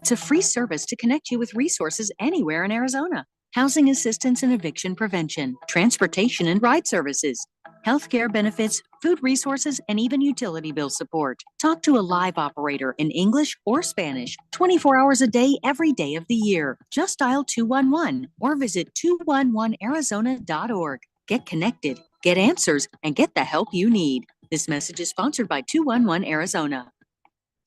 It's a free service to connect you with resources anywhere in Arizona. Housing assistance and eviction prevention, transportation and ride services, healthcare benefits, food resources, and even utility bill support. Talk to a live operator in English or Spanish, 24 hours a day, every day of the year. Just dial 211 or visit 211arizona.org. Get connected, get answers, and get the help you need. This message is sponsored by 211 Arizona.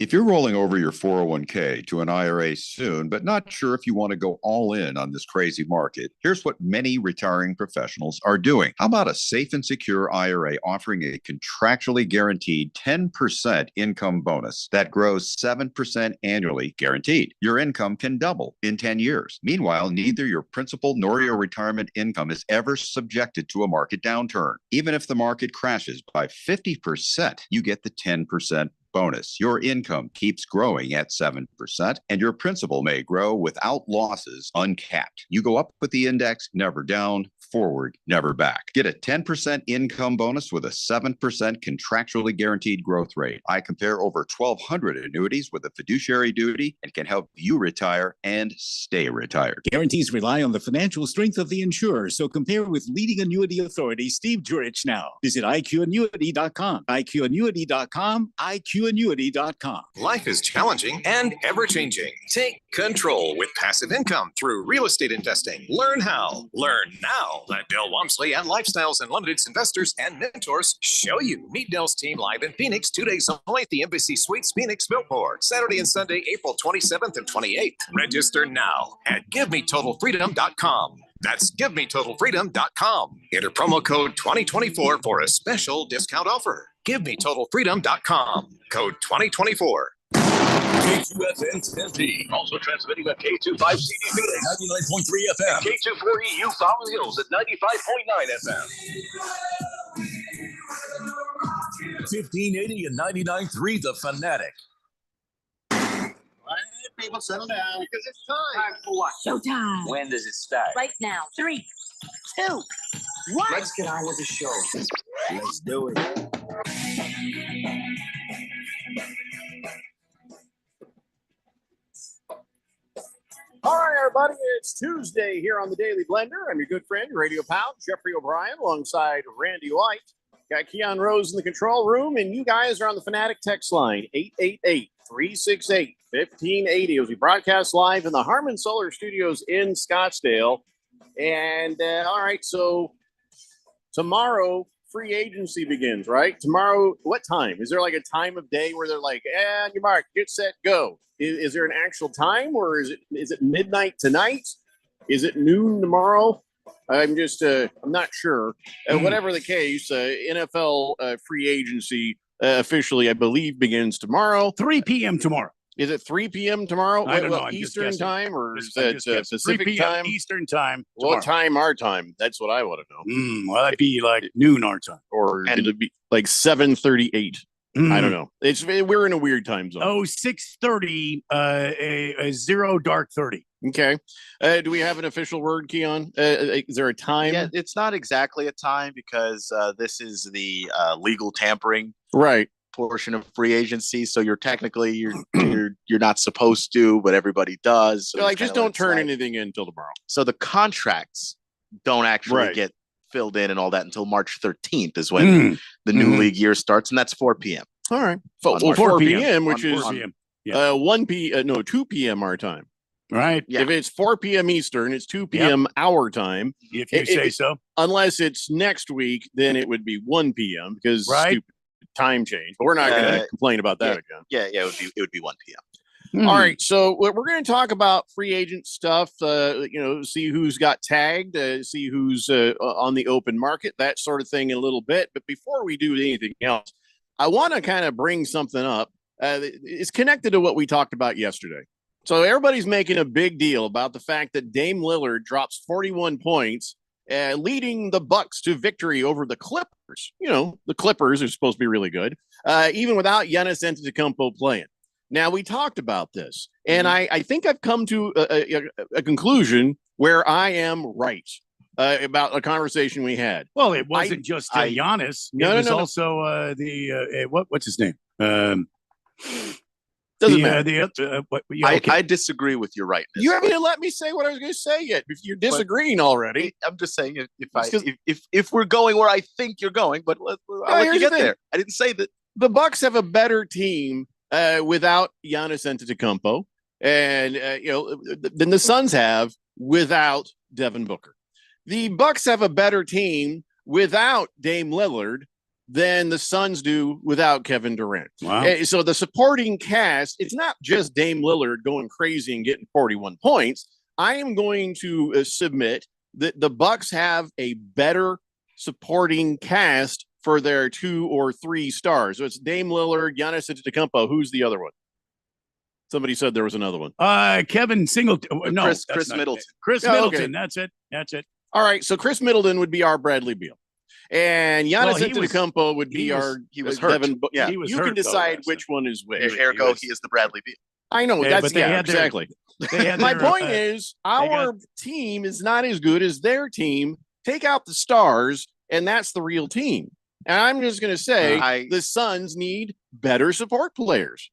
If you're rolling over your 401k to an IRA soon, but not sure if you want to go all in on this crazy market, here's what many retiring professionals are doing. How about a safe and secure IRA offering a contractually guaranteed 10% income bonus that grows 7% annually guaranteed? Your income can double in 10 years. Meanwhile, neither your principal nor your retirement income is ever subjected to a market downturn. Even if the market crashes by 50%, you get the 10% bonus. Your income keeps growing at 7%, and your principal may grow without losses, uncapped. You go up with the index, never down, forward, never back. Get a 10% income bonus with a 7% contractually guaranteed growth rate. I compare over 1,200 annuities with a fiduciary duty and can help you retire and stay retired. Guarantees rely on the financial strength of the insurer, so compare with leading annuity authority Steve Jurich now. Visit IQannuity.com, IQannuity.com, IQannuity.com. Life is challenging and ever-changing. Take control with passive income through real estate investing. Learn how. Learn now. Let Dell Walmsley and Lifestyles Unlimited's investors and mentors show you. Meet Dell's team live in Phoenix 2 days only at the Embassy Suites Phoenix Billboard. Saturday and Sunday, April 27th and 28th. Register now at GiveMeTotalFreedom.com. That's GiveMeTotalFreedom.com. Enter promo code 2024 for a special discount offer. GiveMeTotalFreedom.com. Code 2024. KQFN Tempe. Also transmitting on K25CD Phoenix 99.3 FM. K24EU Fountain Hills at 95.9 FM. 1580 and 99.3 The Fanatic. People settle down because it's time for what? Showtime. When does it start? Right now. 3, 2, 1. Let's get on with the show. Let's do it. All right, everybody, it's Tuesday here on the Daily Blender. I'm your good friend, your radio pal, Jeffrey O'Brien, alongside Randy White. Got Keon Rose in the control room, and you guys are on the Fanatic text line, 888-368-1580, as we broadcast live in the Harmon Solar Studios in Scottsdale. And, all right, so tomorrow, free agency begins, right? Tomorrow, what time? Is there like a time of day where they're like, on your mark, get set, go? Is there an actual time, or is it midnight tonight? Is it noon tomorrow? I'm not sure. Whatever the case, NFL free agency officially, I believe, begins tomorrow. 3 p.m. tomorrow. Is it 3 p.m. tomorrow? I don't know. Eastern time, or is that Pacific time? Eastern time. Tomorrow. What time our time? That's what I want to know. Well, that'd be like noon our time. Or it'd be like 7:38. I don't know. We're in a weird time zone. 6:30, 0 dark 30. Okay. Do we have an official word, Keon? Is there a time? Yeah, it's not exactly a time because this is the legal tampering portion of free agency. So you're not supposed to, but everybody does. So just don't turn anything in until tomorrow. So the contracts don't actually get filled in and all that until March 13th is when the new league year starts, and that's 4 p.m. All right. 4 p.m., which is 1 2 p.m. our time. Right. Yeah. If it's 4 p.m. Eastern, it's 2 p.m. our time. If you say so. Unless it's next week, then it would be 1 p.m. because stupid time change. But we're not going to complain about that again. Yeah, it would be 1 p.m. All right, so we're going to talk about free agent stuff, see who's got tagged, see who's on the open market, that sort of thing in a little bit. But before we do anything else, I want to kind of bring something up. It's connected to what we talked about yesterday. So everybody's making a big deal about the fact that Dame Lillard drops 41 points, leading the Bucks to victory over the Clippers. You know, the Clippers are supposed to be really good, even without Giannis Antetokounmpo playing. Now, we talked about this, and I think I've come to a conclusion where I am right about a conversation we had. Well, it wasn't just Giannis. It was also what's his name? Doesn't matter. I disagree with your rightness. You haven't even let me say what I was going to say yet. If you're disagreeing already, I'm just saying if we're going where I think you're going, but I'll let you get there. I didn't say that the Bucks have a better team without Giannis Antetokounmpo, and than the Suns have without Devin Booker. The Bucks have a better team without Dame Lillard than the Suns do without Kevin Durant. Wow. So the supporting cast, it's not just Dame Lillard going crazy and getting 41 points. I am going to submit that the Bucks have a better supporting cast for their 2 or 3 stars. So it's Dame Lillard, Giannis Antetokounmpo. Who's the other one? Somebody said there was another one. Kevin Singleton. No, Chris Middleton. Chris Middleton. Okay. That's it. All right. So Chris Middleton would be our Bradley Beal. And Giannis Antetokounmpo would be he was hurt. Devin. Yeah, he was you hurt, can decide which one is which. Ergo, he is the Bradley Beal. I know exactly. My point is, our team is not as good as their team. Take out the stars, and that's the real team. And I'm just going to say the Suns need better support players.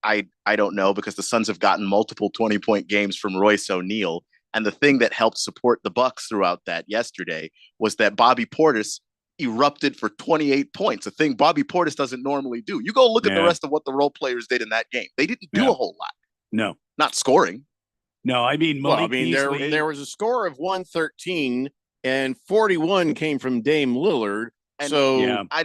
I don't know, because the Suns have gotten multiple 20-point games from Royce O'Neal. And the thing that helped support the Bucks throughout that yesterday was that Bobby Portis erupted for 28 points, a thing Bobby Portis doesn't normally do. You go look at the rest of what the role players did in that game. They didn't do a whole lot. No. Not scoring. No, I mean, there was a score of 113 and 41 came from Dame Lillard. And so I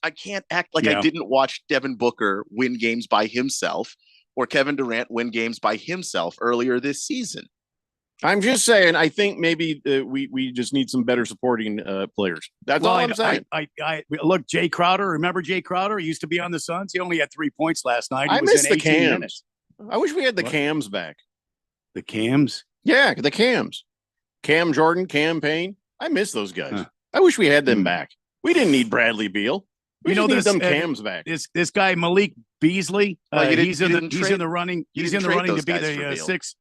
can't act like I didn't watch Devin Booker win games by himself or Kevin Durant win games by himself earlier this season. I'm just saying, I think maybe we just need some better supporting players. That's all I'm saying. I look, Jay Crowder. Remember Jay Crowder? He used to be on the Suns. He only had 3 points last night. I missed the Cams. Minutes. I wish we had the Cams back. The Cams? Yeah, the Cams. Cam Jordan, Cam Payne. I miss those guys. I wish we had them back. We didn't need Bradley Beal. We need them Cams back. This guy Malik Beasley. He's in the running. He's in the running to be the sixth.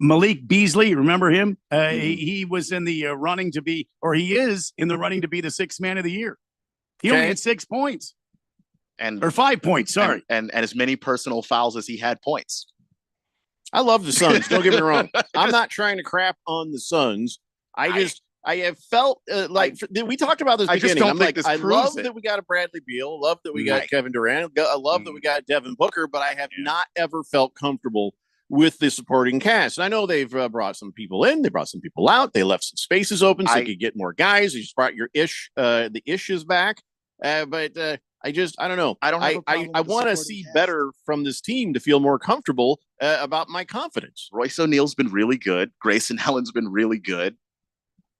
Malik Beasley, remember him? He was in the running to be, or he is in the running to be the 6th man of the year. He only had 6 points, or 5 points. Sorry, and as many personal fouls as he had points. I love the Suns. Don't get me wrong. I'm not trying to crap on the Suns. I have felt we talked about this. I just don't think this I proves love that we got a Bradley Beal. Love that we got Kevin Durant. I love that we got Devin Booker. But I have not ever felt comfortable with the supporting cast. And I know they've brought some people in, they brought some people out, they left some spaces open so you could get more guys. You just brought your the issues back. But I don't know. I want to see better from this team to feel more comfortable about my confidence. Royce O'Neal's been really good. Grayson Allen's been really good.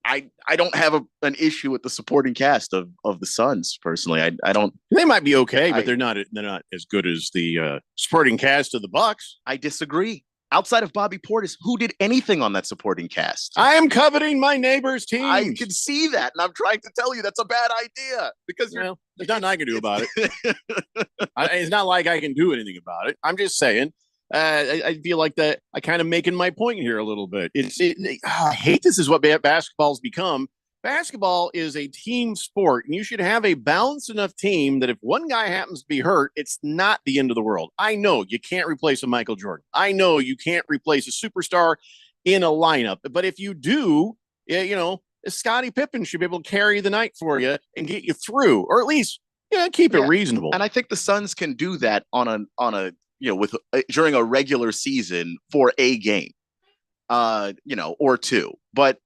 I don't have an issue with the supporting cast of the Suns personally. I don't. They might be okay, but they're not as good as the supporting cast of the Bucks. I disagree. Outside of Bobby Portis, who did anything on that supporting cast? I am coveting my neighbor's team. I can see that, and I'm trying to tell you that's a bad idea because there's nothing I can do about it. It's not like I can do anything about it. I'm just saying. I feel like that I kind of making my point here a little bit. I hate this is what basketball's become. Basketball is a team sport, and you should have a balanced enough team that if one guy happens to be hurt, it's not the end of the world. I know you can't replace a Michael Jordan. I know you can't replace a superstar in a lineup. But if you do, Scottie Pippen should be able to carry the night for you and get you through, or at least keep it reasonable. And I think the Suns can do that on a during a regular season for a game, or two. But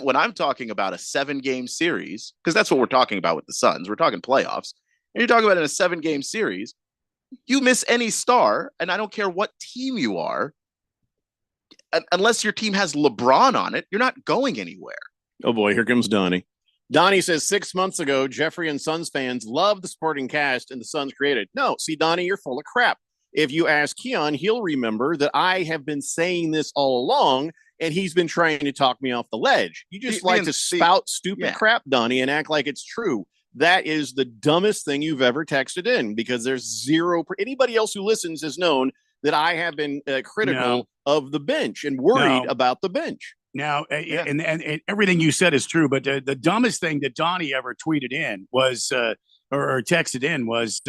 when I'm talking about a 7-game series, because that's what we're talking about with the Suns, we're talking playoffs, and you're talking about in a 7-game series, you miss any star, and I don't care what team you are, unless your team has LeBron on it, you're not going anywhere. Oh boy, here comes Donnie. Donnie says 6 months ago, Jeffrey and Suns fans loved the supporting cast and the Suns created. No, see, Donnie, you're full of crap. If you ask Keon, he'll remember that I have been saying this all along, and he's been trying to talk me off the ledge. You just like to spout stupid crap, Donnie, and act like it's true. That is the dumbest thing you've ever texted in, because there's zero. Anybody else who listens has known that I have been critical of the bench and worried about the bench. Now, and everything you said is true, but the dumbest thing that Donnie ever tweeted in was, or texted in was,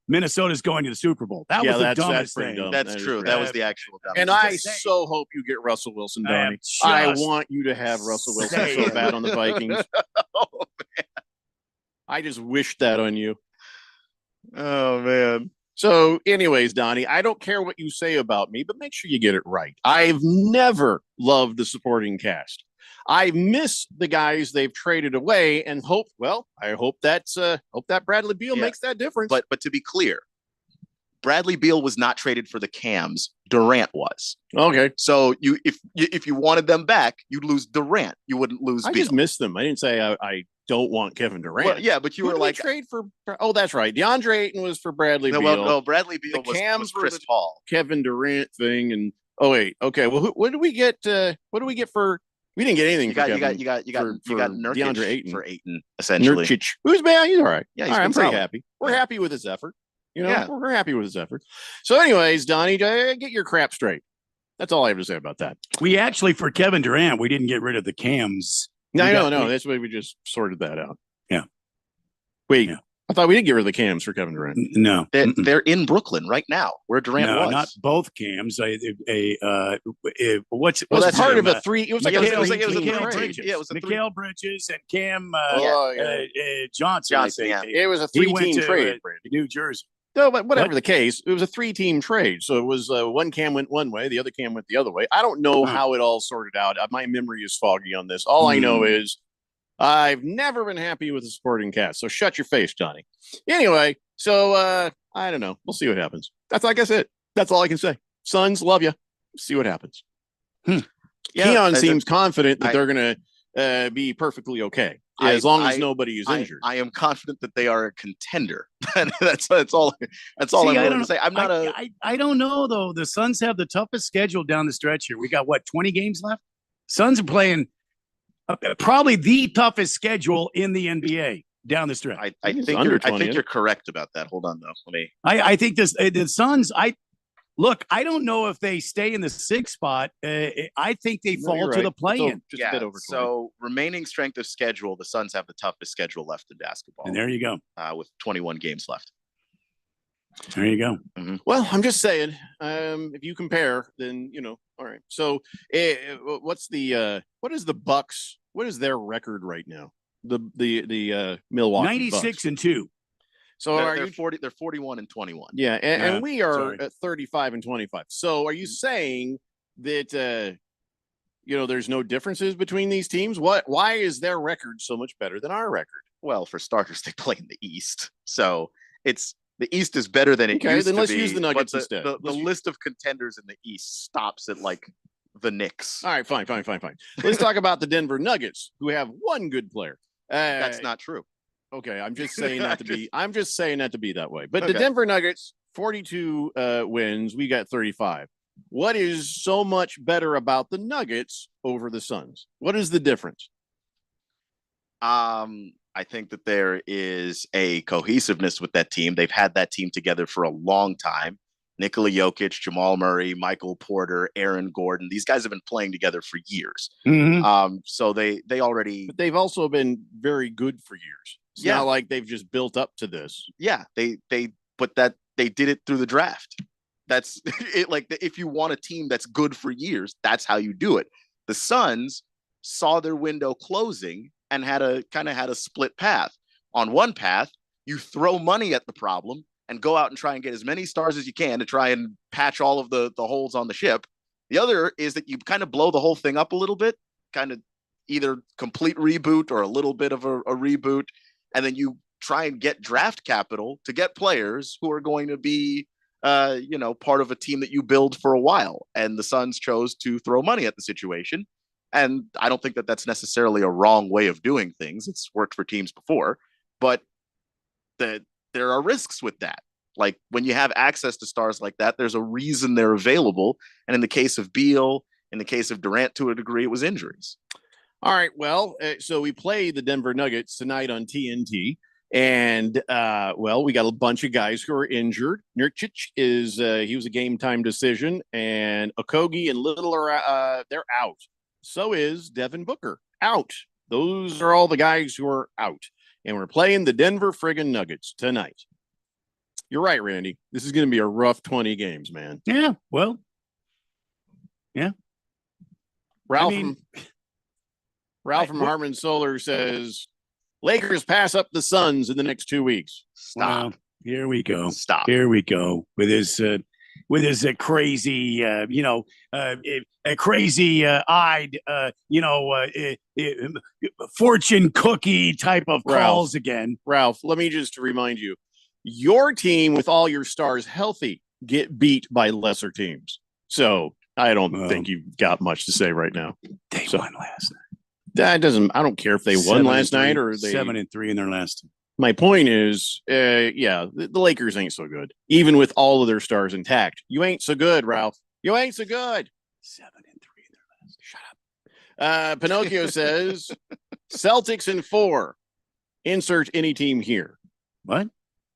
Minnesota's going to the Super Bowl. That was the dumbest pretty thing. dumb. That's true. That was the actual dumb. And I so hope you get Russell Wilson, Donnie. I want you to have Russell Wilson so bad on the Vikings. Oh, man. I just wish that on you. Oh, man. So, anyways, Donnie, I don't care what you say about me, but make sure you get it right. I've never loved the supporting cast. I miss the guys they've traded away, and I hope that Bradley Beal makes that difference. But to be clear, Bradley Beal was not traded for the Cams. Durant was. Okay. So if you wanted them back, you'd lose Durant. You wouldn't lose Beal. I just missed them. I didn't say I don't want Kevin Durant. Well, yeah, but you were like trade for. Oh, that's right. DeAndre Ayton was for Bradley Beal. No, Bradley Beal was Chris Paul. Kevin Durant thing, and okay. Well, what did we get? What do we get for? We didn't get anything. You got Nurkic DeAndre Ayton for Ayton essentially. Nurkic, who's bad? He's all right. Yeah, I'm pretty happy. We're happy with his effort. We're happy with his effort. So, anyways, Donnie, get your crap straight. That's all I have to say about that. We actually, for Kevin Durant, we didn't get rid of the Cams. No. That's why we just sorted that out. Yeah. Wait. Yeah. I thought we did get rid of the Cams for Kevin Durant. No, they're in Brooklyn right now, where Durant was. Not both Cams. What's part of a three? It was like Mikal Bridges and Cam Johnson. It was a 3-team trade. New Jersey. No, but whatever the case, it was a 3-team trade. So it was one Cam went one way, the other Cam went the other way. I don't know how it all sorted out. My memory is foggy on this. All I know is I've never been happy with the supporting cast. So shut your face, Johnny. Anyway, so I don't know. We'll see what happens. That's like I said. That's all I can say. Suns, love you. See what happens. Keon seems confident that they're going to be perfectly okay. As long as nobody is injured. I am confident that they are a contender. that's all I'm willing to say. I don't know though. The Suns have the toughest schedule down the stretch here. We got 20 games left? Suns are playing probably the toughest schedule in the NBA down the stretch. I think you're correct about that. Hold on though. I think the Suns, look, I don't know if they stay in the 6th spot. I think they fall to the play-in. Just a bit over 20. So remaining strength of schedule, the Suns have the toughest schedule left in basketball. And there you go. With 21 games left. There you go. Mm-hmm. Well, I'm just saying, if you compare, then, all right. So what is the Bucks? What is their record right now? The Milwaukee 96-2. So they're 41-21. Yeah, and we are at 35-25. So are you saying that there's no differences between these teams? Why is their record so much better than our record? Well, for starters, they play in the East. So the East is better than it used to be. Okay, then let's use the Nuggets instead. The list of contenders in the East stops at the Knicks. All right, fine. Let's talk about the Denver Nuggets, who have one good player. That's not true. Okay, I'm just saying that to be. I'm just saying that to be that way. But the Denver Nuggets, 42 wins. We got 35. What is so much better about the Nuggets over the Suns? What is the difference? I think that there is a cohesiveness with that team. They've had that team together for a long time. Nikola Jokic, Jamal Murray, Michael Porter, Aaron Gordon. These guys have been playing together for years. Mm-hmm. So they already. But they've also been very good for years. It's not like they've just built up to this. Yeah, they did it through the draft. That's it. Like if you want a team that's good for years, that's how you do it. The Suns saw their window closing and had a split path. On one path, you throw money at the problem and go out and try and get as many stars as you can to try and patch all of the holes on the ship. The other is that you kind of blow the whole thing up a little bit, kind of either complete reboot or a little bit of a reboot. And then you try and get draft capital to get players who are going to be, part of a team that you build for a while. And the Suns chose to throw money at the situation. And I don't think that that's necessarily a wrong way of doing things. It's worked for teams before, but there are risks with that. Like when you have access to stars like that, there's a reason they're available. And in the case of Beal, in the case of Durant, to a degree, it was injuries. All right. Well, so we play the Denver Nuggets tonight on TNT. And, we got a bunch of guys who are injured. Nurkic he was a game time decision. And Okogie and Little are they're out. So is Devin Booker out. Those are all the guys who are out. And we're playing the Denver friggin' Nuggets tonight. You're right, Randy. This is going to be a rough 20 games, man. Yeah. Well, Ralph, I mean, from Harmon Solar says Lakers pass up the Suns in the next 2 weeks. Stop. Well, here we go. Stop. Here we go with his crazy, a crazy eyed, fortune cookie type of calls again. Ralph, let me just remind you, your team with all your stars healthy get beat by lesser teams. So I don't think you've got much to say right now. They won last night. That doesn't. I don't care if they won last night or they 7-3 in their last two. My point is, the Lakers ain't so good. Even with all of their stars intact, you ain't so good, Ralph. You ain't so good. 7-3 in their last. Shut up. Pinocchio says Celtics in 4. Insert any team here. What?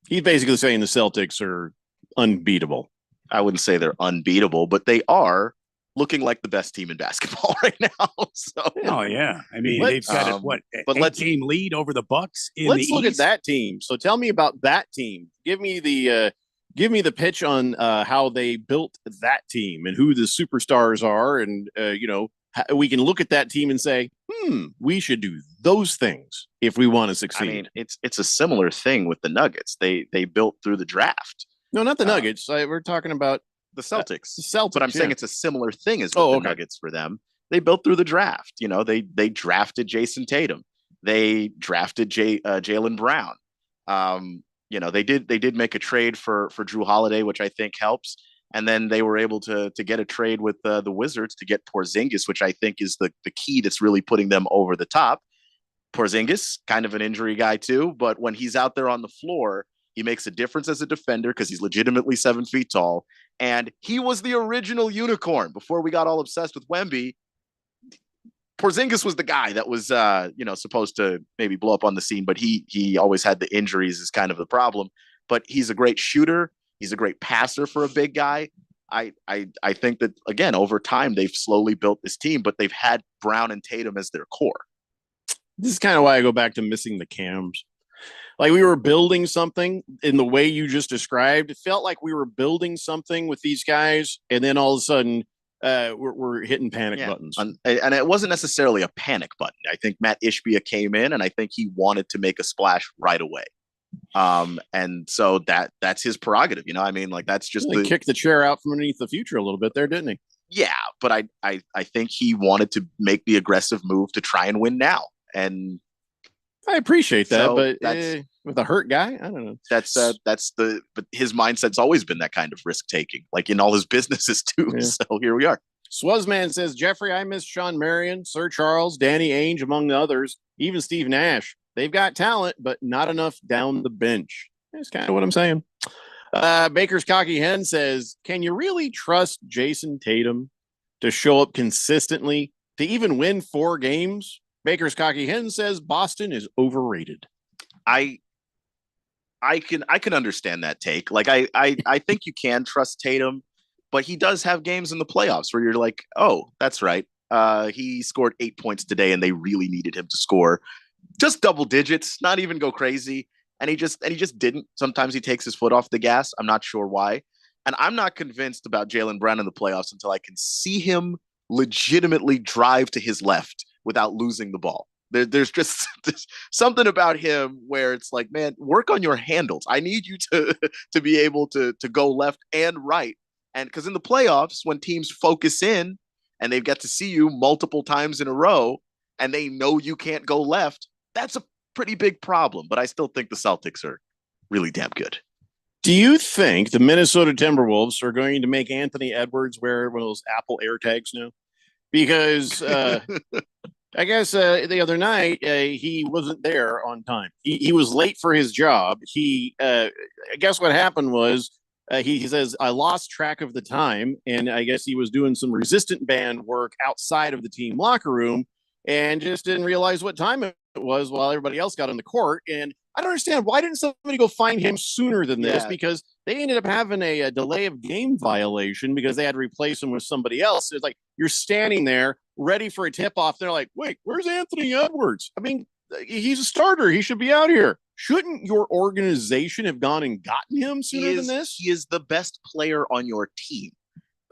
He's basically saying the Celtics are unbeatable. I wouldn't say they're unbeatable, but they are looking like the best team in basketball right now. So, oh yeah, I mean they've got but 8-game lead over the Bucks. Let's look at that team. So tell me about that team. Give me the pitch on how they built that team and who the superstars are, and we can look at that team and say, we should do those things if we want to succeed. I mean, it's a similar thing with the Nuggets. They built through the draft. No, not the Nuggets. We're talking about the Celtics. The Celtics. But I'm saying it's a similar thing as with the Nuggets for them. They built through the draft. They drafted Jason Tatum. They drafted Jaylen Brown. They did make a trade for Drew Holiday, which I think helps. And then they were able to get a trade with the Wizards to get Porzingis, which I think is the key that's really putting them over the top. Porzingis, kind of an injury guy too, but when he's out there on the floor, he makes a difference as a defender because he's legitimately 7 feet tall. And he was the original unicorn before we got all obsessed with Wemby. Porzingis was the guy that was, supposed to maybe blow up on the scene, but he always had the injuries is kind of the problem. But he's a great shooter. He's a great passer for a big guy. I think that, again, over time, they've slowly built this team, but they've had Brown and Tatum as their core. This is kind of why I go back to missing the cams. Like we were building something in the way you just described. It felt like we were building something with these guys, and then all of a sudden we're hitting panic buttons. And it wasn't necessarily a panic button. I think Matt Ishbia came in, and I think he wanted to make a splash right away. And so that's his prerogative. That's just kick the chair out from underneath the future a little bit there, didn't he? Yeah, but I think he wanted to make the aggressive move to try and win now. And I appreciate that, but with a hurt guy, I don't know. But his mindset's always been that kind of risk taking, like in all his businesses too. Yeah. So here we are. Swazman says, Jeffrey, I miss Sean Marion, Sir Charles, Danny Ainge, among the others, even Steve Nash. They've got talent, but not enough down the bench. That's kind of what I'm saying. Baker's Cocky Hen says, can you really trust Jason Tatum to show up consistently to even win 4 games? Baker's Cocky Hen says Boston is overrated. I can understand that take. Like I think you can trust Tatum, but he does have games in the playoffs where you're like, oh, that's right. He scored 8 points today, and they really needed him to score just double digits, not even go crazy. And he just didn't. Sometimes he takes his foot off the gas. I'm not sure why. And I'm not convinced about Jaylen Brown in the playoffs until I can see him legitimately drive to his left without losing the ball. There's just something about him where it's like, man, work on your handles. I need you to be able to go left and right. And because in the playoffs, when teams focus in and they've got to see you multiple times in a row and they know you can't go left, that's a pretty big problem. But I still think the Celtics are really damn good. Do you think the Minnesota Timberwolves are going to make Anthony Edwards wear one of those Apple AirTags now? Because I guess the other night he wasn't there on time. He was late for his job. I guess what happened was he says, I lost track of the time. And I guess he was doing some resistant band work outside of the team locker room and just didn't realize what time it was while everybody else got on the court. And I don't understand. Why didn't somebody go find him sooner than this? Yeah. Because they ended up having a delay of game violation because they had to replace him with somebody else. It's like you're standing there ready for a tip off. They're like, wait, where's Anthony Edwards? I mean, he's a starter. He should be out here. Shouldn't your organization have gone and gotten him sooner than this? He is the best player on your team.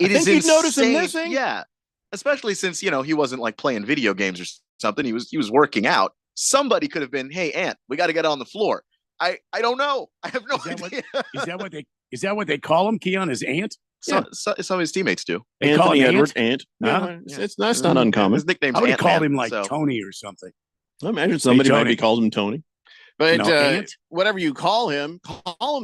I think you'd notice him insane. missing. Yeah, especially since he wasn't like playing video games or something. He was working out. Somebody could have been, hey, Ant, we got to get on the floor. I don't know. I have no idea. Is that what they call him? Keon, his aunt? Some of his teammates do. They call Anthony him Edwards, Ant? Ant. Yeah, that's not uncommon. His nickname's I would have Ant-Man, called him like so. Tony or something. I imagine somebody Tony. maybe calls him Tony. But No, Ant? whatever you call him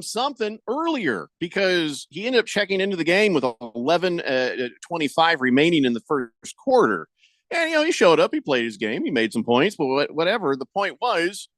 something earlier, because he ended up checking into the game with 11:25 remaining in the first quarter. And, he showed up, he played his game, he made some points, but whatever. The point was,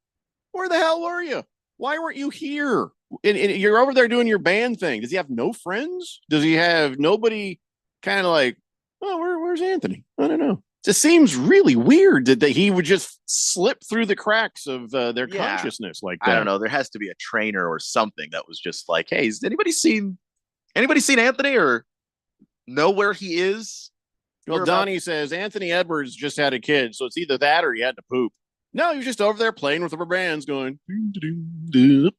where the hell were you? Why weren't you here? And you're over there doing your band thing. Does he have no friends? Does he have nobody kind of like, oh, where's Anthony? I don't know. It just seems really weird that he would just slip through the cracks of their consciousness like that. I don't know. There has to be a trainer or something that was just like, hey, has anybody seen Anthony or know where he is? Well, Donnie says Anthony Edwards just had a kid, so it's either that or he had to poop. No, he was just over there playing with rubber bands going. Well,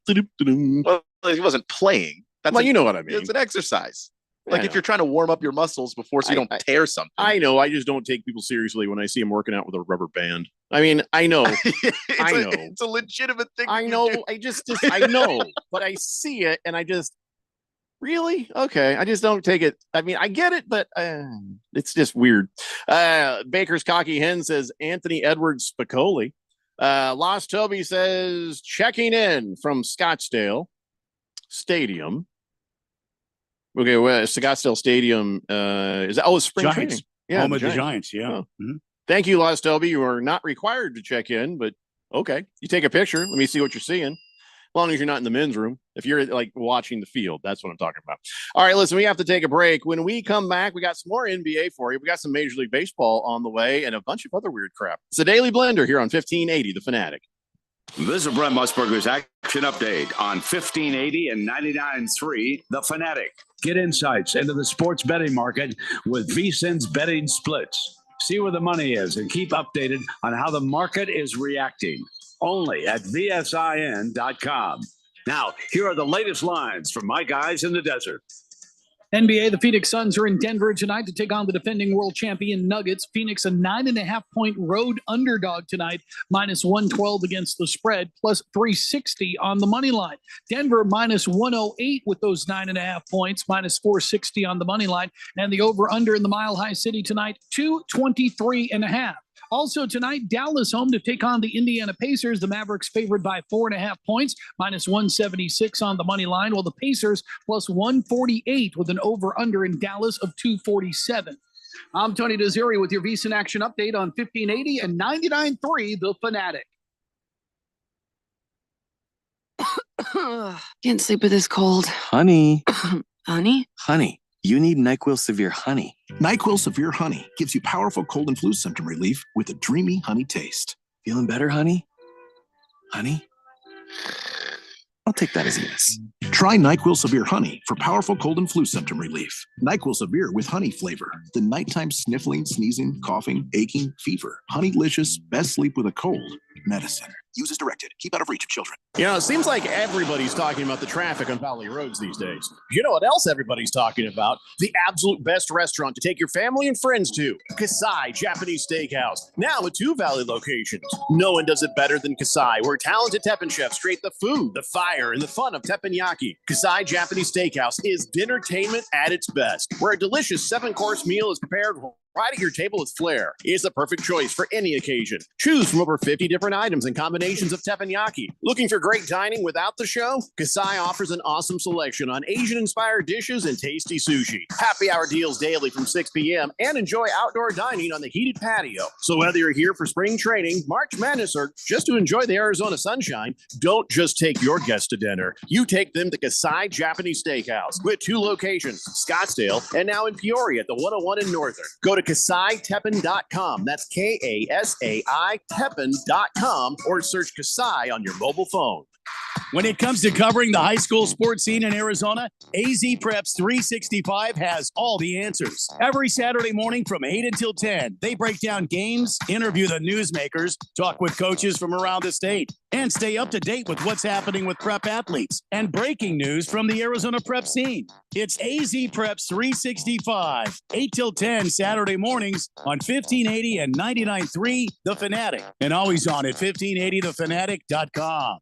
he wasn't playing. You know what I mean. It's an exercise. Like I if you're trying to warm up your muscles before so you don't tear something. I know. I just don't take people seriously when I see them working out with a rubber band. I mean, I know. I know. It's a legitimate thing. I know. I know. But I see it and I just, really? Okay. I just don't take it. I mean, I get it, but it's just weird. Baker's Cocky Hen says Anthony Edwards Spicoli. Lost Toby says checking in from Scottsdale Stadium. Okay, well, Scottsdale Stadium is that? Oh, it's spring Giants. training. Yeah, Home of the Giants. Yeah. Oh. Thank you, Lost Toby. You are not required to check in, but okay, you take a picture. Let me see what you're seeing. As long as you're not in the men's room. If you're like watching the field, that's what I'm talking about. All right, listen, we have to take a break. When we come back, we got some more NBA for you. We got some Major League Baseball on the way and a bunch of other weird crap. It's a Daily Blender here on 1580 The Fanatic. This is Brent Musburger's Action Update on 1580 and 99.3 The Fanatic. Get insights into the sports betting market with VSiN's betting splits. See where the money is and keep updated on how the market is reacting. Only at VSIN.com. Now, here are the latest lines from my guys in the desert. NBA, the Phoenix Suns are in Denver tonight to take on the defending world champion Nuggets. Phoenix, a 9.5-point road underdog tonight, minus 112 against the spread, plus 360 on the money line. Denver, minus 108 with those 9.5 points, minus 460 on the money line. And the over-under in the Mile High City tonight, 223.5. Also tonight, Dallas home to take on the Indiana Pacers. The Mavericks favored by 4.5 points, minus 176 on the money line, while the Pacers plus 148 with an over-under in Dallas of 247. I'm Tony Desiri with your VSiN Action Update on 1580 and 99.3 The Fanatic. Can't sleep with this cold. Honey. Honey? Honey. You need NyQuil Severe Honey. NyQuil Severe Honey gives you powerful cold and flu symptom relief with a dreamy honey taste. Feeling better, honey? Honey? I'll take that as a yes. Try NyQuil Severe Honey for powerful cold and flu symptom relief. NyQuil Severe with honey flavor. The nighttime sniffling, sneezing, coughing, aching, fever. Honeylicious, best sleep with a cold medicine. Use as directed. Keep out of reach of children. It seems like everybody's talking about the traffic on Valley Roads these days. You know what else everybody's talking about? The absolute best restaurant to take your family and friends to. Kasai Japanese Steakhouse. Now with 2 Valley locations. No one does it better than Kasai, where talented Teppin chefs create the food, the fire, and the fun of teppanyaki. Kasai Japanese Steakhouse is dinnertainment at its best, where a delicious 7-course meal is prepared right at your table with flair. It's the perfect choice for any occasion. Choose from over 50 different items and combinations of teppanyaki. Looking for great dining without the show? Kasai offers an awesome selection on Asian-inspired dishes and tasty sushi. Happy hour deals daily from 6 p.m. and enjoy outdoor dining on the heated patio. So whether you're here for spring training, March Madness, or just to enjoy the Arizona sunshine, don't just take your guests to dinner. You take them to Kasai Japanese Steakhouse with 2 locations, Scottsdale and now in Peoria at the 101 in Northern. Go to KasaiTeppin.com. That's KASAI Teppin.com or search Kasai on your mobile phone. When it comes to covering the high school sports scene in Arizona, AZ Preps 365 has all the answers. Every Saturday morning from 8 until 10, they break down games, interview the newsmakers, talk with coaches from around the state, and stay up to date with what's happening with prep athletes and breaking news from the Arizona prep scene. It's AZ Preps 365, 8 till 10 Saturday mornings on 1580 and 99.3 The Fanatic, and always on at 1580thefanatic.com.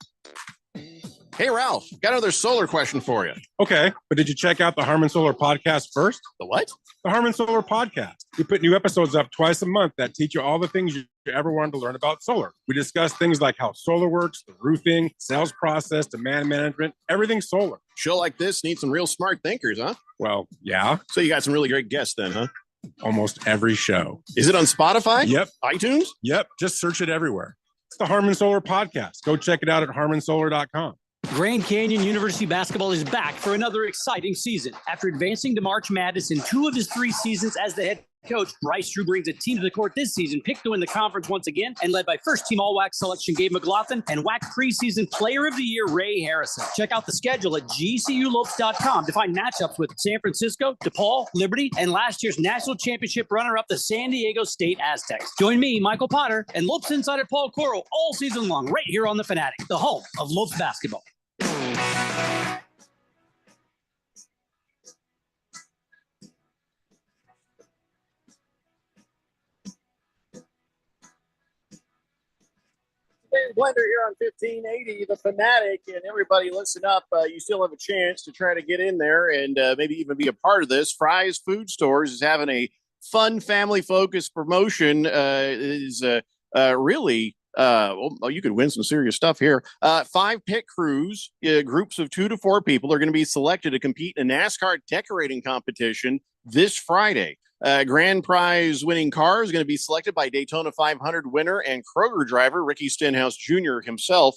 Hey, Ralph, got another solar question for you. Okay, but did you check out the Harmon Solar podcast first? The what? The Harmon Solar podcast. We put new episodes up twice a month that teach you all the things you ever wanted to learn about solar. We discuss things like how solar works, the roofing, sales process, demand management, everything solar. Show like this needs some real smart thinkers, huh? Well, yeah. So you got some really great guests then, huh? Almost every show. Is it on Spotify? Yep. iTunes? Yep. Just search it everywhere. It's the Harmon Solar podcast. Go check it out at harmonsolar.com. Grand Canyon University basketball is back for another exciting season. After advancing to March Madness in 2 of his 3 seasons as the head coach, Bryce Drew brings a team to the court this season, picked to win the conference once again, and led by first-team All-WAC selection Gabe McLaughlin and WAC preseason Player of the Year Ray Harrison. Check out the schedule at gculopes.com to find matchups with San Francisco, DePaul, Liberty, and last year's national championship runner-up, the San Diego State Aztecs. Join me, Michael Potter, and Lopes insider Paul Coro all season long right here on The Fanatic, the home of Lopes basketball. Blender here on 1580, The Fanatic, and everybody listen up. You still have a chance to try to get in there and maybe even be a part of this. Fry's Food Stores is having a fun family-focused promotion. Really, you could win some serious stuff here. 5 pit crews, groups of 2 to 4 people are going to be selected to compete in a NASCAR decorating competition this Friday. Grand prize winning car is going to be selected by Daytona 500 winner and Kroger driver Ricky Stenhouse Jr. himself.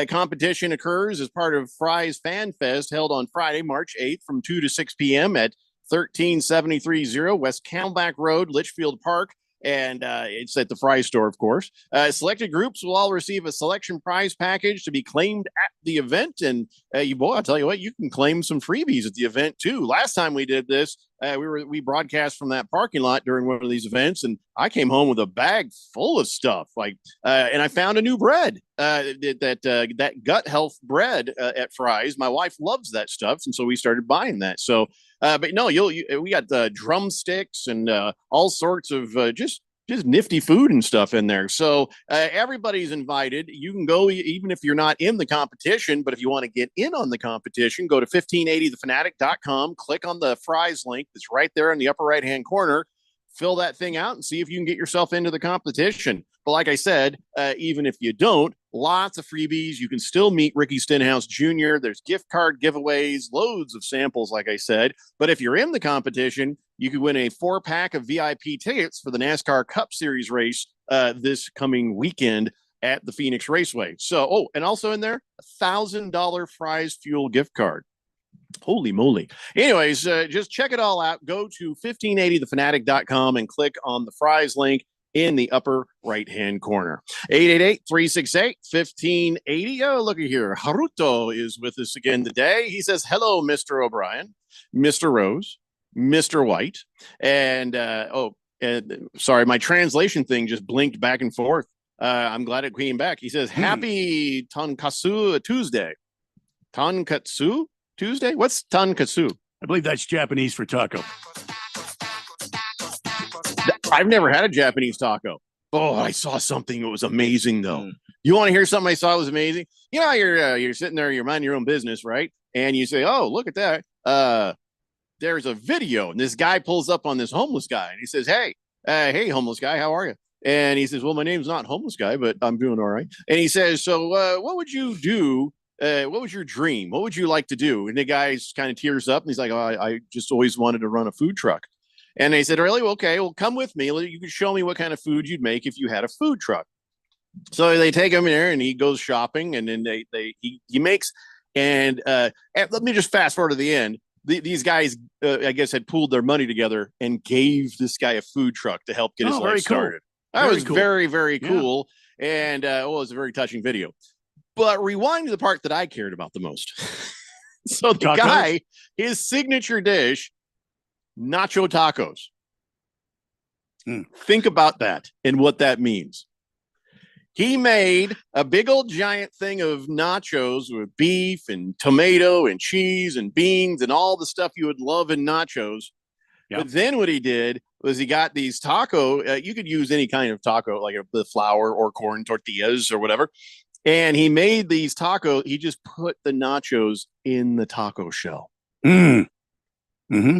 Competition occurs as part of Fry's Fan Fest held on Friday, March 8th from 2 to 6 p.m. at 13730 West Camelback Road, Litchfield Park. And it's at the Fry store, of course. Selected groups will all receive a selection prize package to be claimed at the event. And I'll tell you what, you can claim some freebies at the event too. Last time we did this, we broadcast from that parking lot during one of these events, and I came home with a bag full of stuff. And I found a new bread, that gut health bread at Fry's. My wife loves that stuff, and so we started buying that. So. But no, we got drumsticks and all sorts of just nifty food and stuff in there. So everybody's invited. You can go even if you're not in the competition, but if you want to get in on the competition, go to 1580thefanatic.com, click on the Fry's link that's right there in the upper right-hand corner, fill that thing out and see if you can get yourself into the competition. But like I said, even if you don't, lots of freebies. You can still meet Ricky Stenhouse Jr. There's gift card giveaways, loads of samples, like I said. But if you're in the competition, you could win a 4-pack of VIP tickets for the NASCAR Cup Series race this coming weekend at the Phoenix Raceway. So, and also in there, $1,000 Fry's Fuel gift card. Holy moly. Anyways, just check it all out. Go to 1580thefanatic.com and click on the Fry's link in the upper right-hand corner. 888-368-1580. Oh, looky here. Haruto is with us again today. He says, hello, Mr. O'Brien, Mr. Rose, Mr. White. And, sorry, my translation thing just blinked back and forth. I'm glad it came back. He says, happy Tonkatsu Tuesday. Tonkatsu Tuesday? What's tonkatsu? I believe that's Japanese for taco. I've never had a Japanese taco. Oh, I saw something that was amazing, though. You want to hear something I saw was amazing? You know, you're sitting there, you're minding your own business, right? And you say, oh, look at that. There's a video, and this guy pulls up on this homeless guy, and he says, hey, homeless guy, how are you? And he says, well, my name's not homeless guy, but I'm doing all right. And he says, so what would you do? What was your dream? What would you like to do? And the guy kind of tears up, and he's like, oh, I just always wanted to run a food truck. And they said, really? Okay, well, come with me. You can show me what kind of food you'd make if you had a food truck. So they take him in there, and he goes shopping, and then he makes, and let me just fast forward to the end. These guys, I guess, had pooled their money together and gave this guy a food truck to help get his life started. That was very, very cool. And it was a very touching video. But rewind to the part that I cared about the most. So the Tacos? guy, his signature dish, nacho tacos. Think about that and what that means. He made a big old giant thing of nachos with beef and tomato and cheese and beans and all the stuff you would love in nachos. Yep. But then what he did was he got these taco. You could use any kind of taco, like the flour or corn tortillas or whatever. And he made these taco. He just put the nachos in the taco shell. Mm-hmm.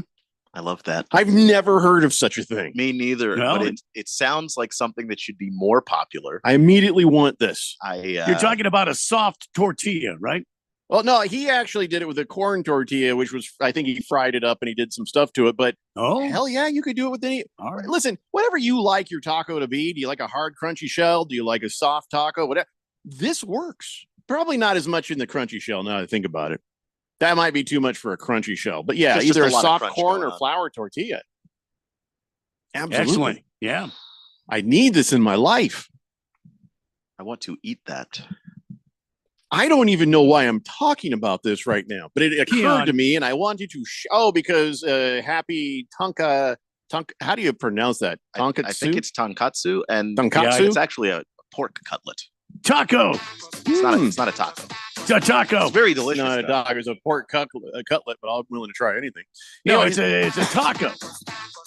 I love that. I've never heard of such a thing. Me neither. No? But it sounds like something that should be more popular. I immediately want this. You're talking about a soft tortilla, right? Well, no, he actually did it with a corn tortilla, which was, I think he fried it up and he did some stuff to it. But hell yeah, you could do it with any. All right. Listen, whatever you like your taco to be. Do you like a hard, crunchy shell? Do you like a soft taco? Whatever. This works. Probably not as much in the crunchy shell now that I think about it. That might be too much for a crunchy shell. But yeah, Just either a a lot of soft crunch corn going or on. flour tortilla. Absolutely. Excellent. Yeah. I need this in my life. I want to eat that. I don't even know why I'm talking about this right now, but it occurred Keon. to me, and I wanted to show because happy Tonka. How do you pronounce that? Tonkatsu? I think it's tonkatsu, and Tonkatsu? it's actually a pork cutlet. Taco. It's not a taco. It's a taco. It's very delicious. Not a though. dog. It's a pork cutlet, but I'm willing to try anything. No, You know, it's a taco.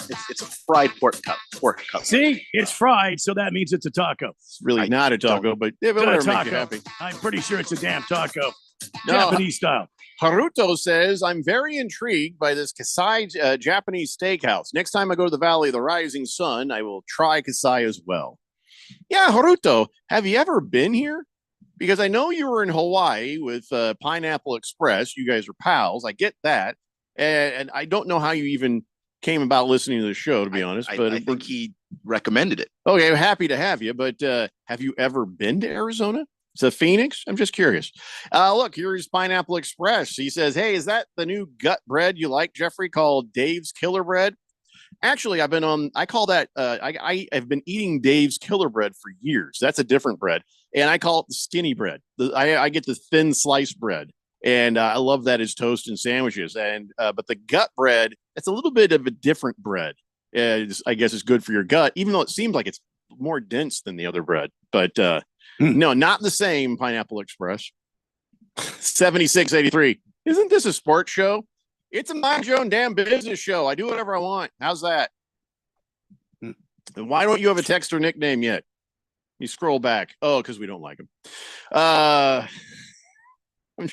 It's a fried pork cutlet. See, it's fried, so that means it's a taco. It's really not a taco, but yeah, but It's a whatever makes you taco. happy. I'm pretty sure it's a damn taco. No. Japanese style. Haruto says, I'm very intrigued by this Kasai Japanese steakhouse. Next time I go to the Valley of the Rising Sun, I will try Kasai as well. Yeah, Haruto, have you ever been here? Because I know you were in Hawaii with Pineapple Express. You guys are pals. I get that. And I don't know how you even came about listening to the show, to be honest. But I think he recommended it. okay, I'm happy to have you. But have you ever been to Arizona? To Phoenix? I'm just curious. Look, here's Pineapple Express. He says, hey, is that the new gut bread you like, Jeffrey, called Dave's Killer Bread? Actually, I call that, I have been eating Dave's Killer Bread for years. That's a different bread. And I call it the skinny bread. I get the thin sliced bread. And I love that as toast and sandwiches. And but the gut bread, it's a little bit of a different bread. I guess it's good for your gut, even though it seems like it's more dense than the other bread. But no, not the same. Pineapple Express. 7683. Isn't this a sports show? It's a mind your own damn business show. I do whatever I want. How's that? And why don't you have a text or nickname yet? You scroll back. Oh, because we don't like him. I'm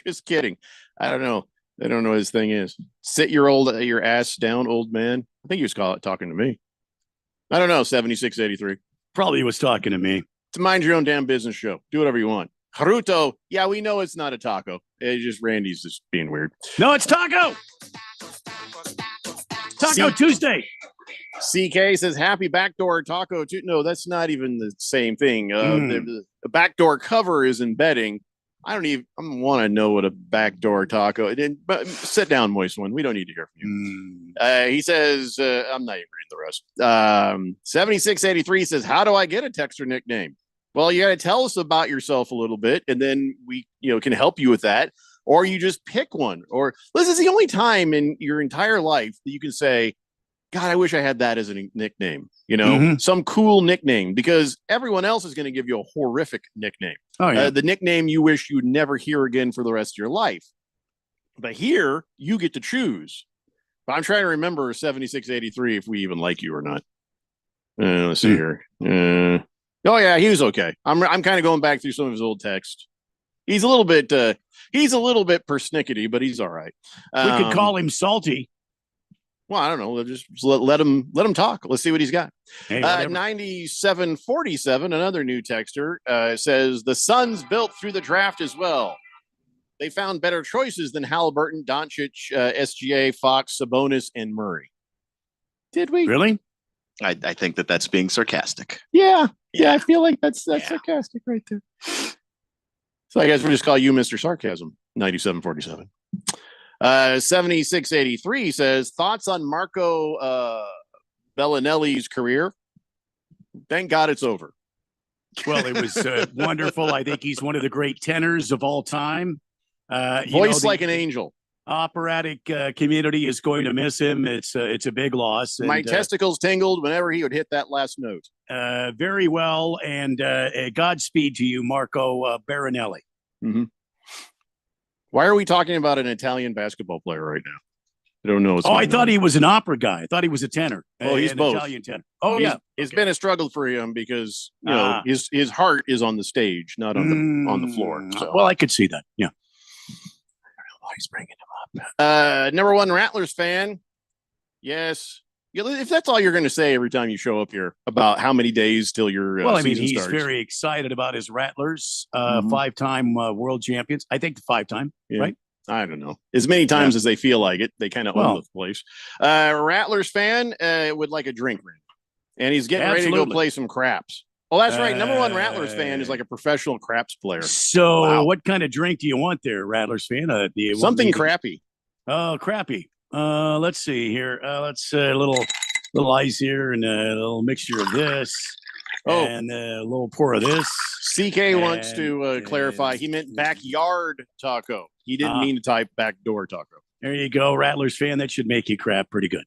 just kidding. I don't know. I don't know what his thing is. Sit your ass down, old man. I think he was talking to me. I don't know. 7683. Probably was talking to me. It's a mind your own damn business show. Do whatever you want. Haruto, yeah, we know it's not a taco. It's just Randy's just being weird. No, it's taco. Taco Tuesday. CK says happy backdoor taco. No, that's not even the same thing. The backdoor cover is embedding. I don't even want to know what a backdoor taco. But sit down, moist one. We don't need to hear from you. He says, I'm not even reading the rest. 7683 says, how do I get a Texter nickname? Well, you got to tell us about yourself a little bit, and then we, can help you with that. Or you just pick one. Or this is the only time in your entire life that you can say, God, I wish I had that as a nickname, some cool nickname, because everyone else is going to give you a horrific nickname. Oh, yeah. The nickname you wish you'd never hear again for the rest of your life. But here you get to choose. But I'm trying to remember 7683 if we even like you or not. Let's see here. Oh yeah, he was okay. I'm kind of going back through some of his old text. He's a little bit persnickety, but he's all right. We could call him Salty. Well, I don't know. Just let him talk. Let's see what he's got. Hey, 9747, another new texter, says the Suns built through the draft as well. They found better choices than Halliburton, Doncic, SGA, Fox, Sabonis, and Murray. Did we really? I think that's being sarcastic. Yeah. I feel like that's sarcastic right there. So I guess we'll just call you Mr. Sarcasm. 9747. 7683 says thoughts on Marco Bellinelli's career. Thank God it's over. Well, it was wonderful. I think he's one of the great tenors of all time. Voice like an angel. Operatic community is going to miss him. It's a big loss. My and, testicles tingled whenever he would hit that last note. very well, and Godspeed to you, Marco Barinelli. Mm-hmm. Why are we talking about an Italian basketball player right now? I don't know. What's I going thought on. he was an opera guy. I thought he was a tenor. Oh, he's an both. Italian tenor. Oh, He's- yeah. It's been a struggle for him because you know his heart is on the stage, not on the floor. So. Well, I could see that. Yeah. why he's bringing him up. Number one Rattlers fan. Yes. If that's all you're going to say every time you show up here about how many days till your Well, I mean, season he's starts. very excited about his Rattlers, Mhm. five-time world champions. I think the five-time, Yeah. right? I don't know. As many times as they feel like it, they kind of own Well. the place. Rattlers fan would like a drink, Randy. And he's getting ready to Absolutely. go play some craps. Oh, that's right. Number one Rattlers fan is like a professional craps player. So, what kind of drink do you want there, Rattlers fan? Do you want Something me to- crappy. Oh, crappy. Let's see here. Let's a little ice here and a little mixture of this. Oh. And a little pour of this. CK wants to clarify. He meant backyard taco. He didn't mean to type backdoor taco. There you go, Rattlers fan. That should make you crap pretty good.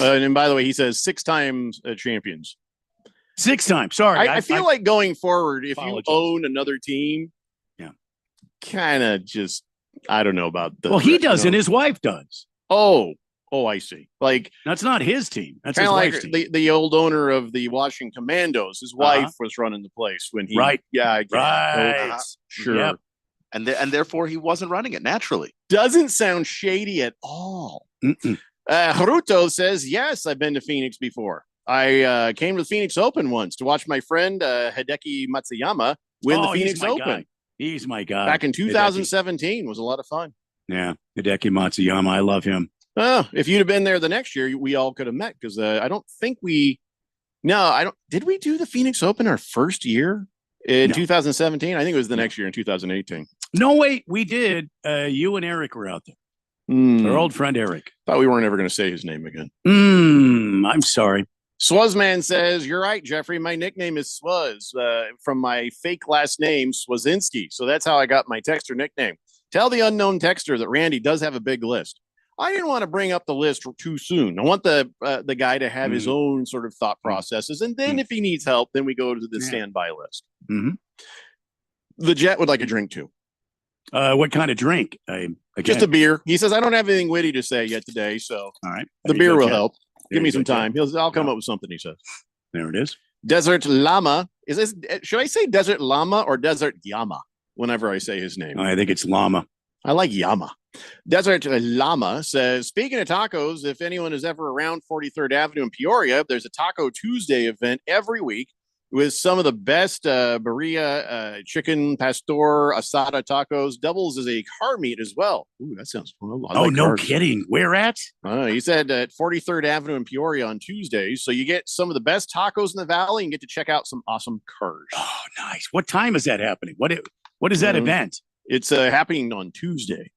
And by the way, he says 6 times champions. 6 times. Sorry. I feel like going forward, if you apologize. own another team, yeah, kind of just I don't know about the. Well, he you doesn't. know. His wife does. Oh, I see. Like that's not his team. That's kind his of like wife's team. the old owner of the Washington Commandos. His wife was running the place when he. Right. Yeah. I get it. Right. Oh, sure. Yep. And therefore he wasn't running it naturally. Doesn't sound shady at all. Haruto says, yes, I've been to Phoenix before. I came to the Phoenix Open once to watch my friend Hideki Matsuyama win the Oh, he's Phoenix my Open. guy. He's my guy. Back in Hideki. 2017 was a lot of fun. Yeah. Hideki Matsuyama. I love him. Oh, if you'd have been there the next year, we all could have met because I don't think I don't. Did we do the Phoenix Open our first year in 2017? I think it was the next year in 2018. No, wait. We did. You and Eric were out there. Our old friend Eric. Thought we weren't ever going to say his name again. I'm sorry. Swazman says, you're right, Jeffrey. My nickname is Swaz from my fake last name, Swazinski. So that's how I got my texter nickname. Tell the unknown texter that Randy does have a big list. I didn't want to bring up the list too soon. I want the guy to have his own sort of thought processes. And then if he needs help, then we go to the standby list. The Jet would like a drink too. What kind of drink? Just a beer. He says, I don't have anything witty to say yet today. So all right, the There you beer go, will Jet. help. There Give me you some go, Jet. time. I'll come up with something, he says. There it is. Desert Llama. Is this, should I say Desert Llama or Desert Yama whenever I say his name? I think it's Llama. I like Yama. Desert Llama says, speaking of tacos, if anyone is ever around 43rd Avenue in Peoria, there's a Taco Tuesday event every week with some of the best birria, chicken, pastor, asada tacos. Doubles as a car meat as well. Ooh, that sounds fun. I Oh, like no cars. kidding. Where at? He said at 43rd Avenue in Peoria on Tuesdays. So you get some of the best tacos in the valley and get to check out some awesome cars. Oh, nice. What time is that happening? What is that event? It's happening on Tuesday.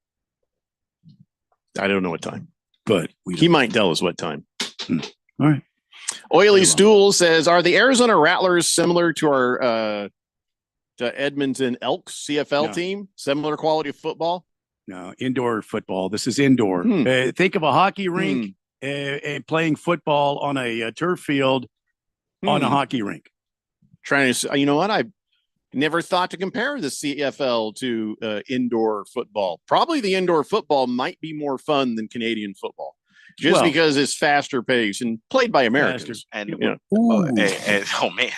I don't know what time, but he might tell us what time. All right. Oily Stool says, are the Arizona Rattlers similar to our to Edmonton Elks CFL No. team? Similar quality of football? No, indoor football. This is indoor. Hmm. Think of a hockey rink and playing football on a turf field on a hockey rink. Trying to, you know what? I never thought to compare the CFL to indoor football. Probably the indoor football might be more fun than Canadian football, just Well- because it's faster paced and played by Americans. And You know. oh man,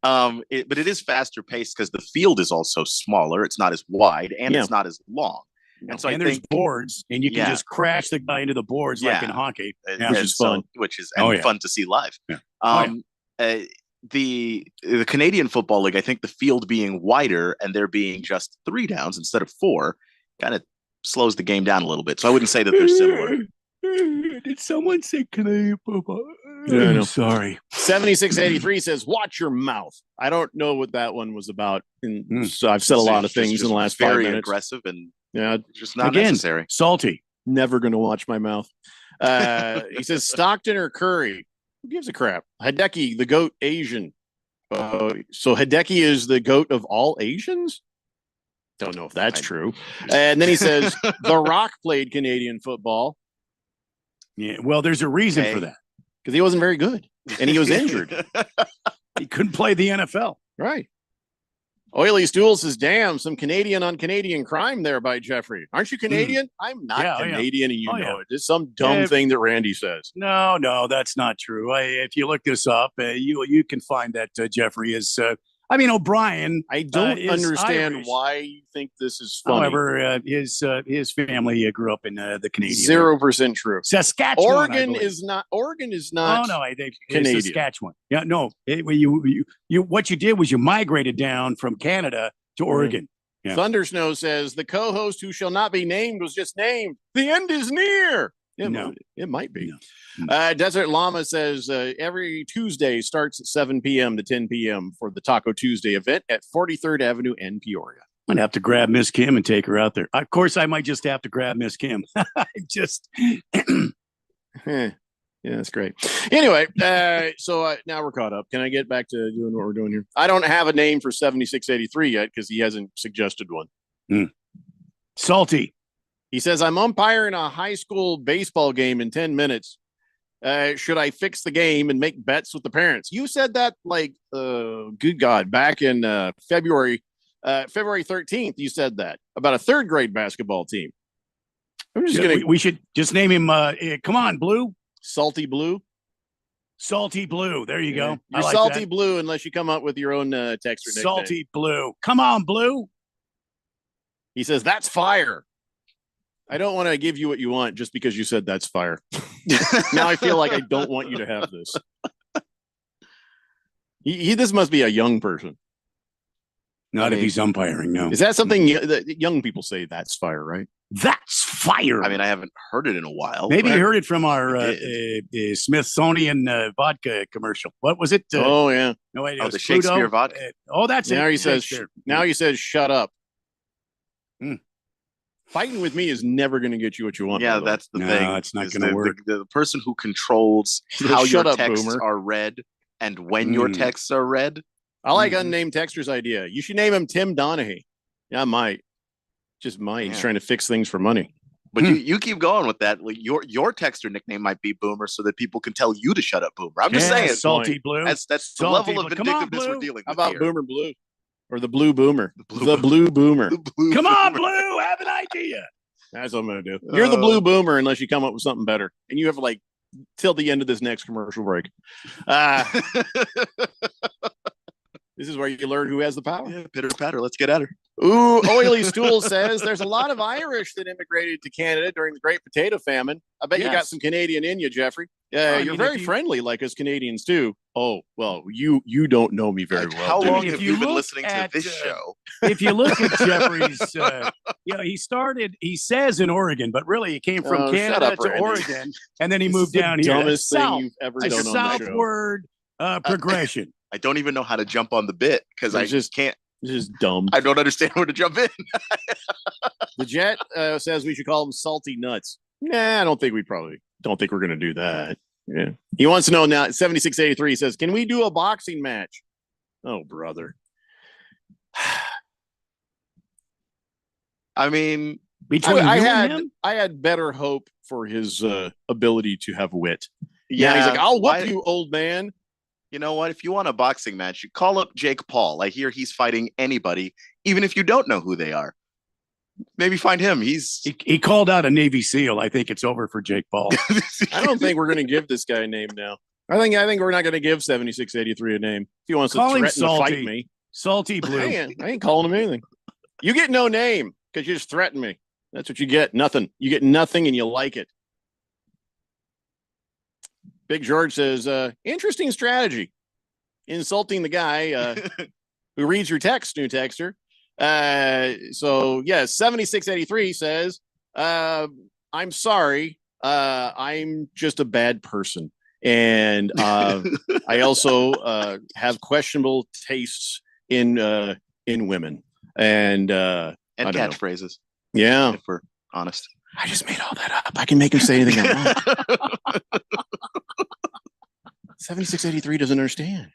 but it is faster paced because the field is also smaller. It's not as wide and Yeah. it's not as long. And so I there's think boards, and you can Yeah. just crash the guy into the boards like in hockey, which is fun. Which is Oh, yeah. fun to see live. Yeah. The Canadian Football League, I think the field being wider and there being just 3 downs instead of 4 kind of slows the game down a little bit. So I wouldn't say that they're similar. Did someone say Canadian football? Yeah, I know. Sorry. 7683 says, watch your mouth. I don't know what that one was about. And so I've said a lot of things in the last 5 very minutes. aggressive and Yeah, just not Again, necessary. Salty. Never going to watch my mouth. He says, Stockton or Curry? Who gives a crap? Hideki, the GOAT Asian. So Hideki is the goat of all Asians? Don't know if that's true. And then he says, The Rock played Canadian football. Yeah, well, there's a reason for that. Because he wasn't very good. And he was injured. He couldn't play the NFL. Right. Oily Stool says, damn, some Canadian on Canadian crime there by Jeffrey. Aren't you Canadian? I'm not Canadian, and you know it. It's some dumb thing that Randy says. No, that's not true. If you look this up, you can find that Jeffrey is. O'Brien. I don't is understand Irish. why you think this is funny. However, his family grew up in the Canadian. 0% true. Saskatchewan. Oregon is not. Oh no, I think Canadian. Saskatchewan. Yeah, no. You what you did was you migrated down from Canada to Oregon. Yeah. Thundersnow says the co-host who shall not be named was just named. The end is near. It might be. No. Desert Llama says every Tuesday starts at 7 p.m. to 10 p.m. for the Taco Tuesday event at 43rd Avenue in Peoria. I'm gonna have to grab Miss Kim and take her out there. Of course, I might just have to grab Miss Kim. Yeah, that's great. Anyway, so now we're caught up. Can I get back to doing what we're doing here? I don't have a name for 7683 yet because he hasn't suggested one. Salty. He says, I'm umpiring a high school baseball game in 10 minutes. Should I fix the game and make bets with the parents? You said that good God, back in February 13th, you said that about a third grade basketball team. I'm just gonna. We should just name him. Come on, Blue. Salty Blue. Salty Blue. There you go. You're like Salty that. Blue unless you come up with your own text or nickname. Salty Blue. Come on, Blue. He says, that's fire. I don't want to give you what you want just because you said that's fire. Now I feel like I don't want you to have this. This must be a young person. Not if he's umpiring, no. Is that something that young people say that's fire, right? That's fire. I mean, I haven't heard it in a while. Maybe you heard it from our Smithsonian vodka commercial. What was it? Oh, yeah. No, wait, it Oh, was the Shakespeare Pluto. vodka. That's Now it. he says, shut up. Mm. Fighting with me is never going to get you what you want. Yeah, that's the thing. No, it's not is going to work. The person who controls how Shut your up, texts boomer. are read and when your texts are read. I like unnamed texter's idea. You should name him Tim Donahue. Yeah, I might. Just might. He's trying to fix things for money. But you keep going with that. Like your texter nickname might be Boomer, so that people can tell you to shut up, Boomer. I'm just saying, Salty Blue. That's the Salty level of Blue. Come on, vindictiveness we're Blue. dealing How with about here. Boomer Blue? Or the Blue Boomer. The Blue Boomer. Come on, Blue. Have an idea. That's what I'm going to do. You're the Blue Boomer unless you come up with something better. And you have like till the end of this next commercial break. This is where you learn who has the power. Yeah, pitter patter. Let's get at her. Ooh, Oily Stool says there's a lot of Irish that immigrated to Canada during the Great Potato Famine. I bet you got some Canadian in you, Jeffrey. You're very friendly like us Canadians too. Oh, well, you don't know me very well. How do long you? have you been listening to this show? If you look at Jeffrey's, he says in Oregon, but really he came from Canada shut up, to Randy. Oregon, and then he This moved is the down here. dumbest thing South. you've ever It's done a on the show. southward progression. I don't even know how to jump on the bit because I just can't. It's just dumb. I don't understand where to jump in. The Jet says we should call them salty nuts. Nah, I don't think we're going to do that. Yeah. He wants to know now, 7683 says, can we do a boxing match? Oh, brother. I mean, I had better hope for his ability to have wit. Yeah, he's like, I'll whoop you, old man. You know what? If you want a boxing match, you call up Jake Paul. I hear he's fighting anybody, even if you don't know who they are. Maybe find him. He called out a Navy SEAL. I think it's over for Jake Paul. I don't think we're going to give this guy a name now. I think we're not going to give 7683 a name. If he wants Call to him threaten to fight me. Salty Blue. I ain't calling him anything. You get no name because you just threaten me. That's what you get. Nothing. You get nothing and you like it. Big George says, interesting strategy. Insulting the guy who reads your text, new texter. So, yes, 7683 says, I'm sorry. I'm just a bad person. And I also have questionable tastes in women. And catchphrases. Yeah. If we're honest. I just made all that up. I can make him say anything I want. 7683 doesn't understand.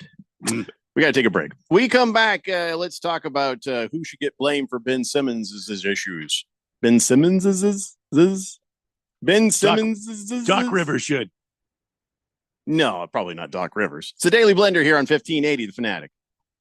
We got to take a break. We come back. Let's talk about who should get blamed for Ben Simmons' issues. Ben Simmons is Ben Simmons. Doc Rivers should. No, probably not Doc Rivers. It's the Daily Blender here on 1580 The Fanatic.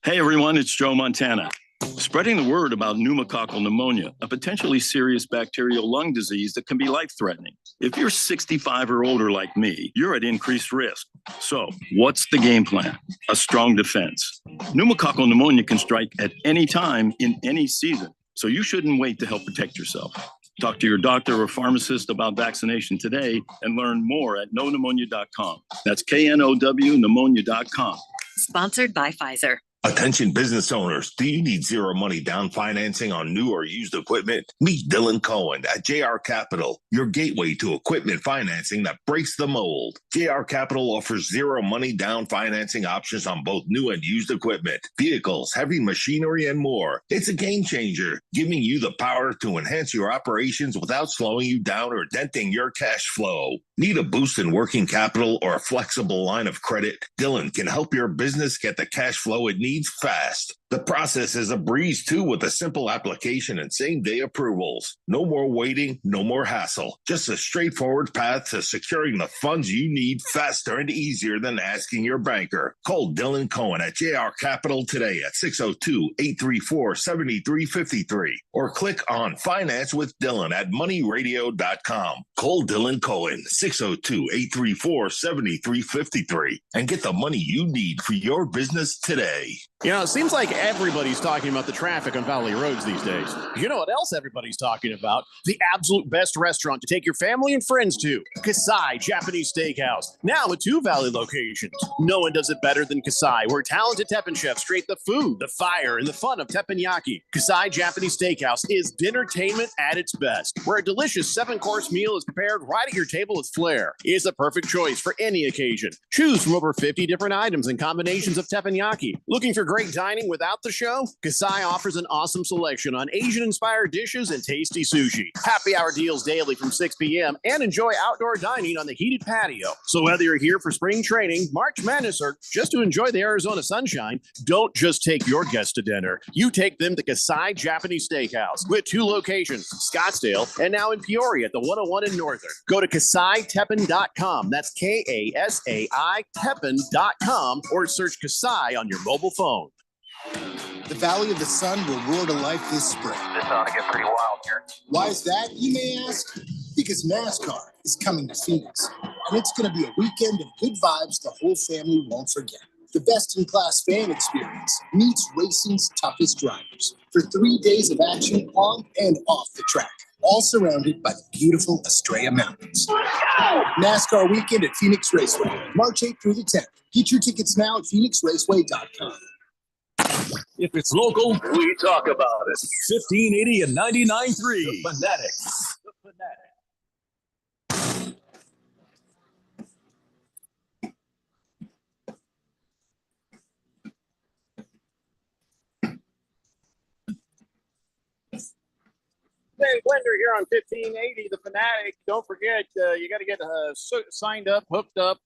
Hey everyone, it's Joe Montana. Spreading the word about pneumococcal pneumonia, a potentially serious bacterial lung disease that can be life-threatening. If you're 65 or older like me, you're at increased risk. So, what's the game plan? A strong defense. Pneumococcal pneumonia can strike at any time in any season, so you shouldn't wait to help protect yourself. Talk to your doctor or pharmacist about vaccination today and learn more at knowpneumonia.com. That's KNOW pneumonia.com. Sponsored by Pfizer. Attention business owners, do you need zero money down financing on new or used equipment? Meet Dylan Cohen at JR Capital, your gateway to equipment financing that breaks the mold. JR Capital offers zero money down financing options on both new and used equipment, vehicles, heavy machinery, and more. It's a game changer, giving you the power to enhance your operations without slowing you down or denting your cash flow. Need a boost in working capital or a flexible line of credit? Dylan can help your business get the cash flow it needs fast. The process is a breeze too, with a simple application and same-day approvals. No more waiting, no more hassle. Just a straightforward path to securing the funds you need faster and easier than asking your banker. Call Dylan Cohen at JR Capital today at 602-834-7353 or click on Finance with Dylan at moneyradio.com. Call Dylan Cohen 602-834-7353 and get the money you need for your business today. You know, it seems like everybody's talking about the traffic on Valley Roads these days. You know what else everybody's talking about? The absolute best restaurant to take your family and friends to, Kasai Japanese Steakhouse. Now with 2 Valley locations. No one does it better than Kasai, where talented Teppanyaki chefs create the food, the fire, and the fun of teppanyaki. Kasai Japanese Steakhouse is dinnertainment at its best, where a delicious 7-course meal is prepared right at your table with flair. It's the perfect choice for any occasion. Choose from over 50 different items and combinations of teppanyaki. Looking for great dining without the show? Kasai offers an awesome selection on Asian-inspired dishes and tasty sushi. Happy hour deals daily from 6 p.m. and enjoy outdoor dining on the heated patio. So whether you're here for spring training, March Madness, or just to enjoy the Arizona sunshine, don't just take your guests to dinner. You take them to Kasai Japanese Steakhouse with 2 locations, Scottsdale and now in Peoria at the 101 in Northern. Go to KasaiTeppen.com. That's Kasai Teppen.com or search Kasai on your mobile phone. The Valley of the Sun will roar to life this spring. This ought to get pretty wild here. Why is that, you may ask? Because NASCAR is coming to Phoenix, and it's going to be a weekend of good vibes the whole family won't forget. The best-in-class fan experience meets racing's toughest drivers for 3 days of action on and off the track, all surrounded by the beautiful Estrella Mountains. NASCAR weekend at Phoenix Raceway, March 8th through the 10th. Get your tickets now at phoenixraceway.com. If it's local, we talk about it. 1580 and 99.3. The Fanatic. Hey, Blender here on 1580 The Fanatic. Don't forget, you got to get signed up, hooked up,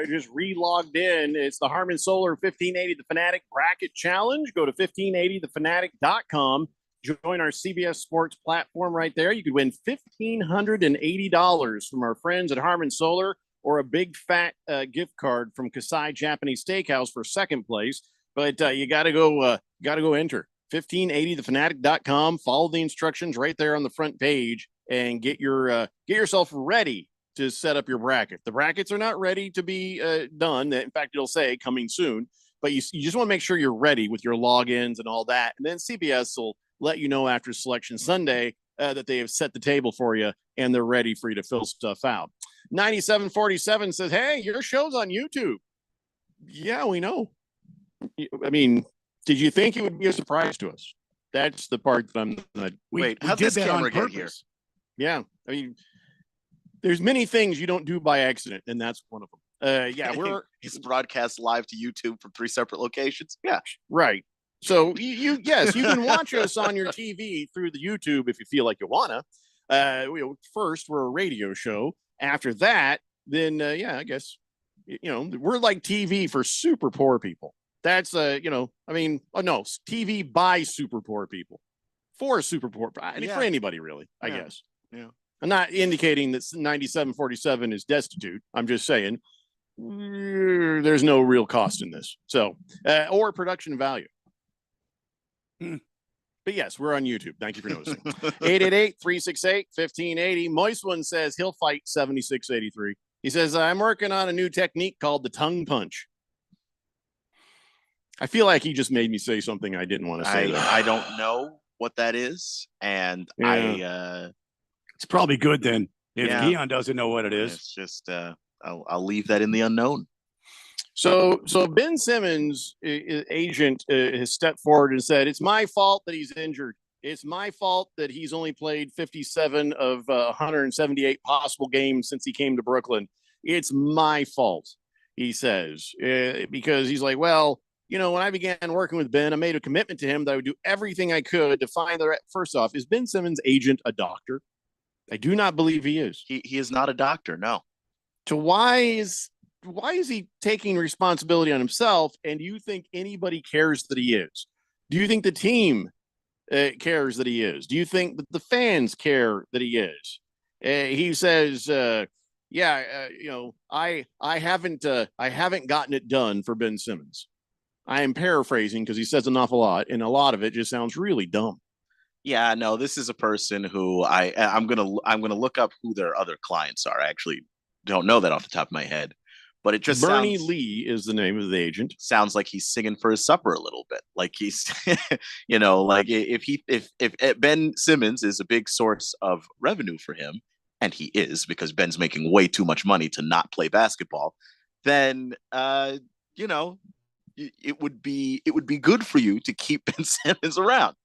just re-logged in. It's the Harman Solar 1580 The Fanatic Bracket Challenge. Go to 1580thefanatic.com. Join our CBS Sports platform right there. You could win $1,580 from our friends at Harman Solar, or a big fat gift card from Kasai Japanese Steakhouse for second place. But you got to go enter 1580thefanatic.com. Follow the instructions right there on the front page and get yourself ready to set up your bracket. The brackets are not ready to be done. In fact, it'll say coming soon, but you just want to make sure you're ready with your logins and all that. And then CBS will let you know after Selection Sunday that they have set the table for you and they're ready for you to fill stuff out. 9747 says, hey, your show's on YouTube. Yeah, we know. I mean, did you think it would be a surprise to us? That's the part that I'm not. Wait, how'd this camera get here? Yeah, I mean, there's many things you don't do by accident, and that's one of them. It's broadcast live to YouTube from 3 separate locations. Yeah, right. So you can watch us on your TV through the YouTube if you feel like you wanna. First, we're a radio show. After that, then I guess we're like TV for super poor people. That's TV by super poor people, for super poor, for anybody really, I guess. Yeah. I'm not indicating that 9747 is destitute. I'm just saying there's no real cost in this. So, or production value. But yes, we're on YouTube. Thank you for noticing. 888-368-1580. Moist One says he'll fight 7683. He says, I'm working on a new technique called the tongue punch. I feel like he just made me say something I didn't want to say. I don't know what that is. And it's probably good then. If Keon doesn't know what it is. It's just, I'll leave that in the unknown. So Ben Simmons' agent has stepped forward and said, it's my fault that he's injured. It's my fault that he's only played 57 of 178 possible games since he came to Brooklyn. It's my fault, he says, because he's like, well, when I began working with Ben, I made a commitment to him that I would do everything I could to find the first off, is Ben Simmons' agent a doctor? I do not believe he is. He is not a doctor, no. So why is he taking responsibility on himself? And do you think anybody cares that he is? Do you think the team cares that he is? Do you think that the fans care that he is? He says, I haven't gotten it done for Ben Simmons. I am paraphrasing because he says an awful lot, and a lot of it just sounds really dumb. Yeah, no, this is a person who I'm gonna look up who their other clients are. I actually don't know that off the top of my head, but it just Bernie Lee is the name of the agent. Sounds like he's singing for his supper a little bit. Like he's, like if Ben Simmons is a big source of revenue for him, and he is because Ben's making way too much money to not play basketball, then it would be good for you to keep Ben Simmons around.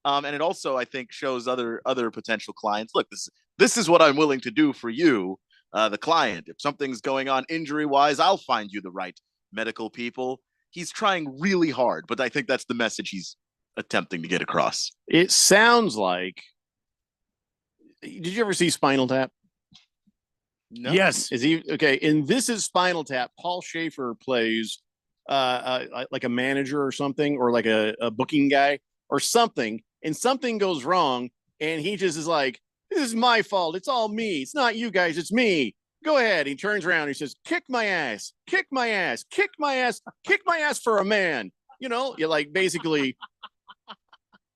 And it also, I think, shows other potential clients. Look, this is what I'm willing to do for you, the client. If something's going on injury-wise, I'll find you the right medical people. He's trying really hard, but I think that's the message he's attempting to get across. It sounds like. Did you ever see Spinal Tap? No. Yes. Is he okay? And this is Spinal Tap. Paul Schaefer plays like a manager or something, or like a booking guy or something. And something goes wrong, and he just is like, this is my fault. It's all me. It's not you guys. It's me. Go ahead. He turns around. He says, kick my ass, kick my ass, kick my ass, kick my ass for a man. You're like, basically,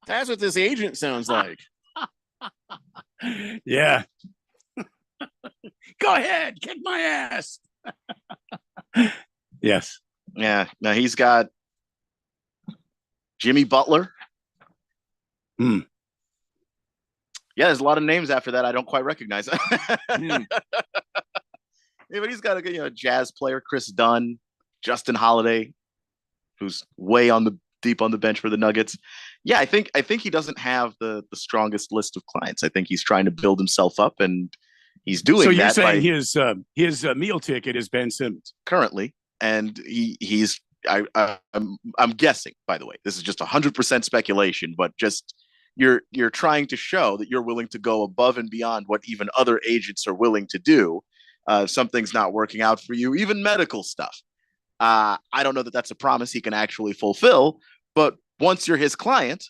that's what this agent sounds like. Yeah. Go ahead. Kick my ass. Yes. Yeah. Now he's got Jimmy Butler. Yeah, there's a lot of names after that I don't quite recognize. Yeah, but he's got a jazz player, Chris Dunn, Justin Holiday, who's way deep on the bench for the Nuggets. Yeah, I think he doesn't have the strongest list of clients. I think he's trying to build himself up, and he's doing. So you're saying his meal ticket is Ben Simmons currently, and he's. I'm guessing. By the way, this is just 100% speculation, but just. You're trying to show that you're willing to go above and beyond what even other agents are willing to do. Something's not working out for you, even medical stuff. I don't know that that's a promise he can actually fulfill, but once you're his client,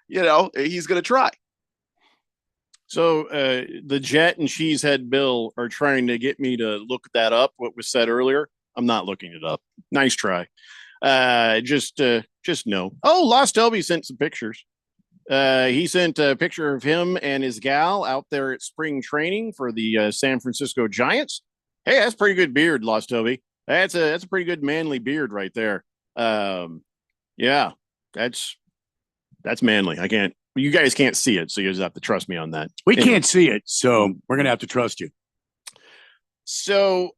he's going to try. So the Jet and Cheesehead Bill are trying to get me to look that up, what was said earlier. I'm not looking it up. Nice try. Just no. Oh, Lost Toby sent some pictures. He sent a picture of him and his gal out there at spring training for the San Francisco Giants. Hey, that's pretty good beard, Lost Toby. That's a pretty good manly beard right there. Yeah, that's manly. You guys can't see it, so you just have to trust me on that. We can't see it, so we're gonna have to trust you. So,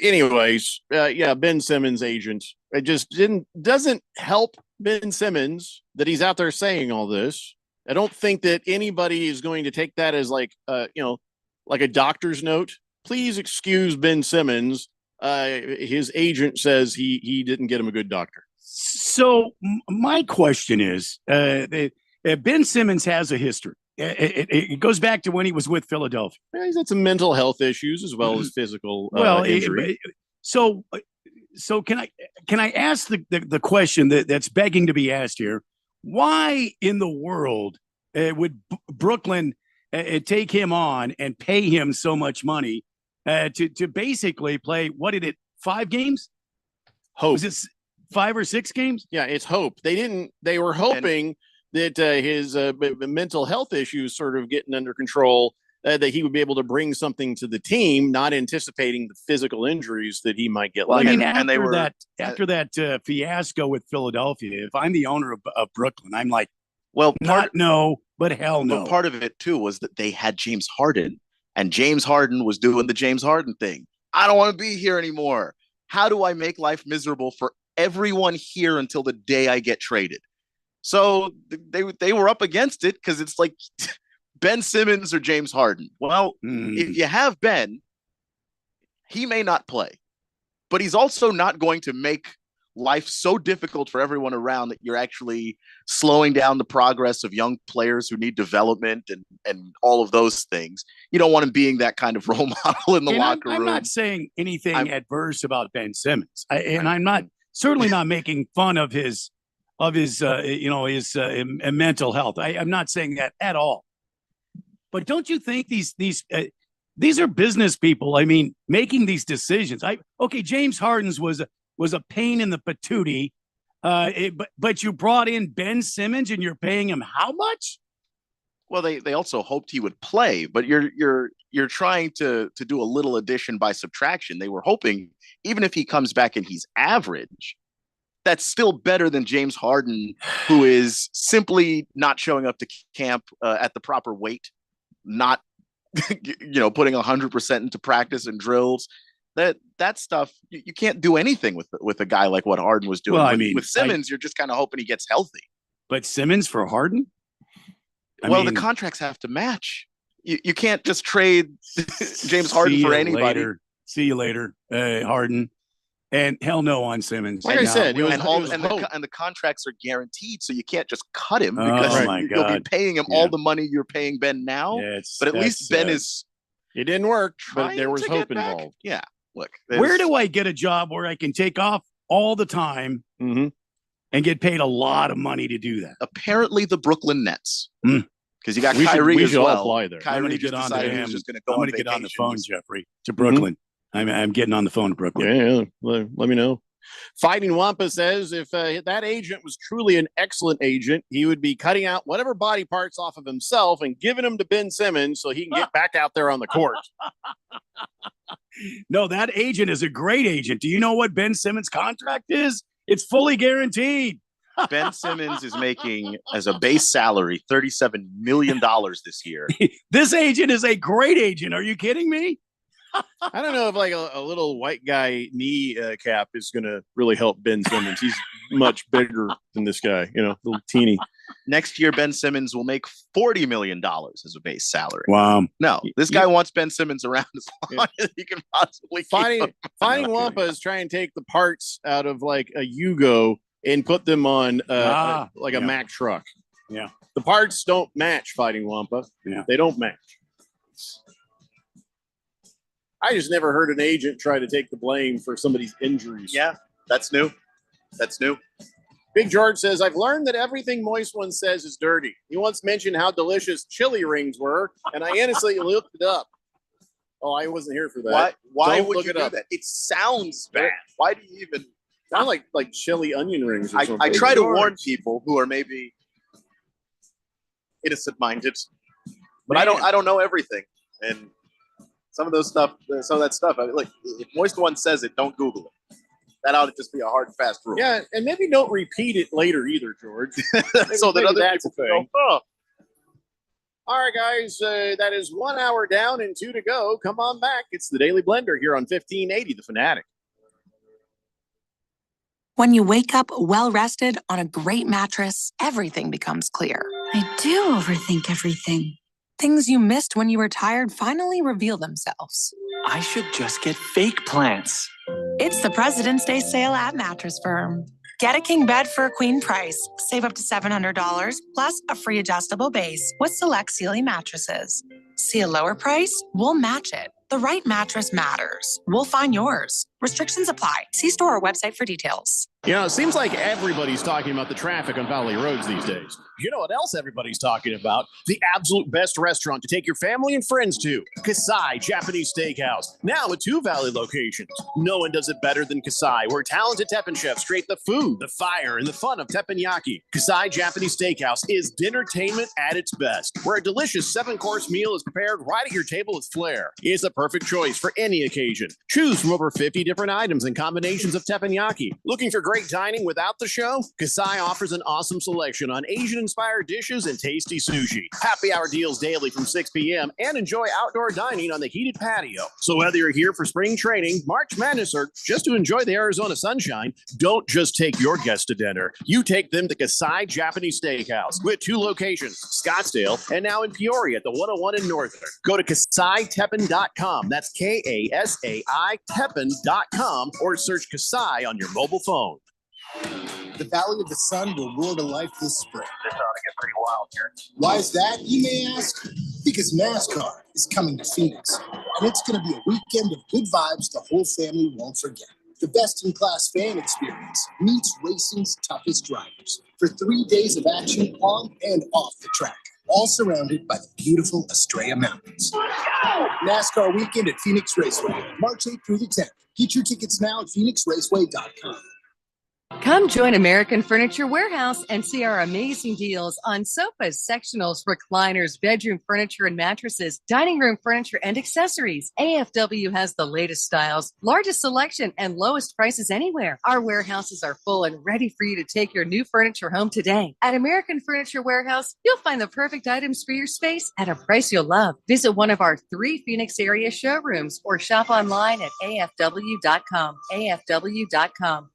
anyways, Ben Simmons' agent. It just doesn't help Ben Simmons that he's out there saying all this. I don't think that anybody is going to take that as like a doctor's note. Please excuse Ben Simmons. His agent says he didn't get him a good doctor. So my question is, Ben Simmons has a history. It goes back to when he was with Philadelphia. He's had some mental health issues as well as physical injury. So So can I ask the question that's begging to be asked here? Why in the world would Brooklyn take him on and pay him so much money to basically play? What did it? 5 games? Hope. Was it 5 or 6 games? Yeah, it's hope. They were hoping that his mental health issues sort of getting under control, that he would be able to bring something to the team, not anticipating the physical injuries that he might get. Well, I mean, later. after that fiasco with Philadelphia, if I'm the owner of Brooklyn, I'm like, well, but hell no. But part of it too was that they had James Harden, and James Harden was doing the James Harden thing. I don't want to be here anymore. How do I make life miserable for everyone here until the day I get traded? So they were up against it because it's like Ben Simmons or James Harden. Well, if you have Ben, he may not play, but he's also not going to make life so difficult for everyone around that you're actually slowing down the progress of young players who need development and all of those things. You don't want him being that kind of role model in the locker room. I'm not saying anything adverse about Ben Simmons, I'm not certainly not making fun of his mental health. I'm not saying that at all. But don't you think these are business people? I mean, making these decisions. James Harden's was a pain in the patootie, but you brought in Ben Simmons and you're paying him how much? Well, they also hoped he would play, but you're trying to do a little addition by subtraction. They were hoping even if he comes back and he's average, that's still better than James Harden, who is simply not showing up to camp at the proper weight, not putting 100% into practice and drills. That stuff you can't do anything with a guy like what Harden was doing. Well, with Simmons, you're just kind of hoping he gets healthy. But Simmons for Harden? The contracts have to match. You can't just trade James Harden for anybody. See you later, Harden. And hell no on Simmons. Like I said, the contracts are guaranteed, so you can't just cut him because you'll be paying him all the money you're paying Ben now. But at least Ben is. It didn't work, but there was hope involved. Yeah. Look, where do I get a job where I can take off all the time and get paid a lot of money to do that? Apparently, the Brooklyn Nets. Because you got Kyrie as well. Kyrie just decided he was just going to go. I'm going to get on the phone, Jeffrey, to Brooklyn. I'm getting on the phone to Brooklyn. Yeah. Let me know. Fighting Wampa says if that agent was truly an excellent agent, he would be cutting out whatever body parts off of himself and giving them to Ben Simmons so he can get back out there on the court. No, that agent is a great agent. Do you know what Ben Simmons' contract is? It's fully guaranteed. Ben Simmons is making, as a base salary, $37 million this year. This agent is a great agent. Are you kidding me? I don't know if like a little white guy knee cap is going to really help Ben Simmons. He's much bigger than this guy, little teeny. Next year, Ben Simmons will make $40 million as a base salary. Wow. No, this guy wants Ben Simmons around as long as he can possibly keep him. Fighting Wampa is trying to take the parts out of like a Yugo and put them on a Mack truck. Yeah. The parts don't match, Fighting Wampa. Yeah. They don't match. I just never heard an agent try to take the blame for somebody's injuries. Yeah, that's new. Big George says, I've learned that everything Moist One says is dirty. He once mentioned how delicious chili rings were, and I innocently looked it up. Oh, I wasn't here for that. Why would you do that? It sounds bad. Why do you even... Sound like chili onion rings or something. I try to warn people who are maybe innocent-minded, but I don't know everything. And some of that stuff, like if Moist One says it, don't Google it. That ought to just be a hard and fast rule. Yeah, and maybe don't repeat it later either, George. So that other people go, All right, guys, that is 1 hour down and 2 to go. Come on back. It's the Daily Blender here on 1580 The Fanatic. When you wake up well-rested on a great mattress, everything becomes clear. I do overthink everything. Things you missed when you were tired finally reveal themselves. I should just get fake plants. It's the President's Day sale at Mattress Firm. Get a king bed for a queen price. Save up to $700 plus a free adjustable base with select Sealy mattresses. See a lower price? We'll match it. The right mattress matters. We'll find yours. Restrictions apply. See store or website for details. You know, it seems like everybody's talking about the traffic on Valley Roads these days. You know what else everybody's talking about? The absolute best restaurant to take your family and friends to, Kasai Japanese Steakhouse. Now with 2 Valley locations. No one does it better than Kasai, where talented Teppanyaki chefs create the food, the fire, and the fun of teppanyaki. Kasai Japanese Steakhouse is dinnertainment at its best, where a delicious 7-course meal is prepared right at your table with flair. It's the perfect choice for any occasion. Choose from over 50 different items and combinations of teppanyaki. Looking for great dining without the show? Kasai offers an awesome selection on Asian-inspired dishes and tasty sushi. Happy hour deals daily from 6 p.m. and enjoy outdoor dining on the heated patio. So whether you're here for spring training, March Madness, or just to enjoy the Arizona sunshine, don't just take your guests to dinner. You take them to Kasai Japanese Steakhouse with 2 locations, Scottsdale and now in Peoria at the 101 in Northern. Go to KasaiTeppen.com. That's Kasai Teppen.com or search Kasai on your mobile phone. The Valley of the Sun will roar to life this spring. This ought to get pretty wild here. Why is that, you may ask? Because NASCAR is coming to Phoenix, and it's going to be a weekend of good vibes the whole family won't forget. The best-in-class fan experience meets racing's toughest drivers for 3 days of action on and off the track, all surrounded by the beautiful Estrella Mountains. NASCAR weekend at Phoenix Raceway, March 8th through the 10th. Get your tickets now at phoenixraceway.com. Come join American Furniture Warehouse and see our amazing deals on sofas, sectionals, recliners, bedroom furniture and mattresses, dining room furniture and accessories. AFW has the latest styles, largest selection, and lowest prices anywhere. Our warehouses are full and ready for you to take your new furniture home today. At American Furniture Warehouse, you'll find the perfect items for your space at a price you'll love. Visit one of our 3 Phoenix area showrooms or shop online at afw.com. afw.com.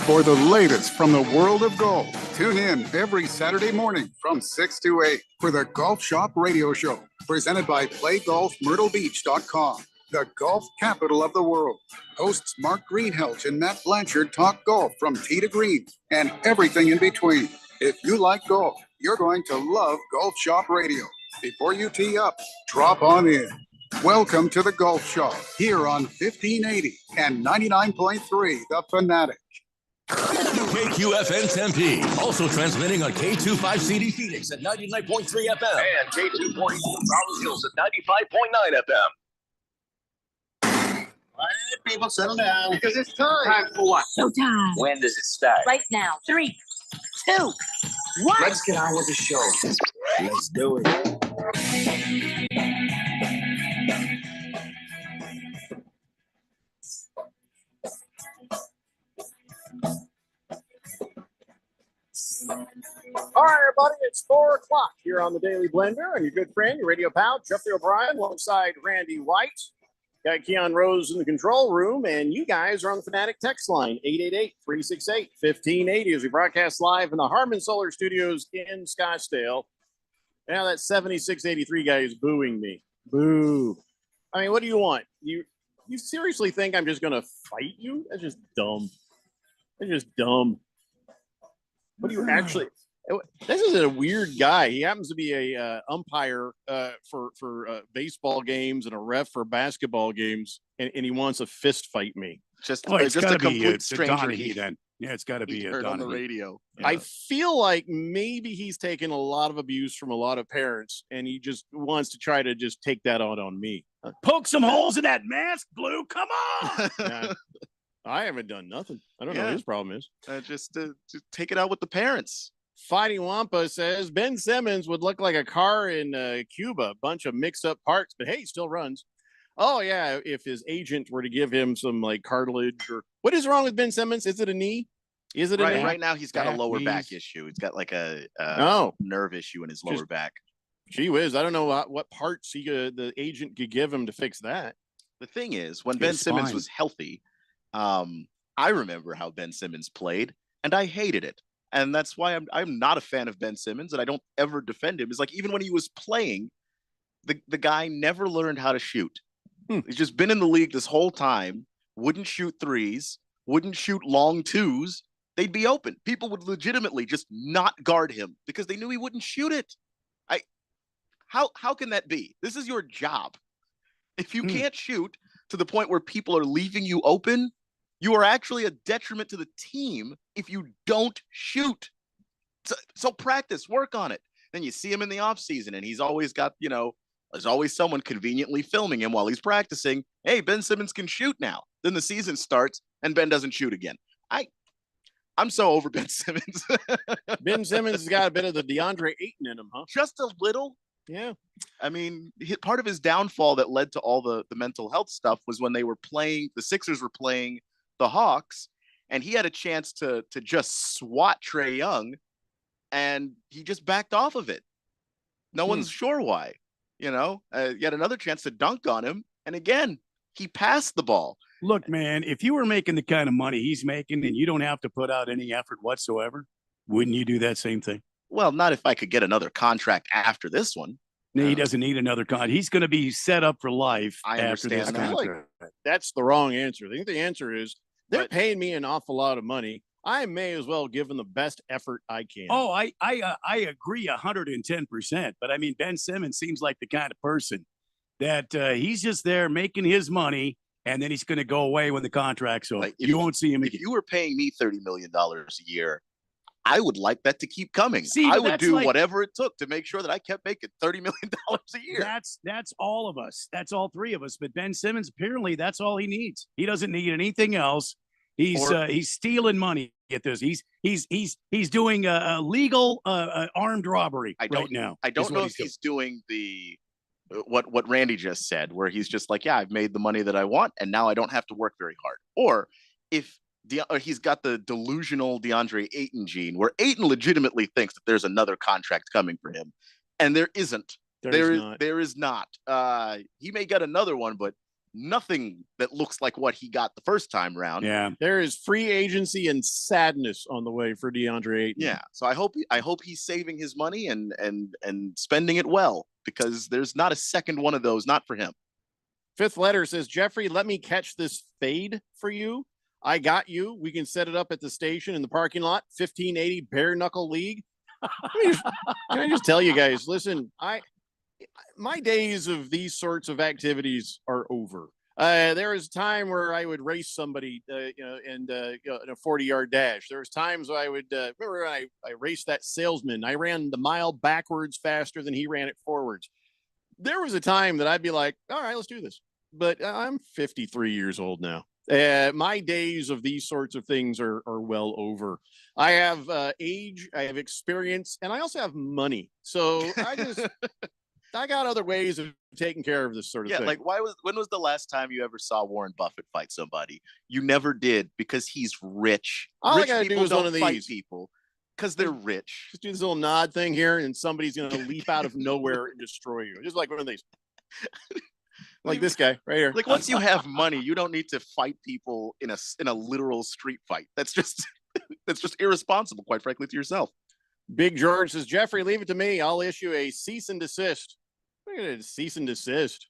For the latest from the world of golf, tune in every Saturday morning from 6 to 8 for the Golf Shop Radio Show, presented by PlayGolfMyrtleBeach.com, the golf capital of the world. Hosts Mark Greenhelch and Matt Blanchard talk golf from tee to green and everything in between. If you like golf, you're going to love Golf Shop Radio. Before you tee up, drop on in. Welcome to the Golf Shop here on 1580 and 99.3 The Fanatic. KQFN Tempe, also transmitting on K25CD Phoenix at 99.3 FM and K240 Rollins Hills at 95.9 FM. All right, people, settle down. Because it's time. Time for what? Showtime. When does it start? Right now. 3, 2, 1. Let's get on with the show. Let's do it. All right, everybody, it's 4 o'clock here on the Daily Blender, and your good friend, your radio pal, Jeffrey O'Brien, alongside Randy White. Got Keon Rose in the control room, and you guys are on the Fanatic text line, 888-368-1580, as we broadcast live in the Harman Solar Studios in Scottsdale. Now that 7683 guy is booing me. Boo. I mean, what do you want? You seriously think I'm just going to fight you? That's just dumb. That's just dumb. What do you actually? This is a weird guy. He happens to be a umpire for baseball games and a ref for basketball games, and he wants to fist fight me. It's just gotta a be complete stranger. Donahue then. Yeah, it's got to be heard on the Donahue. radio. Yeah. I feel like maybe he's taken a lot of abuse from a lot of parents, and he just wants to try to just take that out on me. Poke some holes in that mask, Blue. Come on. Nah, I haven't done nothing. I don't know what Yeah. his problem is. Just take it out with the parents. Fighting Wampa says Ben Simmons would look like a car in Cuba, a bunch of mixed up parts, but hey, still runs. Oh yeah, if his agent were to give him some like cartilage or what is wrong with Ben Simmons? Is it a knee? Is it a knee? Right now he's got a lower back knees? issue. He's got like a nerve issue in his lower Just- back. Gee whiz, I don't know what parts the agent could give him to fix that. The thing is, when His Ben Simmons spine. was healthy, I remember how Ben Simmons played, and I hated it. And that's why I'm not a fan of Ben Simmons, and I don't ever defend him. It's like even when he was playing, the guy never learned how to shoot. He's just been in the league this whole time, wouldn't shoot threes, wouldn't shoot long twos. They'd be open. People would legitimately just not guard him because they knew he wouldn't shoot it. How can that be? This is your job. If you can't shoot, to the point where people are leaving you open, you are actually a detriment to the team if you don't shoot. So practice, work on it. Then you see him in the offseason, and he's always got, there's always someone conveniently filming him while he's practicing. Hey, Ben Simmons can shoot now. Then the season starts, and Ben doesn't shoot again. I'm so over Ben Simmons. Ben Simmons has got a bit of the DeAndre Ayton in him, huh? Just a little. Yeah. I mean, part of his downfall that led to all the mental health stuff was when the Sixers were playing the Hawks, and he had a chance to just swat Trae Young, and he just backed off of it. No one's sure why. He had another chance to dunk on him, and again, he passed the ball. Look, man, if you were making the kind of money he's making and you don't have to put out any effort whatsoever, wouldn't you do that same thing? Well, not if I could get another contract after this one. No, he doesn't need another contract. He's going to be set up for life I after this understand that. contract. That's the wrong answer. I think the answer is they're paying me an awful lot of money. I may as well give them the best effort I can. Oh, I agree 110%. But I mean, Ben Simmons seems like the kind of person that he's just there making his money, and then he's going to go away when the contract's over. You won't see him again. If you were paying me $30 million a year, I would like that to keep coming. See, I would do whatever it took to make sure that I kept making $30 million a year. That's all of us. That's all three of us. But Ben Simmons, apparently, that's all he needs. He doesn't need anything else. He's stealing money at this. He's doing a legal armed robbery right now. I don't know if he's doing what Randy just said, where he's just like, yeah, I've made the money that I want, and now I don't have to work very hard. Or if he's got the delusional DeAndre Ayton gene, where Ayton legitimately thinks that there's another contract coming for him, and there isn't. There is not. He may get another one, but nothing that looks like what he got the first time round. Yeah, there is free agency and sadness on the way for DeAndre Ayton. Yeah, so I hope he's saving his money and spending it well, because there's not a second one of those, not for him. Fifth letter says, Jeffrey, let me catch this fade for you. I got you. We can set it up at the station in the parking lot. 1580 bare knuckle league. Can I just tell you guys? Listen, my days of these sorts of activities are over. There was a time where I would race somebody, in a 40-yard dash. There was times I would remember when I raced that salesman. I ran the mile backwards faster than he ran it forwards. There was a time that I'd be like, all right, let's do this. But I'm 53 years old now. My days of these sorts of things are well over. I have age, I have experience, and I also have money. So I got other ways of taking care of this sort of thing. Like when was the last time you ever saw Warren Buffett fight somebody? You never did, because he's rich. All Rich I gotta do people is one don't of fight these people because they're rich. Just do this little nod thing here, and somebody's gonna leap out of nowhere and destroy you. Just like one of these. Like this guy right here. Like, once you have money, you don't need to fight people in a literal street fight. That's just irresponsible, quite frankly, to yourself. Big George says, Jeffrey, leave it to me. I'll issue a cease and desist. Look at it, cease and desist.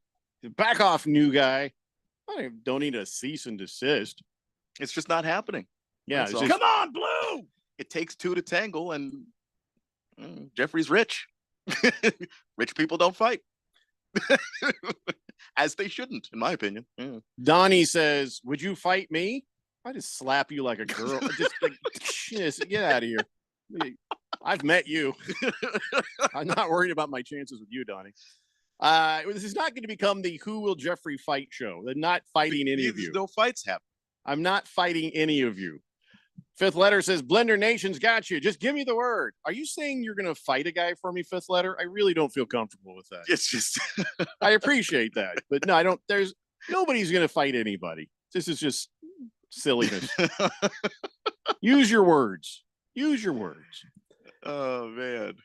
Back off, new guy. I don't need a cease and desist. It's just not happening. Yeah. Come on, Blue. It takes two to tangle, and Jeffrey's rich. Rich people don't fight. As they shouldn't, in my opinion. Yeah. Donnie says, would you fight me? I just slap you like a girl. Just get out of here. I've met you. I'm not worried about my chances with you, Donnie. This is not going to become the Who Will Jeffrey Fight show. They're not fighting any of you. No fights happen. I'm not fighting any of you. Fifth letter says, Blender Nation's got you. Just give me the word. Are you saying you're going to fight a guy for me, fifth letter? I really don't feel comfortable with that. It's just, I appreciate that. But no, I don't. Nobody's going to fight anybody. This is just silliness. Use your words. Use your words. Oh, man.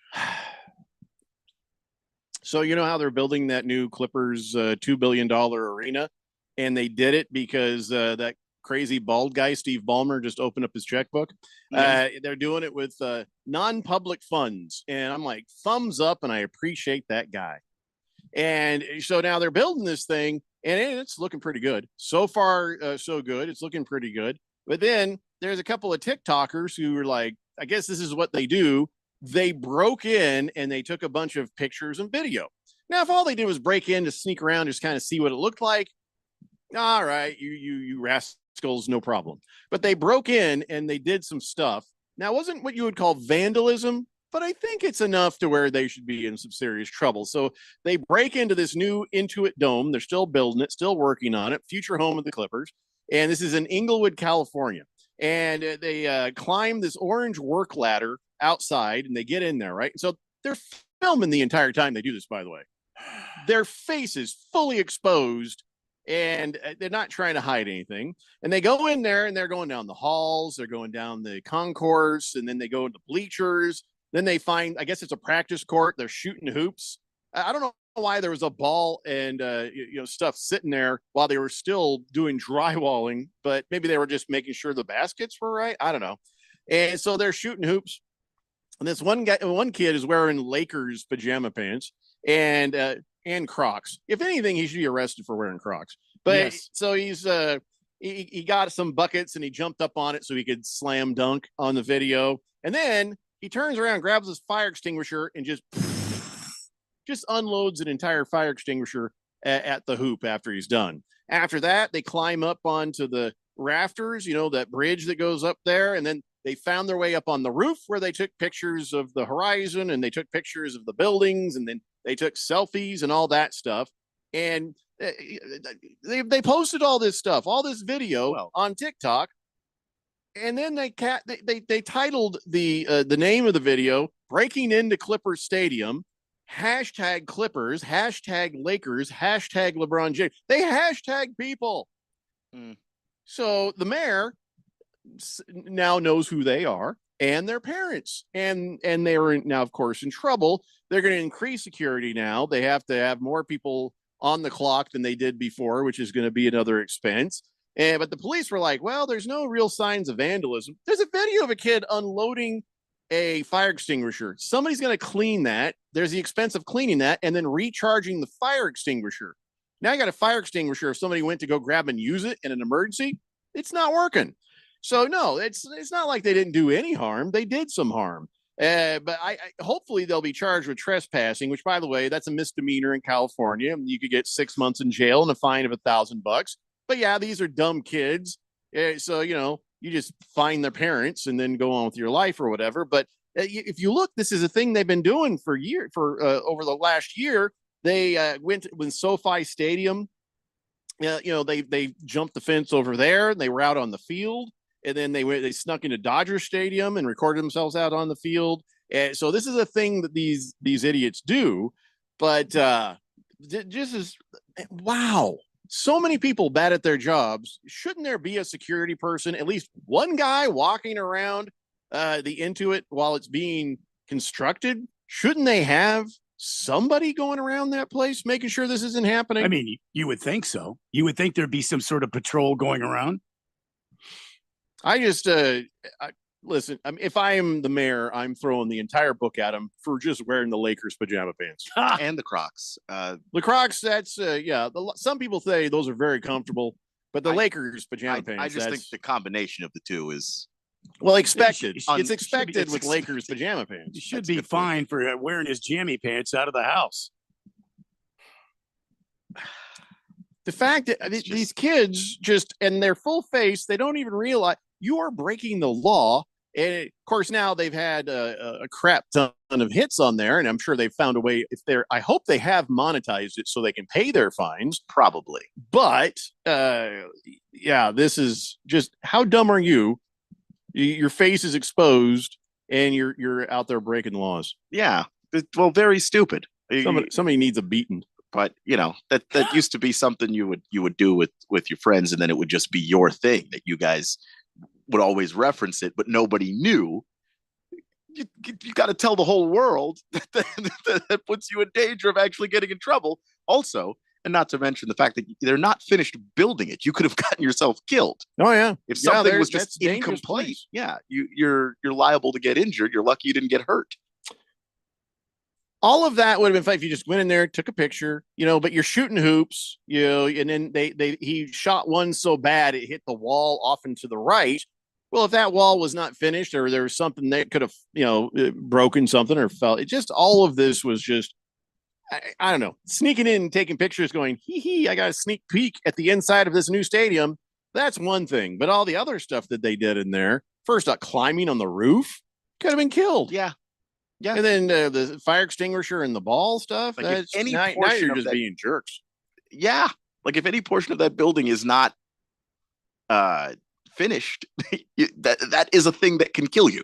So you know how they're building that new Clippers $2 billion arena? And they did it because that crazy bald guy, Steve Ballmer, just opened up his checkbook. They're doing it with non-public funds. And I'm like, thumbs up, and I appreciate that guy. And so now they're building this thing, and it's looking pretty good. So far, so good. It's looking pretty good. But then there's a couple of TikTokers who are like, I guess this is what they do. They broke in and they took a bunch of pictures and video. Now, if all they did was break in to sneak around, just kind of see what it looked like, All right, you rascals, no problem. But they broke in and they did some stuff. Now, it wasn't what you would call vandalism, but I think it's enough to where they should be in some serious trouble. So they break into this new Intuit Dome. They're still building it, still working on it, future home of the Clippers. And this is in Inglewood, California. And they climb this orange work ladder outside and they get in there, right? So they're filming the entire time they do this, by the way. Their face is fully exposed and they're not trying to hide anything. And they go in there and they're going down the halls, they're going down the concourse, and then they go into bleachers. Then they find, I guess it's a practice court. They're shooting hoops. I don't know why there was a ball and stuff sitting there while they were still doing drywalling, but maybe they were just making sure the baskets were right. I don't know. And so they're shooting hoops. And this one kid is wearing Lakers pajama pants and Crocs. If anything, he should be arrested for wearing Crocs. But yes. So he's he got some buckets and he jumped up on it so he could slam dunk on the video. And then he turns around, grabs his fire extinguisher, and just unloads an entire fire extinguisher at the hoop after he's done. After that, they climb up onto the rafters, that bridge that goes up there, and then they found their way up on the roof where they took pictures of the horizon and they took pictures of the buildings, and then they took selfies and all that stuff. And they posted all this stuff, all this video on TikTok. And then they titled the name of the video "Breaking into Clippers Stadium," hashtag Clippers, hashtag Lakers, hashtag LeBron James. They hashtag people. So the mayor now knows who they are and their parents, and they are now, of course, in trouble. They're going to increase security now. They have to have more people on the clock than they did before, which is going to be another expense. But the police were like, well, there's no real signs of vandalism. There's a video of a kid unloading a fire extinguisher. Somebody's going to clean that. There's the expense of cleaning that and then recharging the fire extinguisher. Now you got a fire extinguisher. If somebody went to go grab and use it in an emergency, it's not working. So no, it's not like they didn't do any harm. They did some harm. But I hopefully they'll be charged with trespassing, which, by the way, that's a misdemeanor in California. You could get 6 months in jail and a fine of $1,000. But yeah, these are dumb kids. So, you just find their parents and then go on with your life or whatever. But if you look, this is a thing they've been doing for over the last year. They went with SoFi Stadium. They jumped the fence over there and they were out on the field. And then they snuck into Dodger Stadium and recorded themselves out on the field. And so this is a thing that these idiots do. But just as wow. So many people bad at their jobs. Shouldn't there be a security person, at least one guy walking around the Intuit while it's being constructed? Shouldn't they have somebody going around that place making sure this isn't happening? I mean, you would think so. You would think there'd be some sort of patrol going around. I just listen. If I am the mayor, I'm throwing the entire book at him for just wearing the Lakers pajama pants and the Crocs. The Crocs. That's some people say those are very comfortable, but the Lakers pajama pants. I just think the combination of the two is expected. It's expected with Lakers pajama pants. He should be fine for wearing his jammy pants out of the house. The fact that these kids and their full face, they don't even realize you are breaking the law. And of course, now they've had a crap ton of hits on there, and I'm sure they've found a way. I hope they have monetized it so they can pay their fines. Probably. But this is just, how dumb are you? Your face is exposed, and you're out there breaking laws. Yeah, well, very stupid. Somebody needs a beating. But that used to be something you would do with your friends, and then it would just be your thing that you guys would always reference it, but nobody knew. You got to tell the whole world that puts you in danger of actually getting in trouble. Also, and not to mention the fact that they're not finished building it. You could have gotten yourself killed. Oh yeah, if something was just incomplete. Yeah, you're liable to get injured. You're lucky you didn't get hurt. All of that would have been fine if you just went in there, took a picture, but you're shooting hoops, and then he shot one so bad it hit the wall off and to the right. Well, if that wall was not finished or there was something that could have, broken something or fell, all of this was just, I don't know, sneaking in and taking pictures going, hee, I got a sneak peek at the inside of this new stadium. That's one thing. But all the other stuff that they did in there, first climbing on the roof, could have been killed. Yeah. Yeah. And then the fire extinguisher and the ball stuff. Like That's, if any now portion you're of just that- being jerks. Yeah. Like if any portion of that building is not finished, that is a thing that can kill you.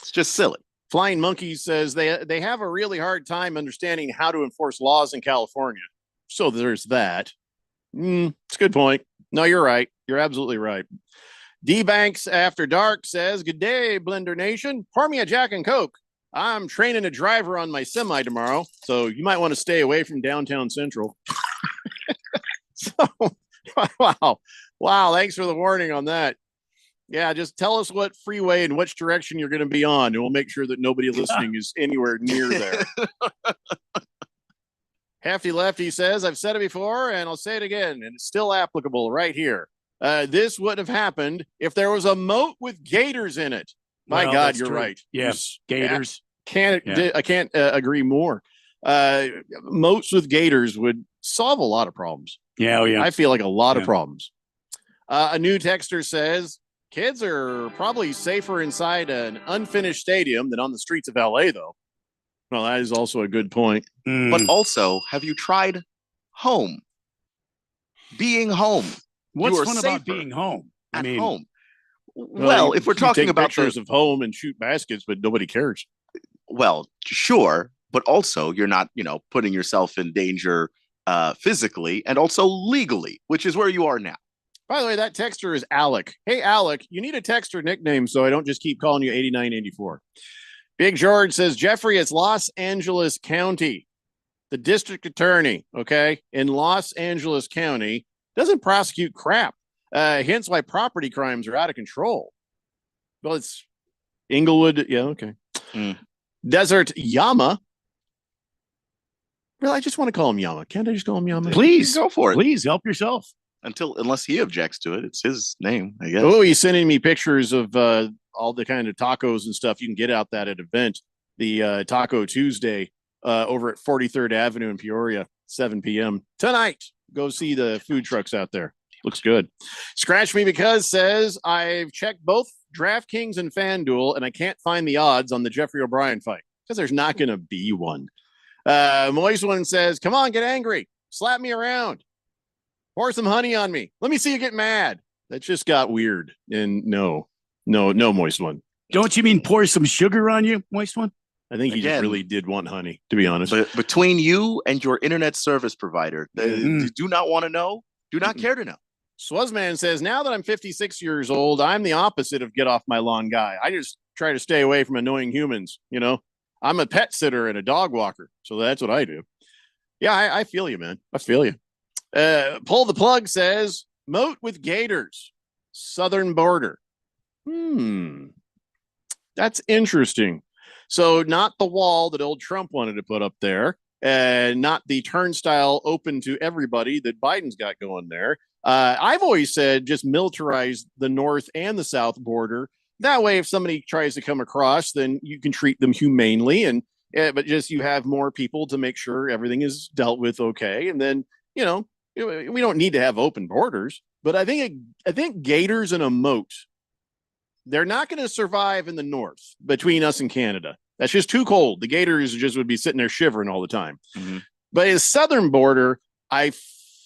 It's just silly. Flying Monkeys says they have a really hard time understanding how to enforce laws in California. So there's that. It's a good point. No, you're right. You're absolutely right. D-Banks After Dark says, good day, Blender Nation. Pour me a Jack and Coke. I'm training a driver on my semi tomorrow, so you might want to stay away from downtown Central. So, wow. Thanks for the warning on that. Yeah, just tell us what freeway and which direction you're going to be on, and we'll make sure that nobody listening is anywhere near there. Hefty Lefty says, I've said it before, and I'll say it again, and it's still applicable right here. This wouldn't have happened if there was a moat with gators in it. My Well, God, that's you're true. right. Yes, gators. I can't agree more. Moats with gators would solve a lot of problems. Yeah, I feel like a lot of problems. A new texter says, kids are probably safer inside an unfinished stadium than on the streets of LA, though. Well, that is also a good point. But also, have you tried home? Being home. What's You are fun about safer being home? at I mean, home. Well, if we're talking take about pictures of home and shoot baskets, but nobody cares. Well, sure, but also you're not, putting yourself in danger physically and also legally, which is where you are now. By the way, that texter is Alec. Hey, Alec, you need a texter nickname so I don't just keep calling you 8984. Big George says, Jeffrey, it's Los Angeles County. The district attorney, okay, in Los Angeles County doesn't prosecute crap. Hence why property crimes are out of control. Well, it's Inglewood. Yeah, okay. Desert Yama. Well, I just want to call him Yama. Can't I just call him Yama? please Go for it. Please help yourself. Unless he objects to it, it's his name, I guess. Oh, he's sending me pictures of all the kind of tacos and stuff you can get out that at event. The Taco Tuesday over at 43rd Avenue in Peoria, 7 p.m. tonight. Go see the food trucks out there. Looks good. Scratch Me Because says, I've checked both DraftKings and FanDuel, and I can't find the odds on the Jeffrey O'Brien fight because there's not going to be one. Moist One says, come on, get angry. Slap me around. Pour some honey on me. Let me see you get mad. That just got weird. And no, Moist One. Don't you mean pour some sugar on you, Moist One? I think he just Again. really did want honey, to be honest. But between you and your internet service provider, they do not want to know, do not care to know. Swazman says, now that I'm 56 years old, I'm the opposite of get off my lawn guy. I just try to stay away from annoying humans. I'm a pet sitter and a dog walker. So that's what I do. Yeah, I feel you, man. I feel you. Pull the Plug says, moat with gators, southern border. That's interesting. So not the wall that old Trump wanted to put up there, and not the turnstile open to everybody that Biden's got going there. I've always said just militarize the north and the south border. That way, if somebody tries to come across, then you can treat them humanely, but just you have more people to make sure everything is dealt with okay. And then, we don't need to have open borders, but I think gators and a moat, they're not going to survive in the north between us and Canada. That's just too cold. The gators just would be sitting there shivering all the time. But his southern border, I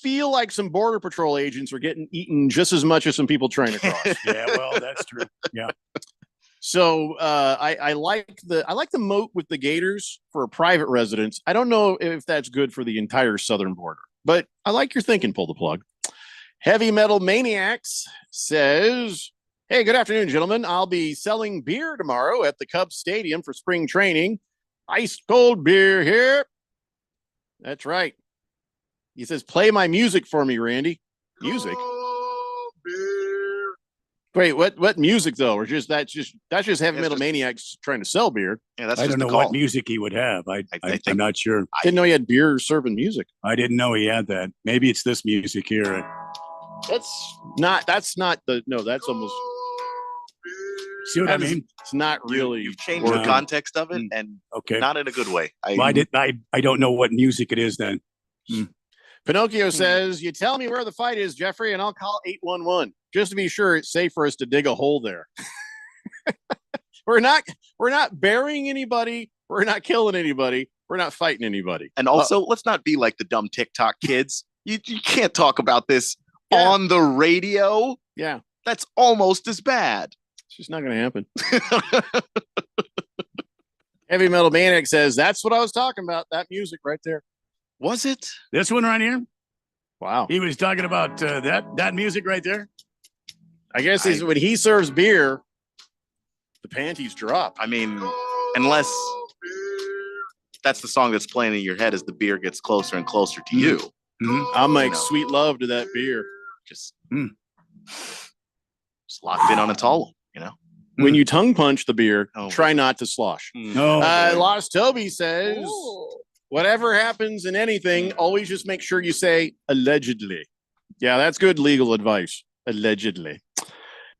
feel like some border patrol agents are getting eaten just as much as some people trying to cross. Yeah, well, that's true. Yeah. So I like the moat with the gators for a private residence. I don't know if that's good for the entire southern border, but I like your thinking. Pull the Plug. Heavy Metal Maniacs says, hey, good afternoon, gentlemen. I'll be selling beer tomorrow at the Cubs Stadium for spring training. Ice cold beer here. That's right. He says, play my music for me, Randy. Music? Wait, what music though? Or that's just Heavy Metal Maniacs trying to sell beer. Yeah, that's I just don't know the call. what music he would have. I'm not sure. Didn't know he had beer serving music. I didn't know he had that. Maybe it's this music here. That's almost See what I mean? It's not really. You've changed the context of it, and okay, not in a good way. I don't know what music it is then. Pinocchio says, "You tell me where the fight is, Jeffrey, and I'll call 811 just to be sure it's safe for us to dig a hole there." We're not burying anybody. We're not killing anybody. We're not fighting anybody. And also, let's not be like the dumb TikTok kids. You can't talk about this on the radio. Yeah. That's almost as bad. It's just not going to happen. Heavy Metal Maniac says, that's what I was talking about. That music right there. Was it? This one right here? Wow. He was talking about that music right there. I guess when he serves beer, the panties drop. I mean, unless that's the song that's playing in your head as the beer gets closer and closer to you. Mm-hmm. I'm like sweet love to that beer. Just locked in on a tall, When you tongue punch the beer, try not to slosh. No. Lost Toby says, whatever happens in anything, always just make sure you say allegedly. Yeah, that's good legal advice. Allegedly.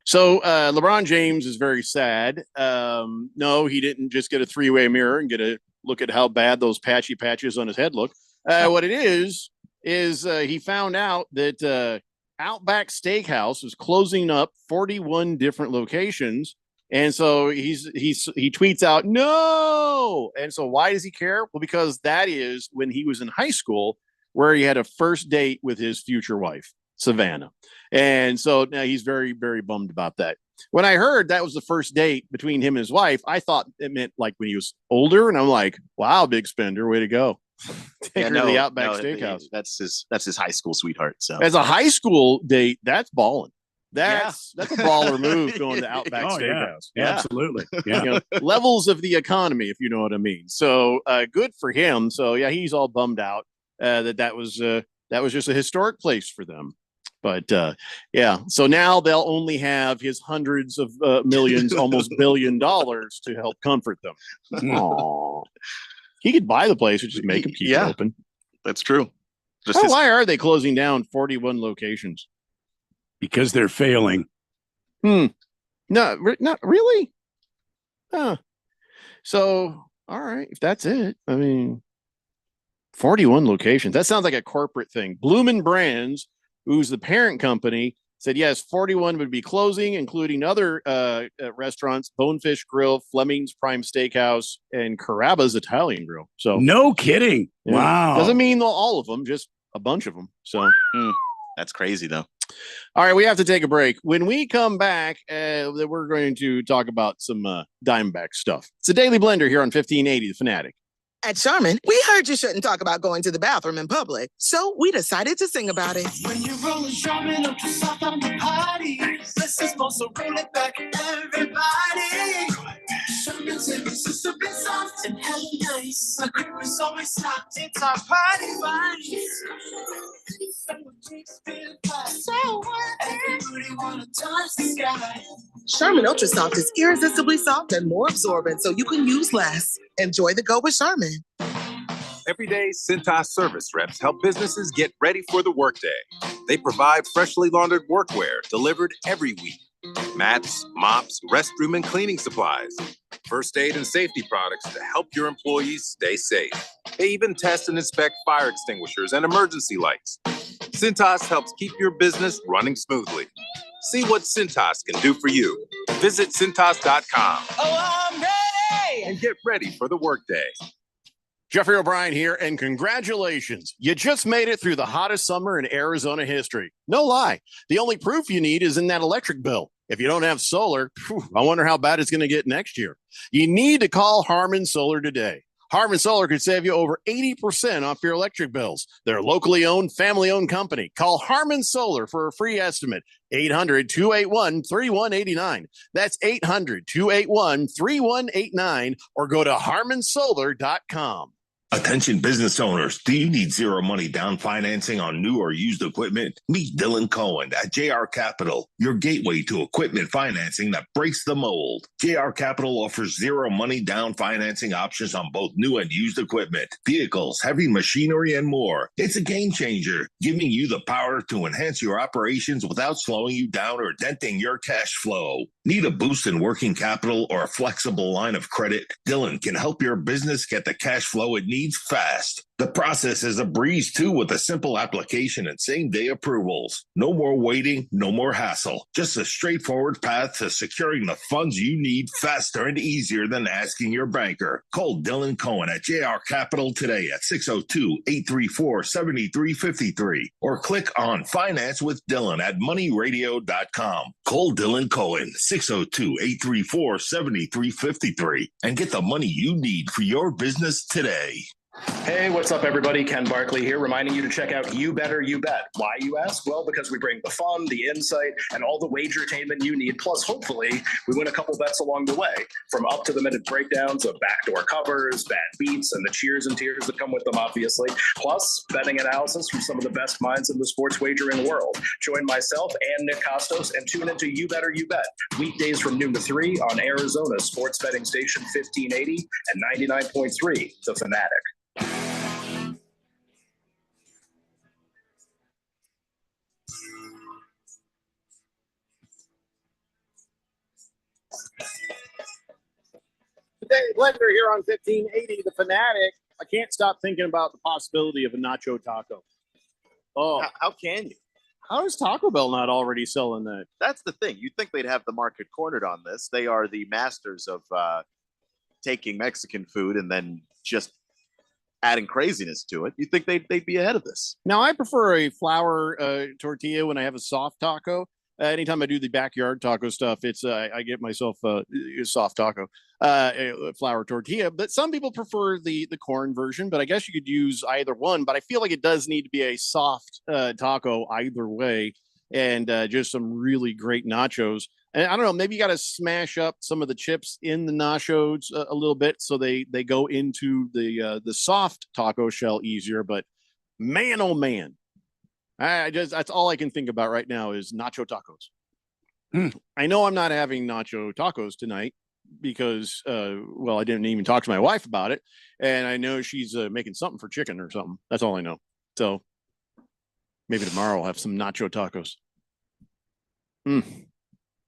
So LeBron James is very sad. No, he didn't just get a three-way mirror and get a look at how bad those patchy patches on his head look. What it is he found out that Outback Steakhouse is closing up 41 different locations. And so he tweets out, no. And so why does he care? Well, because that is when he was in high school where he had a first date with his future wife, Savannah. And so now he's very, very bummed about that. When I heard that was the first date between him and his wife, I thought it meant like when he was older. And I'm like, wow, big spender. Way to go. Take her to the Outback Steakhouse. That's his high school sweetheart. So as a high school date, that's balling. That's a baller move going to Outback Steakhouse. Yeah, absolutely. Yeah. Levels of the economy, if you know what I mean. So good for him. So yeah, he's all bummed out that was just a historic place for them. But yeah, so now they'll only have his hundreds of millions, almost $1 billion to help comfort them. Aww. He could buy the place or just make him keep it open. That's true. Why are they closing down 41 locations? Because they're failing. No, not really. Huh. So, all right, if that's it, I mean, 41 locations. That sounds like a corporate thing. Bloomin' Brands, who's the parent company, said yes, 41 would be closing, including other restaurants: Bonefish Grill, Fleming's Prime Steakhouse, and Carrabba's Italian Grill. So no kidding. Yeah. Wow. Doesn't mean all of them, just a bunch of them. So that's crazy, though. All right, we have to take a break. When we come back, we're going to talk about some Diamondback stuff. It's a Daily Blender here on 1580 The Fanatic. At Charmin, we heard you shouldn't talk about going to the bathroom in public, so we decided to sing about it. When you roll Charmin up to soft on the party, this is supposed to roll it back, everybody. Charmin's irresistibly soft and hella nice. The cream is always soft. It's our party wine. So what? Everybody wanna touch the sky. Charmin Ultra Soft is irresistibly soft and more absorbent, so you can use less. Enjoy the go with Charmin. Every day, Cintas service reps help businesses get ready for the workday. They provide freshly laundered workwear delivered every week. Mats, mops, restroom and cleaning supplies. First aid and safety products to help your employees stay safe. They even test and inspect fire extinguishers and emergency lights. Cintas helps keep your business running smoothly. See what Cintas can do for you. Visit Cintas.com. Oh, I'm ready! And get ready for the workday. Jeffrey O'Brien here, and congratulations. You just made it through the hottest summer in Arizona history. No lie. The only proof you need is in that electric bill. If you don't have solar, I wonder how bad it's going to get next year. You need to call Harmon Solar today. Harmon Solar could save you over 80% off your electric bills. They're a locally owned, family-owned company. Call Harmon Solar for a free estimate. 800-281-3189. That's 800-281-3189, or go to harmonsolar.com. Attention business owners, do you need zero money down financing on new or used equipment? Meet Dylan Cohen at JR Capital, your gateway to equipment financing that breaks the mold. JR Capital offers zero money down financing options on both new and used equipment, vehicles, heavy machinery, and more. It's a game changer, giving you the power to enhance your operations without slowing you down or denting your cash flow. Need a boost in working capital or a flexible line of credit? Dylan can help your business get the cash flow it needs fast. The process is a breeze too, with a simple application and same-day approvals. No more waiting, no more hassle. Just a straightforward path to securing the funds you need faster and easier than asking your banker. Call Dylan Cohen at JR Capital today at 602-834-7353 or click on Finance with Dylan at moneyradio.com. Call Dylan Cohen 602-834-7353 and get the money you need for your business today. Hey, what's up, everybody? Ken Barkley here, reminding you to check out You Better You Bet. Why, you ask? Well, because we bring the fun, the insight, and all the wagertainment you need. Plus, hopefully, we win a couple bets along the way. From up-to-the-minute breakdowns of backdoor covers, bad beats, and the cheers and tears that come with them, obviously. Plus, betting analysis from some of the best minds in the sports wagering world. Join myself and Nick Costos and tune into You Better You Bet. Weekdays from noon to 3 on Arizona's sports betting station 1580 and 99.3, The Fanatic. Today, Blender here on 1580, The Fanatic. I can't stop thinking about the possibility of a nacho taco. Oh, How can you? how is Taco Bell not already selling that? That's the thing. You'd think they'd have the market cornered on this. They are the masters of taking Mexican food and then just adding craziness to it. You'd think they'd be ahead of this. Now, I prefer a flour tortilla when I have a soft taco. Anytime I do the backyard taco stuff, it's I get myself a soft taco, a flour tortilla. But some people prefer the corn version. But I guess you could use either one. But I feel like it does need to be a soft taco either way, and just some really great nachos. And I don't know, maybe you got to smash up some of the chips in the nachos a little bit so they go into the soft taco shell easier. But man, oh man, that's all I can think about right now is nacho tacos. I know I'm not having nacho tacos tonight because, well, I didn't even talk to my wife about it, and I know she's making something for chicken or something. That's all I know. So maybe tomorrow I'll have some nacho tacos.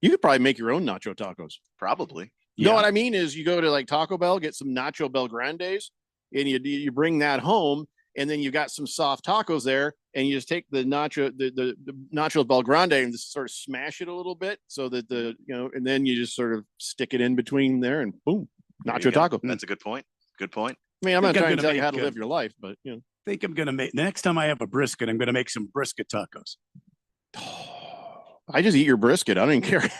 You could probably make your own nacho tacos. Probably. You know what I mean is you go to like Taco Bell, get some Nacho Bel Grandes, and you bring that home, and then you got some soft tacos there, and you just take the Nacho Bel Grande and just sort of smash it a little bit so that and then you just sort of stick it in between there, and boom, nacho taco. That's a good point. Good point. I mean, I'm not trying to tell you how to live your life, but I think I'm gonna make next time I have a brisket, I'm gonna make some brisket tacos. I just eat your brisket. I don't even care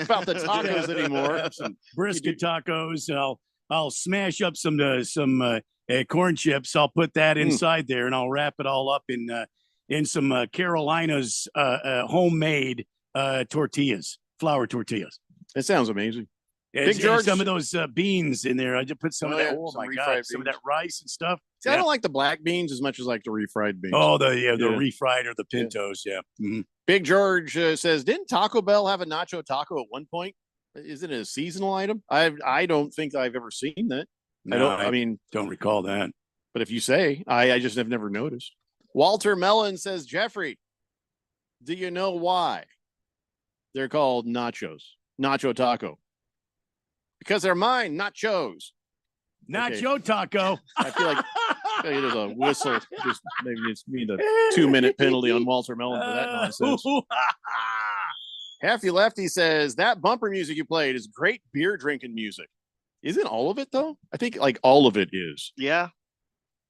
about the tacos anymore. Some brisket tacos. I'll smash up some corn chips. I'll put that inside there, and I'll wrap it all up in some Carolina's homemade tortillas, flour tortillas. It sounds amazing. Big George, some of those beans in there. I just put some of that. Oh my God, some of that rice and stuff. See, I don't like the black beans as much as like the refried beans. Oh, the refried or the pintos. Yeah. Mm-hmm. Big George says, didn't Taco Bell have a nacho taco at one point? Isn't it a seasonal item? I don't think I've ever seen that. No, I don't recall that. But if you say, I just have never noticed. Walter Mellon says, Jeffrey, do you know why they're called nachos? Nacho taco. Because they're mine, nachos. Nacho taco. I feel like there's a whistle. Just maybe it's me the 2-minute penalty on Walter Mellon for that nonsense. Hefty Lefty says that bumper music you played is great beer drinking music. Isn't all of it though? I think like all of it is. Yeah.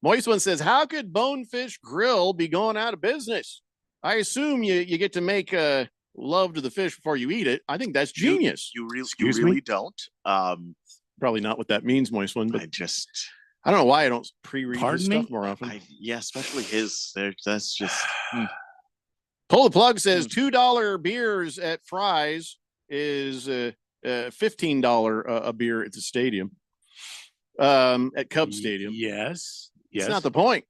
Moist One says, how could Bonefish Grill be going out of business? I assume you get to make love to the fish before you eat it. I think that's genius. You really don't. Probably not what that means, Moist One, but I don't know why I don't pre-read his stuff more often. Especially his. That's just. Pull the Plug says $2 beers at Fry's is $15 a beer at the stadium, at Cubs Stadium. Yes, That's not the point.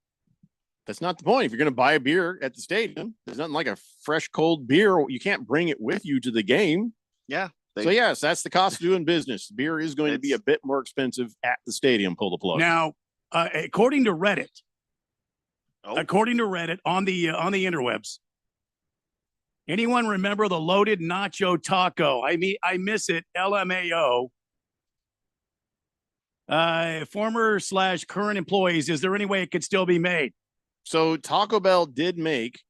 That's not the point. If you're going to buy a beer at the stadium, there's nothing like a fresh, cold beer. You can't bring it with you to the game. Yeah. So, yes, that's the cost of doing business. Beer is going to be a bit more expensive at the stadium. Pull the plug. Now, according to Reddit, on the interwebs, anyone remember the loaded nacho taco? I miss it. LMAO. Former/current employees. Is there any way it could still be made? So Taco Bell did make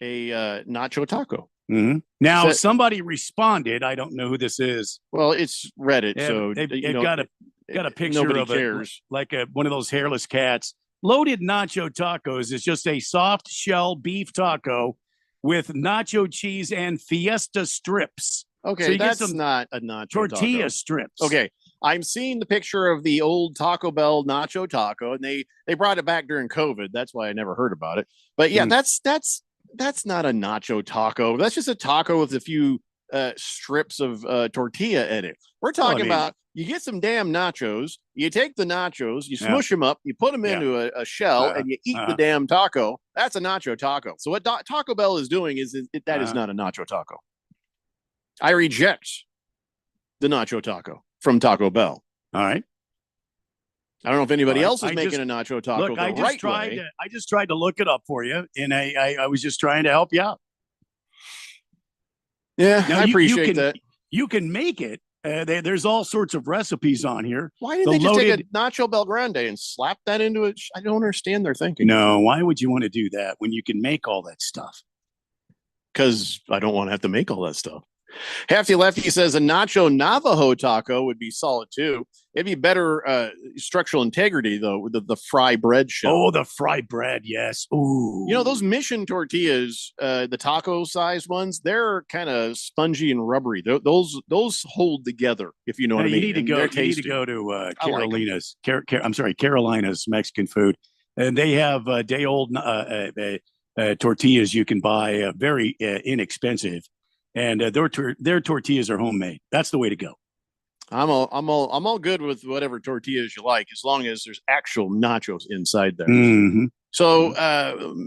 a nacho taco. Mm-hmm. Now somebody responded. I don't know who this is. Well, it's Reddit, so they've got a picture nobody of cares. One of those hairless cats. Loaded nacho tacos is just a soft shell beef taco with nacho cheese and fiesta strips. Okay, so you that's get some not a nacho tortilla taco. strips. Okay, I'm seeing the picture of the old Taco Bell nacho taco, and they brought it back during COVID. That's why I never heard about it. But yeah, that's not a nacho taco. That's just a taco with a few strips of tortilla in it. We're talking about you get some damn nachos, you take the nachos, you smush them up, you put them into a shell, and you eat the damn taco. That's a nacho taco. So what Taco Bell is doing is that is not a nacho taco. I reject the nacho taco from Taco Bell. All right. I don't know if anybody else is making a nacho taco. Look, I just tried to look it up for you, and I was just trying to help you out. Yeah, now, I appreciate that. You can make it. There's all sorts of recipes on here. Why didn't they just take a nacho Bel Grande and slap that into it? I don't understand their thinking. No, why would you want to do that when you can make all that stuff? Because I don't want to have to make all that stuff. Hefty Lefty says a nacho Navajo taco would be solid too. It'd be better structural integrity though with the fry bread shell. Oh, the fry bread, yes. Ooh, you know those Mission tortillas, the taco size ones. They're kind of spongy and rubbery. Those hold together. If you know what I mean. You need to go to Carolina's. Carolina's Mexican food, and they have day old tortillas you can buy, very inexpensive. And their tortillas are homemade. That's the way to go. I'm all good with whatever tortillas you like, as long as there's actual nachos inside there. Mm-hmm. So,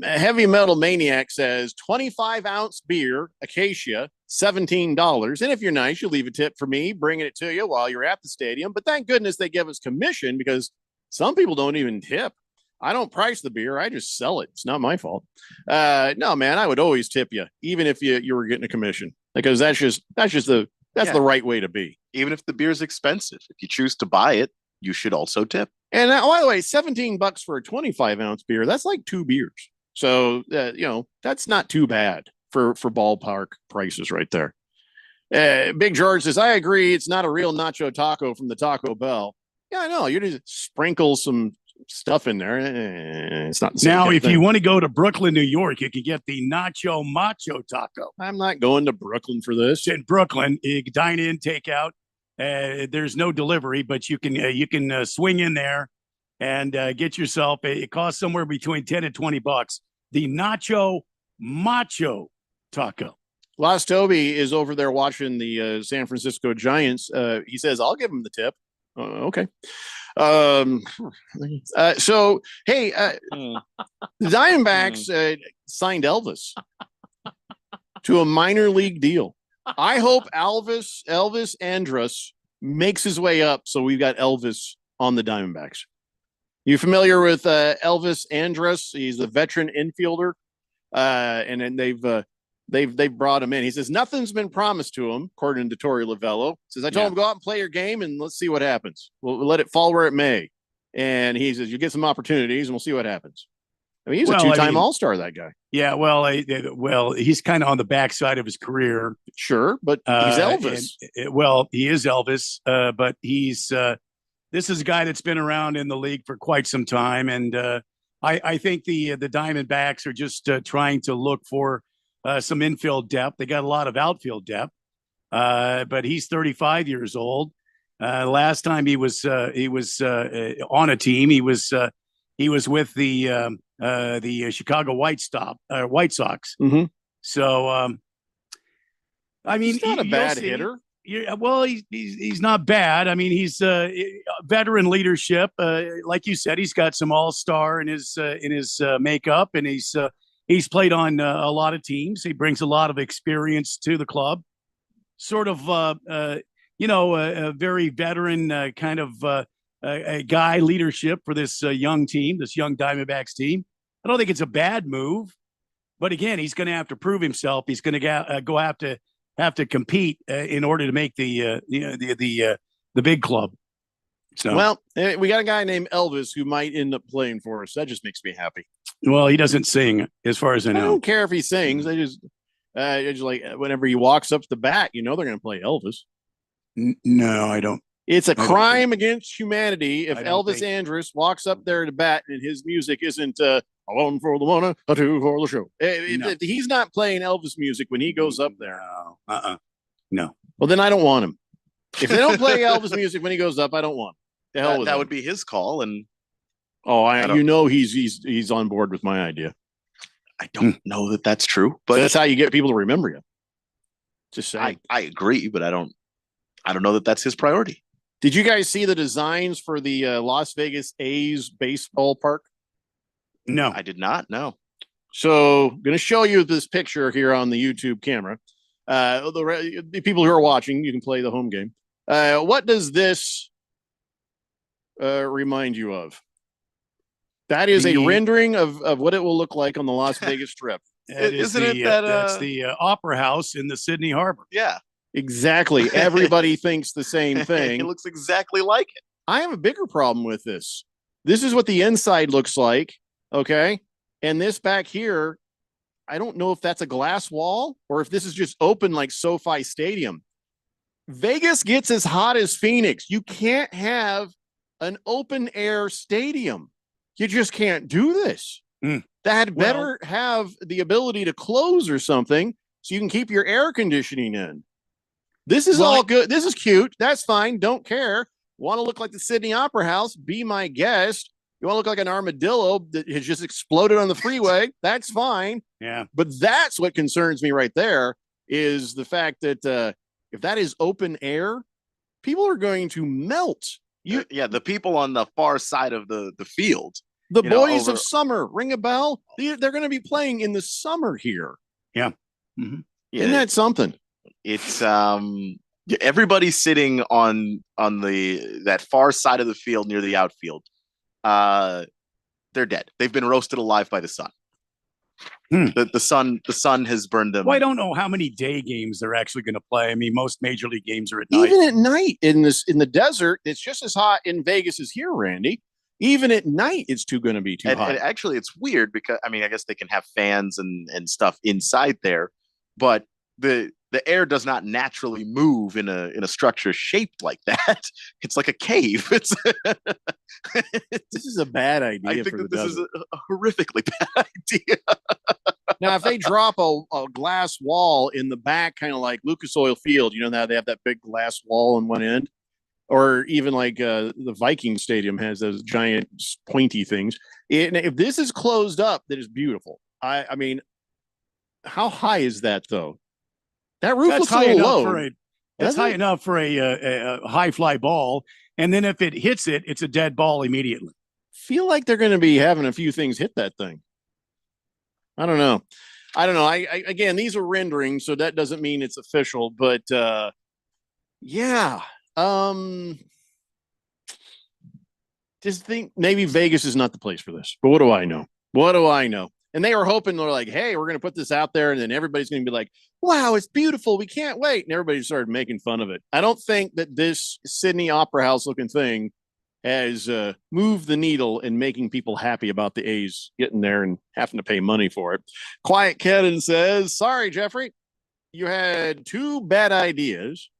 Heavy Metal Maniac says 25-ounce beer, Acacia, $17. And if you're nice, you'll leave a tip for me, bringing it to you while you're at the stadium. But thank goodness they give us commission because some people don't even tip. I don't price the beer. I just sell it. It's not my fault. No, man, I would always tip you, even if you were getting a commission, because that's the right way to be. Even if the beer's expensive, if you choose to buy it, you should also tip. And by the way, $17 for a 25-ounce beer, that's like 2 beers. So, that's not too bad for ballpark prices right there. Big George says, I agree. It's not a real nacho taco from the Taco Bell. Yeah, I know. You just sprinkle some stuff in there. It's not the same now. If you want to go to Brooklyn, New York, you can get the Nacho Macho Taco. I'm not going to Brooklyn for this. It's in Brooklyn, you can dine in, take out. There's no delivery, but you can swing in there and get yourself. It costs somewhere between $10 and $20. The Nacho Macho Taco. Lost Toby is over there watching the San Francisco Giants. He says, "I'll give him the tip." Okay. So hey, the Diamondbacks signed Elvis to a minor league deal. I hope Elvis Andrus makes his way up, so we've got Elvis on the Diamondbacks. You familiar with Elvis Andrus? He's a veteran infielder, and then they've brought him in. He says nothing's been promised to him, according to Torey Lovello. Says I told him go out and play your game and let's see what happens. We'll let it fall where it may. And he says you get some opportunities and we'll see what happens. I mean, he's a 2-time All-Star, that guy. Yeah, well, he's kind of on the backside of his career. Sure, but he's Elvis. He is Elvis, but he's this is a guy that's been around in the league for quite some time, and I think the Diamondbacks are just trying to look for some infield depth. They got a lot of outfield depth, but he's 35 years old. Last time he was on a team, he was with the Chicago White Sox. Mm-hmm. So, I mean, he's not a bad hitter. Yeah, well, he's not bad. I mean, he's veteran leadership. Like you said, he's got some all-star in his makeup, and he's played on a lot of teams. He brings a lot of experience to the club. Sort of, a very veteran kind of a guy leadership for this young team, this young Diamondbacks team. I don't think it's a bad move, but again, he's going to have to prove himself. He's going to have to compete in order to make the big club. So, well, we got a guy named Elvis who might end up playing for us. That just makes me happy. Well, he doesn't sing, as far as I know. I don't care if he sings. I just like whenever he walks up to the bat, they're going to play Elvis. No, I don't. It's a crime against humanity if Elvis Andrus walks up there to bat and his music isn't a one for the one, a two for the show. If he's not playing Elvis music when he goes up there. No. Well, then I don't want him. If they don't play Elvis music when he goes up, I don't want him. The hell with that him. would be his call. And he's on board with my idea. I don't know that that's true, but that's how you get people to remember you. Just saying. I agree, but I don't know that that's his priority. Did you guys see the designs for the Las Vegas A's baseball park? No, I did not. No. So I'm going to show you this picture here on the YouTube camera. The people who are watching, you can play the home game. What does this remind you of? That is a rendering of what it will look like on the Las Vegas Strip. That's the Opera House in the Sydney Harbor. Yeah. Exactly. Everybody thinks the same thing. It looks exactly like it. I have a bigger problem with this. This is what the inside looks like. Okay. And this back here, I don't know if that's a glass wall or if this is just open like SoFi Stadium. Vegas gets as hot as Phoenix. You can't have an open air stadium. You just can't do this. That better have the ability to close or something so you can keep your air conditioning in. This is all good. This is cute. That's fine. Don't care. Want to look like the Sydney Opera House? Be my guest. You want to look like an armadillo that has just exploded on the freeway? That's fine. Yeah. But that's what concerns me right there is the fact that if that is open air, people are going to melt. The people on the far side of the field. The boys of summer, ring a bell. They're going to be playing in the summer here. Yeah. Mm-hmm. Isn't that something? It's everybody sitting on that far side of the field near the outfield. They're dead. They've been roasted alive by the sun. The sun has burned them. Well, I don't know how many day games they're actually going to play. I mean, most major league games are at night. Even at night in the desert, it's just as hot in Vegas as here, Randy. Even at night, it's going to be too hot. And actually, it's weird because I guess they can have fans and stuff inside there, but the air does not naturally move in a structure shaped like that. It's like a cave. This is a bad idea. I think that this is a horrifically bad idea. Now, if they drop a glass wall in the back, kind of like Lucas Oil Field, how they have that big glass wall on one end, or even like the Viking Stadium has those giant pointy things. If this is closed up, that is beautiful. I mean, how high is that though? That roof looks a little low. That's high enough for a high fly ball, and then if it hits it, it's a dead ball immediately. Feel like they're going to be having a few things hit that thing. I don't know. I again, these are renderings, so that doesn't mean it's official. But yeah, just think maybe Vegas is not the place for this. But what do I know? What do I know? And they were hoping they're like, hey, we're going to put this out there, and then everybody's going to be like, wow, it's beautiful. We can't wait. And everybody started making fun of it. I don't think that this Sydney Opera House looking thing has moved the needle in making people happy about the A's getting there and having to pay money for it. Quiet Cannon says, sorry, Jeffrey, you had two bad ideas.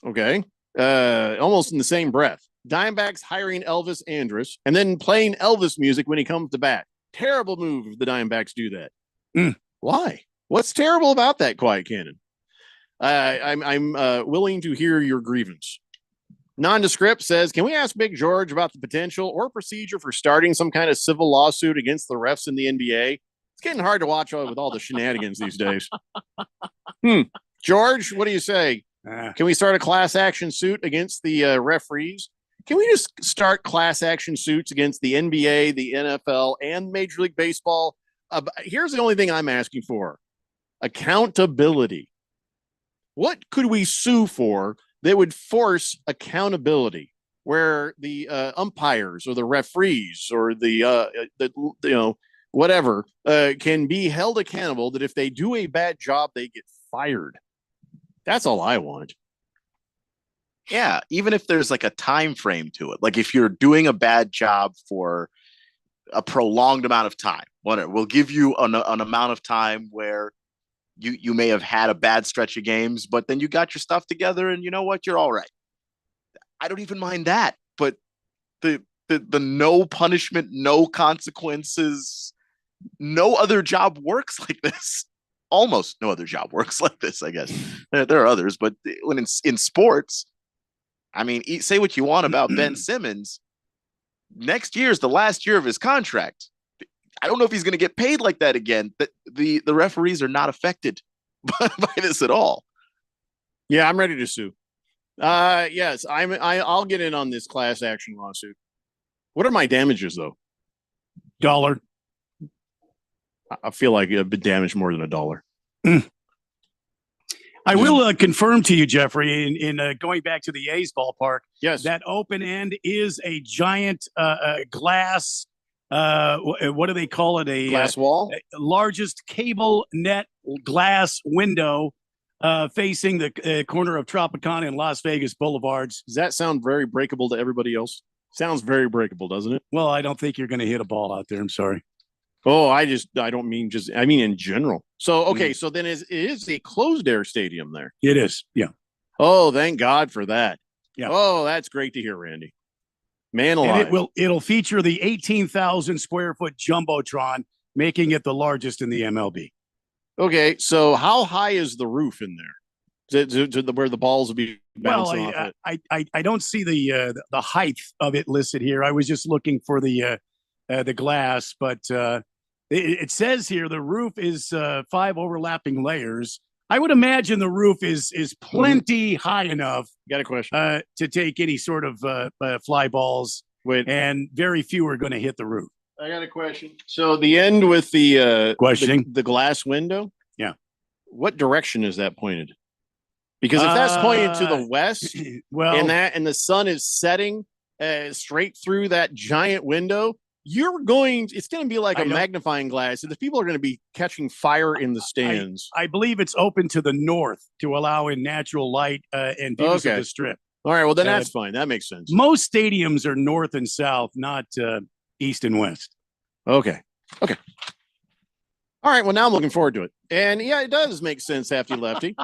Okay. Almost in the same breath. Diamondbacks hiring Elvis Andrus and then playing Elvis music when he comes to bat. Terrible move if the Diamondbacks do that. Why? What's terrible about that, Quiet Cannon? I'm willing to hear your grievance. Nondescript says, can we ask Big George about the potential or procedure for starting some kind of civil lawsuit against the refs in the NBA? It's getting hard to watch with all the shenanigans these days. George, what do you say? Can we start a class action suit against the referees? Can we just start class action suits against the NBA, the NFL, and Major League Baseball? Here's the only thing I'm asking for: accountability. What could we sue for that would force accountability, where the umpires or the referees or the whatever can be held accountable, that if they do a bad job, they get fired? That's all I want. Yeah, even if there's like a time frame to it, like if you're doing a bad job for a prolonged amount of time, we'll give you an amount of time where you may have had a bad stretch of games, but then you got your stuff together and you know what, you're all right. I don't even mind that, but the no punishment, no consequences, no other job works like this. Almost no other job works like this, I guess. There are others, but when in sports, I mean, say what you want about Ben Simmons. Next year is the last year of his contract. I don't know if he's going to get paid like that again. But the referees are not affected by this at all. Yeah, I'm ready to sue. Yes, I'll get in on this class action lawsuit. What are my damages though? $1. I feel like I've been damaged more than $1. I will confirm to you, Jeffrey, in going back to the A's ballpark, yes, that open end is a giant glass. What do they call it? A glass wall, largest cable net glass window facing the corner of Tropicana and Las Vegas Boulevards. Does that sound very breakable to everybody else? Sounds very breakable, doesn't it? Well, I don't think you're going to hit a ball out there. I'm sorry. Oh, I don't mean just, I mean in general. So, okay, so then it is a closed air stadium there. It is, yeah. Oh, thank God for that. Yeah. Oh, that's great to hear, Randy. Man alive. And it'll feature the 18,000 square foot Jumbotron, making it the largest in the MLB. Okay, so how high is the roof in there? Where the balls will be bouncing off it? I don't see the height of it listed here. I was just looking for the glass, but it says here the roof is 5 overlapping layers. I would imagine the roof is plenty high enough. Got a question to take any sort of fly balls, and very few are going to hit the roof. I got a question. So the end with the questioning the glass window. Yeah. What direction is that pointed? Because if that's pointed to the west, well, and the sun is setting straight through that giant window, it's going to be like a magnifying glass, and the people are going to be catching fire in the stands. I believe it's open to the north to allow in natural light and views of the strip. All right, well then that's fine. That makes sense. Most stadiums are north and south, not east and west. Okay. All right, well now I'm looking forward to it. And yeah, it does make sense, Hefty Lefty.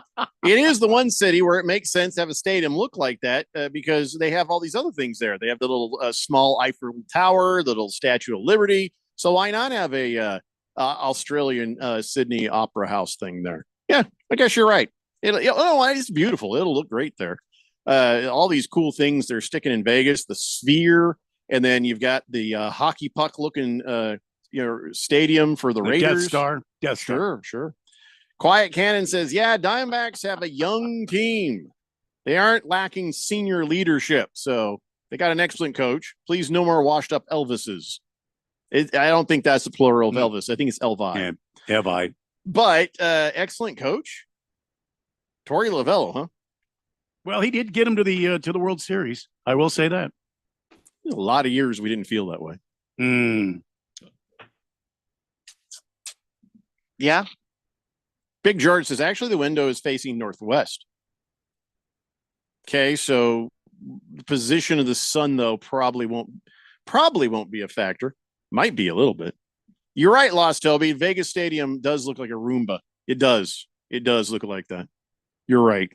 It is the one city where it makes sense to have a stadium look like that because they have all these other things there. They have the little small Eiffel Tower, the little Statue of Liberty. So why not have a Australian Sydney Opera House thing there? Yeah, I guess you're right. It's beautiful. It'll look great there. All these cool things they're sticking in Vegas, the Sphere, and then you've got the hockey puck looking stadium for the Raiders. Death Star. Sure. Quiet Cannon says, yeah, Diamondbacks have a young team. They aren't lacking senior leadership. So they got an excellent coach. Please, no more washed up Elvises. I don't think that's the plural of Elvis. I think it's Elvi. Yeah, Elvi. But excellent coach. Torey Lovullo, huh? Well, he did get him to the World Series. I will say that. A lot of years we didn't feel that way. Yeah. Big George says, actually, the window is facing northwest. Okay, so the position of the sun, though, probably won't be a factor. Might be a little bit. You're right, Lost Toby. Vegas Stadium does look like a Roomba. It does. It does look like that. You're right.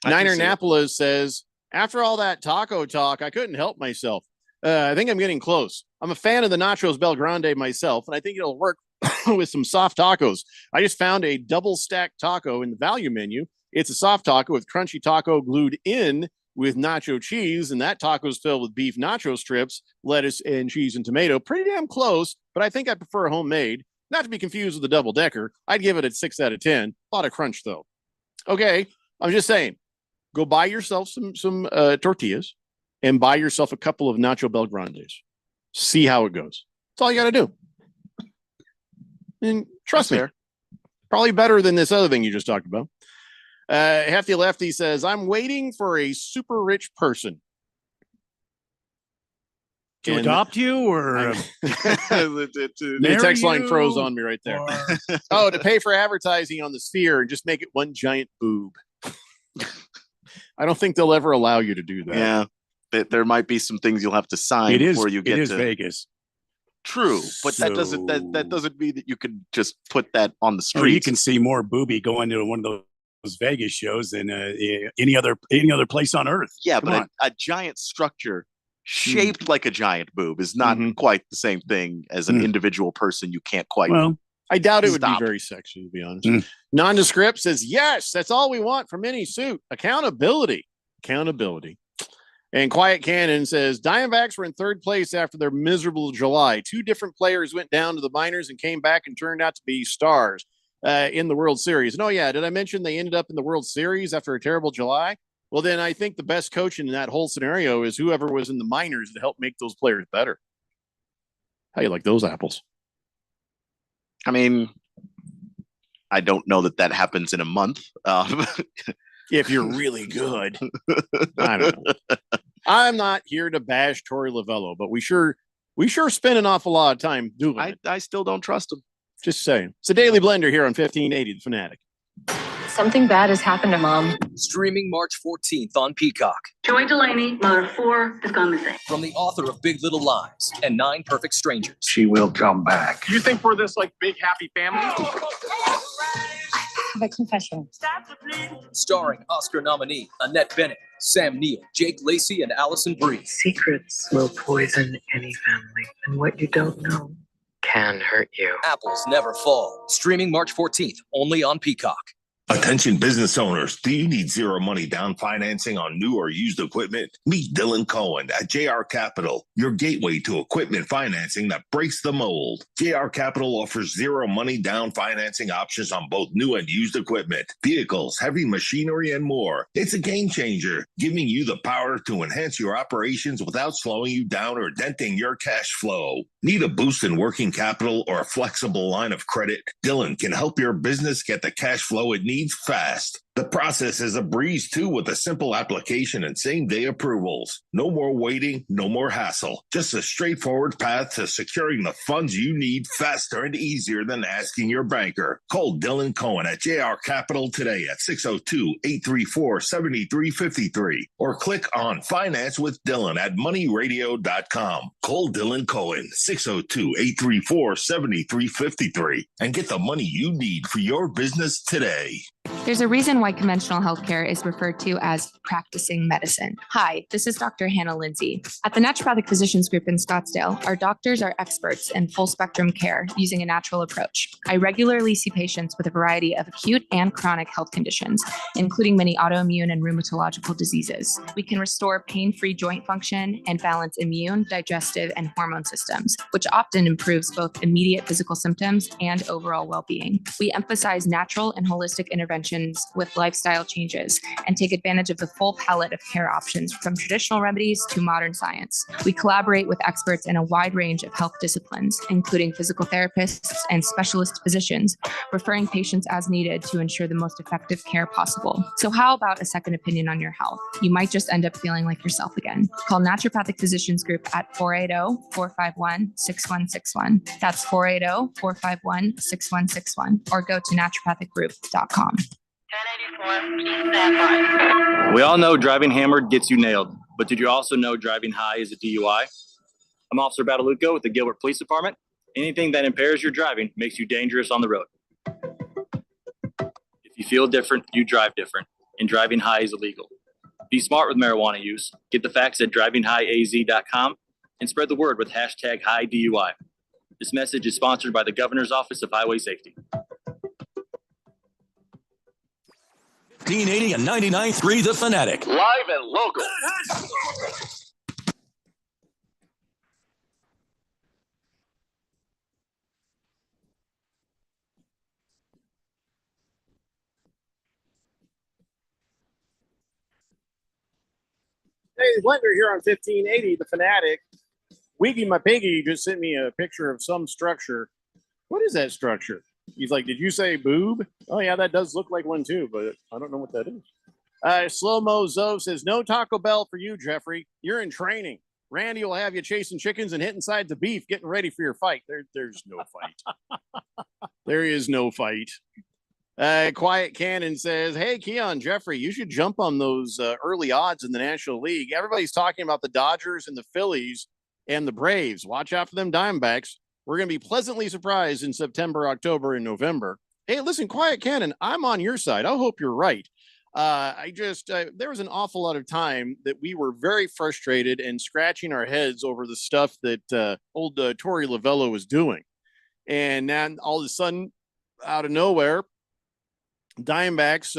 Niner Napolis says, after all that taco talk, I couldn't help myself. I think I'm getting close. I'm a fan of the Nachos Bel Grande myself, and I think it'll work with some soft tacos. I just found a double stacked taco in the value menu. It's a soft taco with crunchy taco glued in with nacho cheese, and that taco is filled with beef nacho strips, lettuce, and cheese and tomato. Pretty damn close, but I think I prefer homemade. Not to be confused with the double decker. I'd give it a 6 out of 10. A lot of crunch, though. Okay, I'm just saying. Go buy yourself some tortillas and buy yourself a couple of Nacho Belgrandes. See how it goes. That's all you got to do. And trust me, probably better than this other thing you just talked about. Hefty Lefty says, I'm waiting for a super rich person to adopt you or the text line froze on me right there. To pay for advertising on the Sphere and just make it one giant boob. I don't think they'll ever allow you to do that. Yeah, there might be some things you'll have to sign before you get to Vegas. True, but that doesn't mean that you can just put that on the street. Well, you can see more booby going to one of those Vegas shows than any other place on earth. Yeah, but a giant structure shaped like a giant boob is not quite the same thing as an individual person. You can't quite. Well, I doubt it would be very sexy, to be honest. Nondescript says, yes, that's all we want from any suit. Accountability. And Quiet Cannon says, Diamondbacks were in third place after their miserable July. 2 different players went down to the minors and came back and turned out to be stars in the World Series. And did I mention they ended up in the World Series after a terrible July? Well, then I think the best coach in that whole scenario is whoever was in the minors to help make those players better. How you like those apples? I mean, I don't know that happens in a month. If you're really good. I don't know. I'm not here to bash Torey Lovello, but we sure spend an awful lot of time doing it. I still don't trust him. Just saying. It's a Daily Blender here on 1580 The Fanatic. Something bad has happened to Mom. Streaming March 14th on Peacock. Joy Delaney, mother 4, has gone missing. From the author of Big Little Lies and 9 Perfect Strangers. She will come back. You think we're this big happy family? I have a confession. Starring Oscar nominee Annette Bening, Sam Neill, Jake Lacey, and Allison Brie. Secrets will poison any family, and what you don't know can hurt you. Apples never fall. Streaming March 14th, only on Peacock. Attention business owners, do you need zero money down financing on new or used equipment? Meet Dylan Cohen at JR Capital, your gateway to equipment financing that breaks the mold. JR Capital offers zero money down financing options on both new and used equipment, vehicles, heavy machinery, and more. It's a game changer, giving you the power to enhance your operations without slowing you down or denting your cash flow. Need a boost in working capital or a flexible line of credit? Dylan can help your business get the cash flow it needs fast. The process is a breeze too, with a simple application and same-day approvals. No more waiting, no more hassle. Just a straightforward path to securing the funds you need faster and easier than asking your banker. Call Dylan Cohen at JR Capital today at 602-834-7353 or click on Finance with Dylan at moneyradio.com. Call Dylan Cohen 602-834-7353 and get the money you need for your business today. There's a reason why conventional healthcare is referred to as practicing medicine. Hi, this is Dr. Hannah Lindsay. At the Naturopathic Physicians Group in Scottsdale, our doctors are experts in full spectrum care using a natural approach. I regularly see patients with a variety of acute and chronic health conditions, including many autoimmune and rheumatological diseases. We can restore pain-free joint function and balance immune, digestive, and hormone systems, which often improves both immediate physical symptoms and overall well-being. We emphasize natural and holistic interventions with lifestyle changes and take advantage of the full palette of care options from traditional remedies to modern science. We collaborate with experts in a wide range of health disciplines, including physical therapists and specialist physicians, referring patients as needed to ensure the most effective care possible. So how about a second opinion on your health? You might just end up feeling like yourself again. Call Naturopathic Physicians Group at 480-451-6161. That's 480-451-6161, or go to naturopathicgroup.com. We all know driving hammered gets you nailed, but did you also know driving high is a DUI? I'm Officer Badalucco with the Gilbert Police Department. Anything that impairs your driving makes you dangerous on the road. If you feel different, you drive different, and driving high is illegal. Be smart with marijuana use. Get the facts at drivinghighaz.com and spread the word with hashtag high DUI. This message is sponsored by the Governor's Office of Highway Safety. 1580 and 99.3 The Fanatic. Live and local. Hey, Blender here on 1580, the Fanatic. Wiggy my piggy just sent me a picture of some structure. What is that structure? He's like, did you say boob? Oh, yeah, that does look like one too, but I don't know what that is. Slow-mo Zove says, no Taco Bell for you, Jeffrey. You're in training. Randy will have you chasing chickens and hitting sides of beef, getting ready for your fight. There's no fight. There is no fight. Quiet Cannon says, hey, Keon, Jeffrey, you should jump on those early odds in the National League. Everybody's talking about the Dodgers and the Phillies and the Braves. Watch out for them Diamondbacks. We're going to be pleasantly surprised in September, October, and November. Hey, listen, Quiet Cannon, I'm on your side. I hope you're right. There was an awful lot of time that we were very frustrated and scratching our heads over the stuff that old Torey Lovello was doing. And then all of a sudden, out of nowhere, Diamondbacks,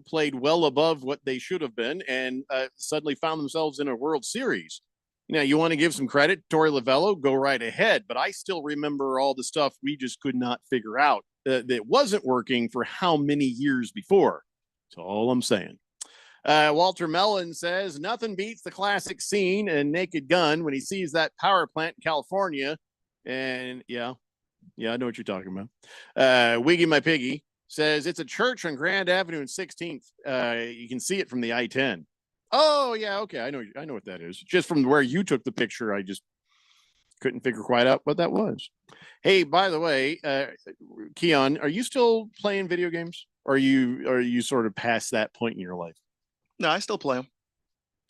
played well above what they should have been and suddenly found themselves in a World Series. You want to give some credit, Torey Lovello, go right ahead. But I still remember all the stuff we just could not figure out that wasn't working for how many years before. That's all I'm saying. Walter Mellon says, nothing beats the classic scene in Naked Gun when he sees that power plant in California. And yeah, I know what you're talking about. Wiggy My Piggy says, it's a church on Grand Avenue and 16th. You can see it from the I-10. Oh, yeah, okay. I know what that is. Just from where you took the picture, I just couldn't figure quite out what that was. Hey, by the way, Keon, are you still playing video games? Or are you sort of past that point in your life? No, I still play them.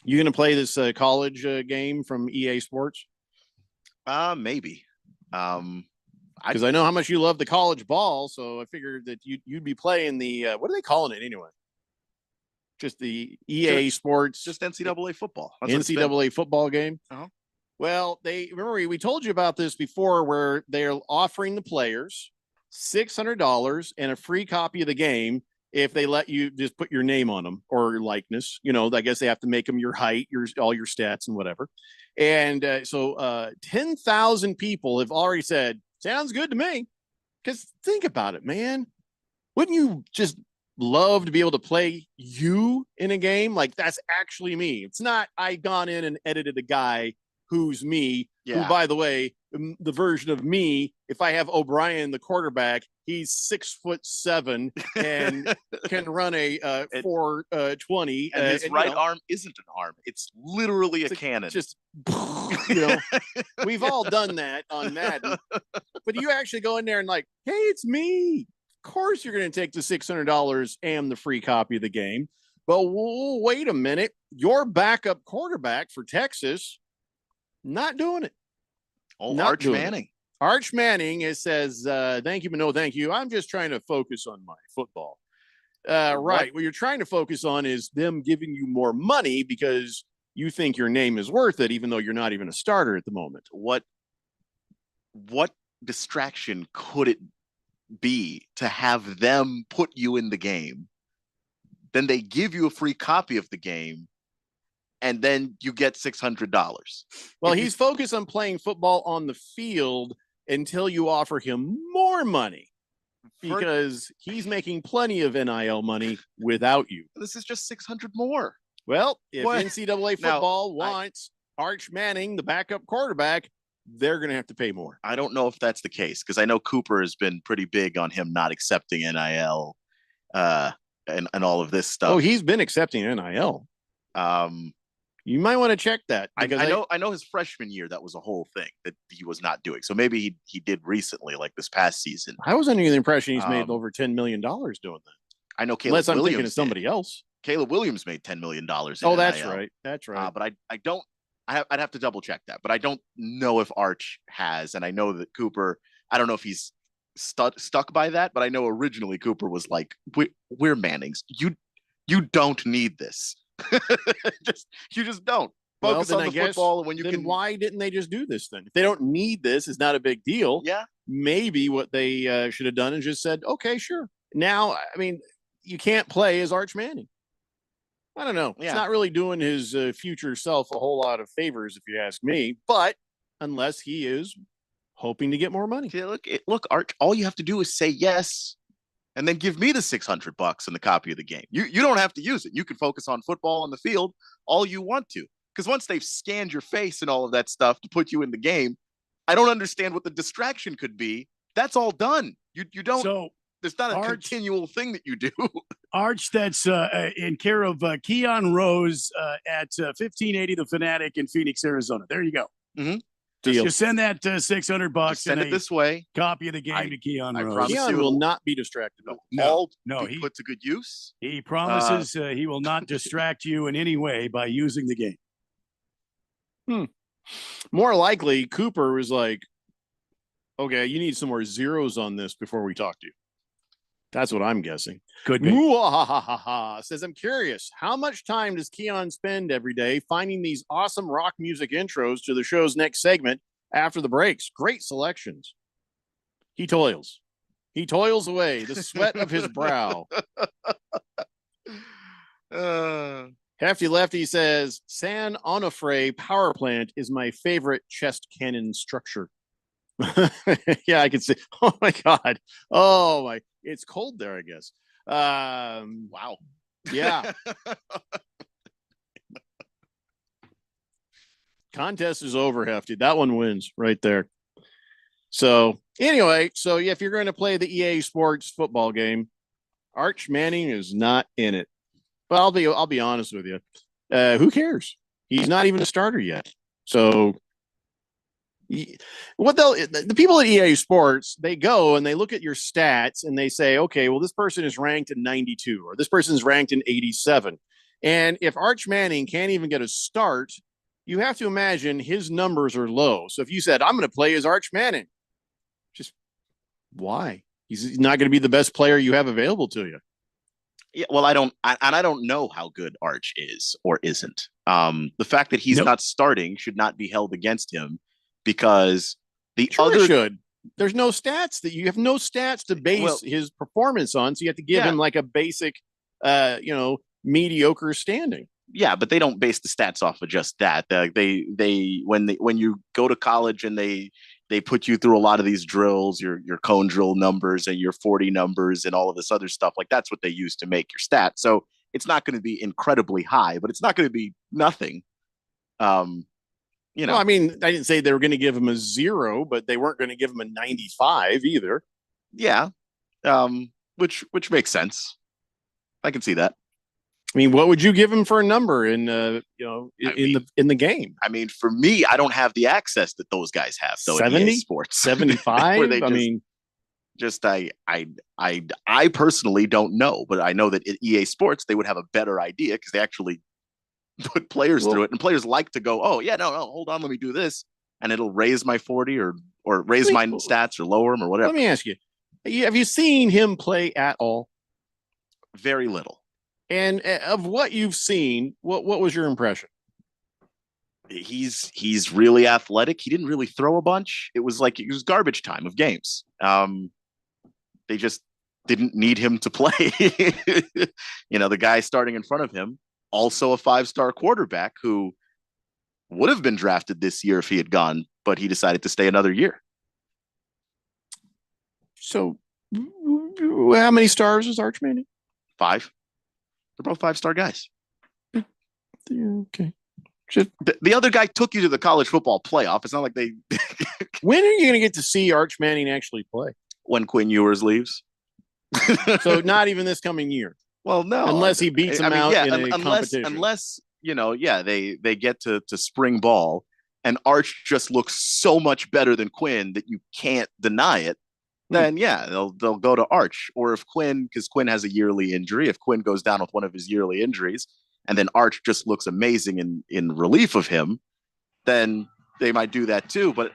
You going to play this college game from EA Sports? Maybe. Because I know how much you love the college ball, so I figured that you'd be playing the what are they calling it anyway? Just the EA Sports, just NCAA football. That's NCAA football game. Uh-huh. Well, we told you about this before, where they're offering the players $600 and a free copy of the game if they let you just put your name on them or your likeness. I guess they have to make them your height, all your stats and whatever. And so 10,000 people have already said, sounds good to me. Because think about it, man. Wouldn't you just love to be able to play you in a game? Like, that's actually me. It's not I've gone in and edited a guy who's me, who, by the way, the version of me, if I have O'Brien, the quarterback, he's 6'7" and can run a 420. And his right arm isn't an arm. It's literally a cannon. Just, we've all done that on Madden. But you actually go in there and like, hey, it's me. Of course you're going to take the $600 and the free copy of the game. But wait a minute. Your backup quarterback for Texas, not doing it. Oh, Arch Manning. Arch Manning says, thank you, but no thank you. I'm just trying to focus on my football. Right. What you're trying to focus on is them giving you more money because you think your name is worth it, even though you're not even a starter at the moment. What distraction could it be to have them put you in the game? Then they give you a free copy of the game, and then you get $600. Well, he's focused on playing football on the field until you offer him more money, because he's making plenty of NIL money without you. This is just 600 more. Well, if NCAA football wants Arch Manning, the backup quarterback, they're going to have to pay more. I don't know if that's the case, because I know Cooper has been pretty big on him not accepting NIL and all of this stuff. Oh, he's been accepting NIL. You might want to check that. I know his freshman year, that was a whole thing that he was not doing. So maybe he did recently, like this past season. I was under the impression he's made over $10 million doing that. I know Caleb Unless I'm Williams thinking of somebody else. Caleb Williams made $10 million. Oh, that's right. That's right. But I'd have to double check that. But I don't know if Arch has. And I know that Cooper, I don't know if he's stuck by that. But I know originally Cooper was like, we're Mannings. You don't need this. You just don't focus on the football. And when you can, why didn't they just do this then? If they don't need this, it's not a big deal. Yeah, maybe what they should have done is just said, okay, sure. Now, I mean, you can't play as Arch Manning. I don't know. Yeah. It's not really doing his future self a whole lot of favors, if you ask me. But unless he is hoping to get more money. Yeah, look, Arch. All you have to do is say yes, and then give me the $600 and the copy of the game. You don't have to use it. You can focus on football on the field all you want to. Because once they've scanned your face and all of that stuff to put you in the game, I don't understand what the distraction could be. That's all done. You don't. So there's not a continual thing that you do. Arch, that's in care of Keon Rose at 1580 The Fanatic in Phoenix, Arizona. There you go. Mm-hmm. Just send that $600. Send it this way. Copy of the game to Keon Rose. Keon will not be distracted. No, he put to good use. He promises he will not distract you in any way by using the game. More likely, Cooper was like, okay, you need some more zeros on this before we talk to you. That's what I'm guessing. Could be. Says, I'm curious, how much time does Keon spend every day finding these awesome rock music intros to the show's next segment after the breaks? Great selections. He toils. He toils away, the sweat of his brow. Hefty Lefty says, San Onofre power plant is my favorite chest cannon structure. Yeah, I can see. Oh my God. Oh my, it's cold there, I guess. Wow. Yeah. Contest is over, Hefty. That one wins right there. So anyway, so yeah, if you're going to play the EA Sports football game, Arch Manning is not in it. But I'll be honest with you. Who cares? He's not even a starter yet. So the people at EA Sports, they go and they look at your stats and they say, okay, well, this person is ranked in 92 or this person's ranked in 87. And if Arch Manning can't even get a start, you have to imagine his numbers are low. So if you said, I'm going to play as Arch Manning, just why? He's not going to be the best player you have available to you. Yeah, well, I don't know how good Arch is or isn't. The fact that he's not starting should not be held against him because should. There's no stats that you have no stats to base his performance on. So you have to give him like a basic, mediocre standing. Yeah, but they don't base the stats off of just that. When you go to college and they put you through a lot of these drills, your cone drill numbers and your 40 numbers and all of this other stuff. Like that's what they use to make your stats. So it's not going to be incredibly high, but it's not going to be nothing. Well, I mean, I didn't say they were going to give him a 0, but they weren't going to give him a 95 either. Yeah. Which makes sense. I can see that. I mean, what would you give him for a number in the game? I mean, for me, I don't have the access that those guys have. Though 70, Sports, 75. I personally don't know, but I know that at EA Sports they would have a better idea because they actually put players through it, and players like to go, oh yeah, no, hold on, let me do this, and it'll raise my 40 or raise my stats or lower them or whatever. Let me ask you, have you seen him play at all? Very little. And of what you've seen, what was your impression? He's really athletic. He didn't really throw a bunch. It was garbage time of games. They just didn't need him to play. The guy starting in front of him, also a 5-star quarterback who would have been drafted this year if he had gone, but he decided to stay another year. So how many stars is Arch Manning? 5. They're both 5-star guys. Okay. The other guy took you to the college football playoff. It's not like they. When are you going to get to see Arch Manning actually play? When Quinn Ewers leaves. So not even this coming year. Well, no. Unless he beats him out in a competition. Unless they get to spring ball and Arch just looks so much better than Quinn that you can't deny it. Then they'll go to Arch. Or if because Quinn has a yearly injury, if Quinn goes down with one of his yearly injuries, and then Arch just looks amazing in relief of him, then they might do that too. But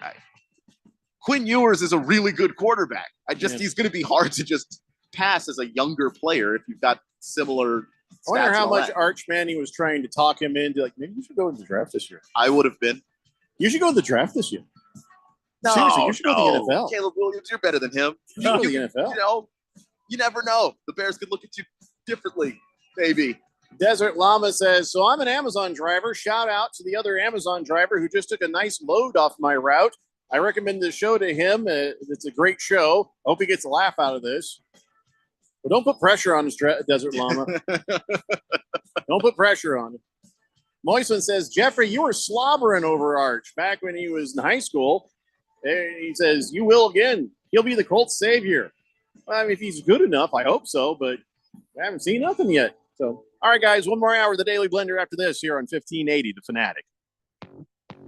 Quinn Ewers is a really good quarterback. He's going to be hard to just pass as a younger player if you've got similar. I wonder how much Arch Manning was trying to talk him into, like, maybe you should go to the draft this year. I would have been. You should go to the draft this year. No, seriously, you should go to the NFL. Caleb Williams, you're better than him. You should go to the NFL. You never know. The Bears could look at you differently, maybe. Desert Llama says, so I'm an Amazon driver. Shout out to the other Amazon driver who just took a nice load off my route. I recommend the show to him. It's a great show. Hope he gets a laugh out of this. Well, don't put pressure on the Desert Llama. Don't put pressure on him. Moisman says, Jeffrey, you were slobbering over Arch back when he was in high school. And he says, you will again. He'll be the Colts savior. Well, I mean, if he's good enough, I hope so, but I haven't seen nothing yet. So, all right, guys, one more hour of the Daily Blender after this here on 1580, The Fanatic.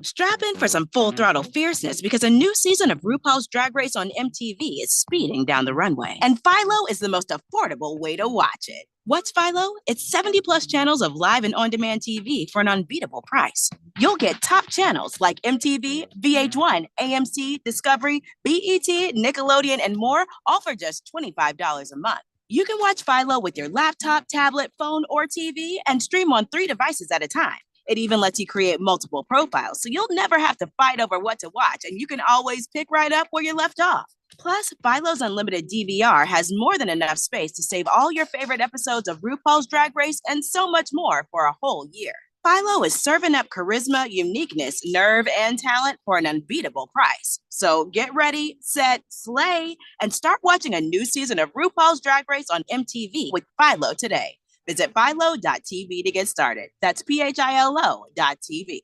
Strap in for some full-throttle fierceness because a new season of RuPaul's Drag Race on MTV is speeding down the runway. And Philo is the most affordable way to watch it. What's Philo? It's 70-plus channels of live and on-demand TV for an unbeatable price. You'll get top channels like MTV, VH1, AMC, Discovery, BET, Nickelodeon, and more, all for just $25 a month. You can watch Philo with your laptop, tablet, phone, or TV and stream on 3 devices at a time. It even lets you create multiple profiles, so you'll never have to fight over what to watch, and you can always pick right up where you left off. Plus, Philo's unlimited DVR has more than enough space to save all your favorite episodes of RuPaul's Drag Race and so much more for a whole year. Philo is serving up charisma, uniqueness, nerve, and talent for an unbeatable price. So get ready, set, slay, and start watching a new season of RuPaul's Drag Race on MTV with Philo today. Visit philo.tv to get started. That's philo.tv.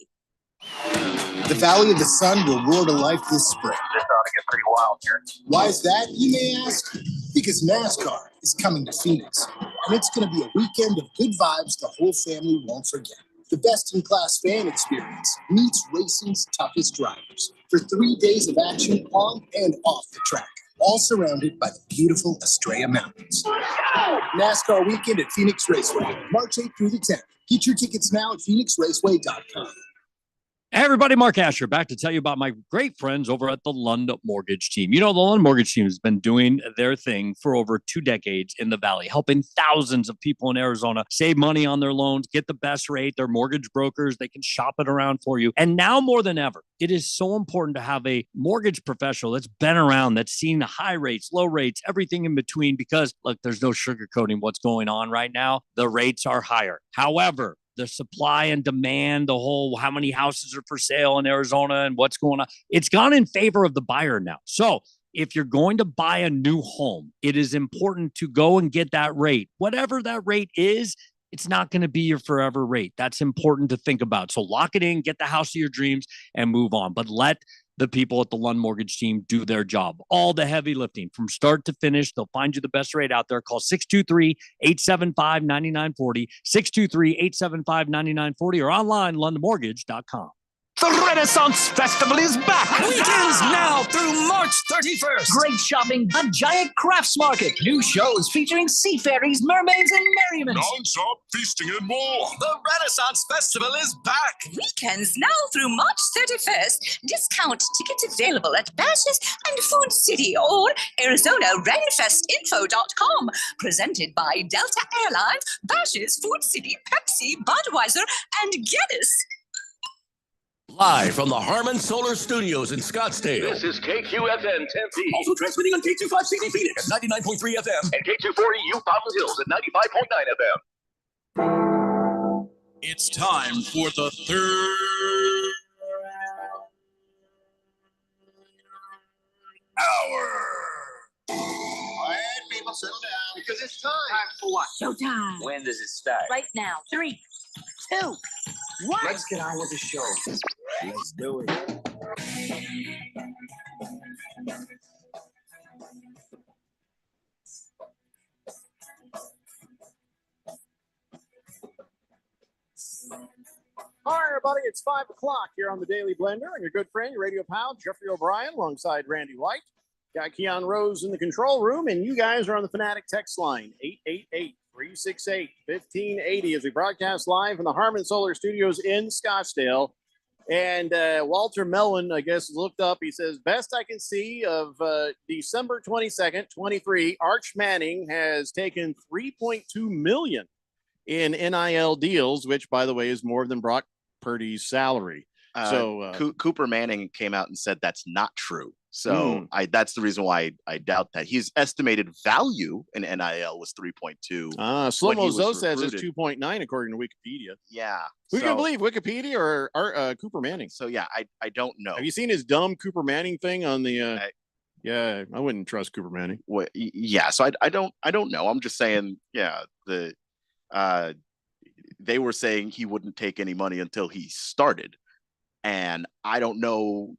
The Valley of the Sun will roar to life this spring. This ought to get pretty wild here. Why is that, you may ask? Because NASCAR is coming to Phoenix, and it's going to be a weekend of good vibes the whole family won't forget. The best-in-class fan experience meets racing's toughest drivers for 3 days of action on and off the track, all surrounded by the beautiful Estrella Mountains. NASCAR weekend at Phoenix Raceway, March 8th through the 10th. Get your tickets now at phoenixraceway.com. Hey everybody, Mark Asher back to tell you about my great friends over at the Lund Mortgage Team. You know, the Lund Mortgage Team has been doing their thing for over 2 decades in the Valley, helping thousands of people in Arizona save money on their loans, get the best rate. They're mortgage brokers. They can shop it around for you. And now more than ever, it is so important to have a mortgage professional that's been around, that's seen the high rates, low rates, everything in between, because look, there's no sugarcoating what's going on right now. The rates are higher. However, the supply and demand, the whole how many houses are for sale in Arizona and what's going on, it's gone in favor of the buyer now. So if you're going to buy a new home, it is important to go and get that rate. Whatever that rate is, it's not going to be your forever rate. That's important to think about. So lock it in, get the house of your dreams, and move on. But let the people at the Lund Mortgage Team do their job. All the heavy lifting from start to finish. They'll find you the best rate out there. Call 623-875-9940, 623-875-9940, or online, lundmortgage.com. The Renaissance Festival is back. Weekends now through March 31st. Great shopping, a giant crafts market, new shows featuring sea fairies, mermaids, and merriment. Non-stop feasting and more. The Renaissance Festival is back. Weekends now through March 31st. Discount tickets available at Bashes and Food City or ArizonaRenfestinfo.com. Presented by Delta Airlines, Bashes, Food City, Pepsi, Budweiser, and Guinness. Live from the Harmon Solar Studios in Scottsdale. This is KQFN Tempe. Also transmitting on K25CD Phoenix at 99.3 FM and K240U Fountain Hills at 95.9 FM. It's time for the third hour. Quiet, people, settle down because it's time. Time for what? Showtime. When does it start? Right now. 3, 2, 1. Let's get on with the show. Let's do it. Hi, everybody. It's 5 o'clock here on the Daily Blender, and your good friend, your radio pal, Jeffrey O'Brien, alongside Randy White. Got Keon Rose in the control room, and you guys are on the Fanatic text line, 888-368-1580, as we broadcast live from the Harmon Solar Studios in Scottsdale. And Walter Mellon, I guess, looked up. He says, best I can see of December 22nd, 23, Arch Manning has taken $3.2 million in NIL deals, which, by the way, is more than Brock Purdy's salary. Cooper Manning came out and said that's not true. So that's the reason why I doubt that. His estimated value in NIL was 3.2. Slow-Mo Zo says it's 2.9 according to Wikipedia. Yeah. Who can believe, Wikipedia or Cooper Manning? So yeah, I don't know. Have you seen his dumb Cooper Manning thing on the Yeah, I wouldn't trust Cooper Manning. Yeah, so I don't know. I'm just saying, yeah, they were saying he wouldn't take any money until he started, and I don't know,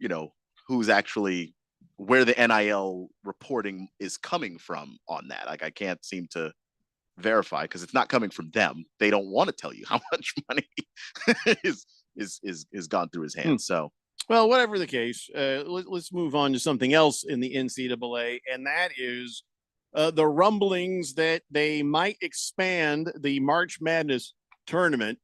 who's actually where the NIL reporting is coming from on that. Like, I can't seem to verify because it's not coming from them. They don't want to tell you how much money is gone through his hands. So. Well, whatever the case, let's move on to something else in the NCAA, and that is the rumblings that they might expand the March Madness tournament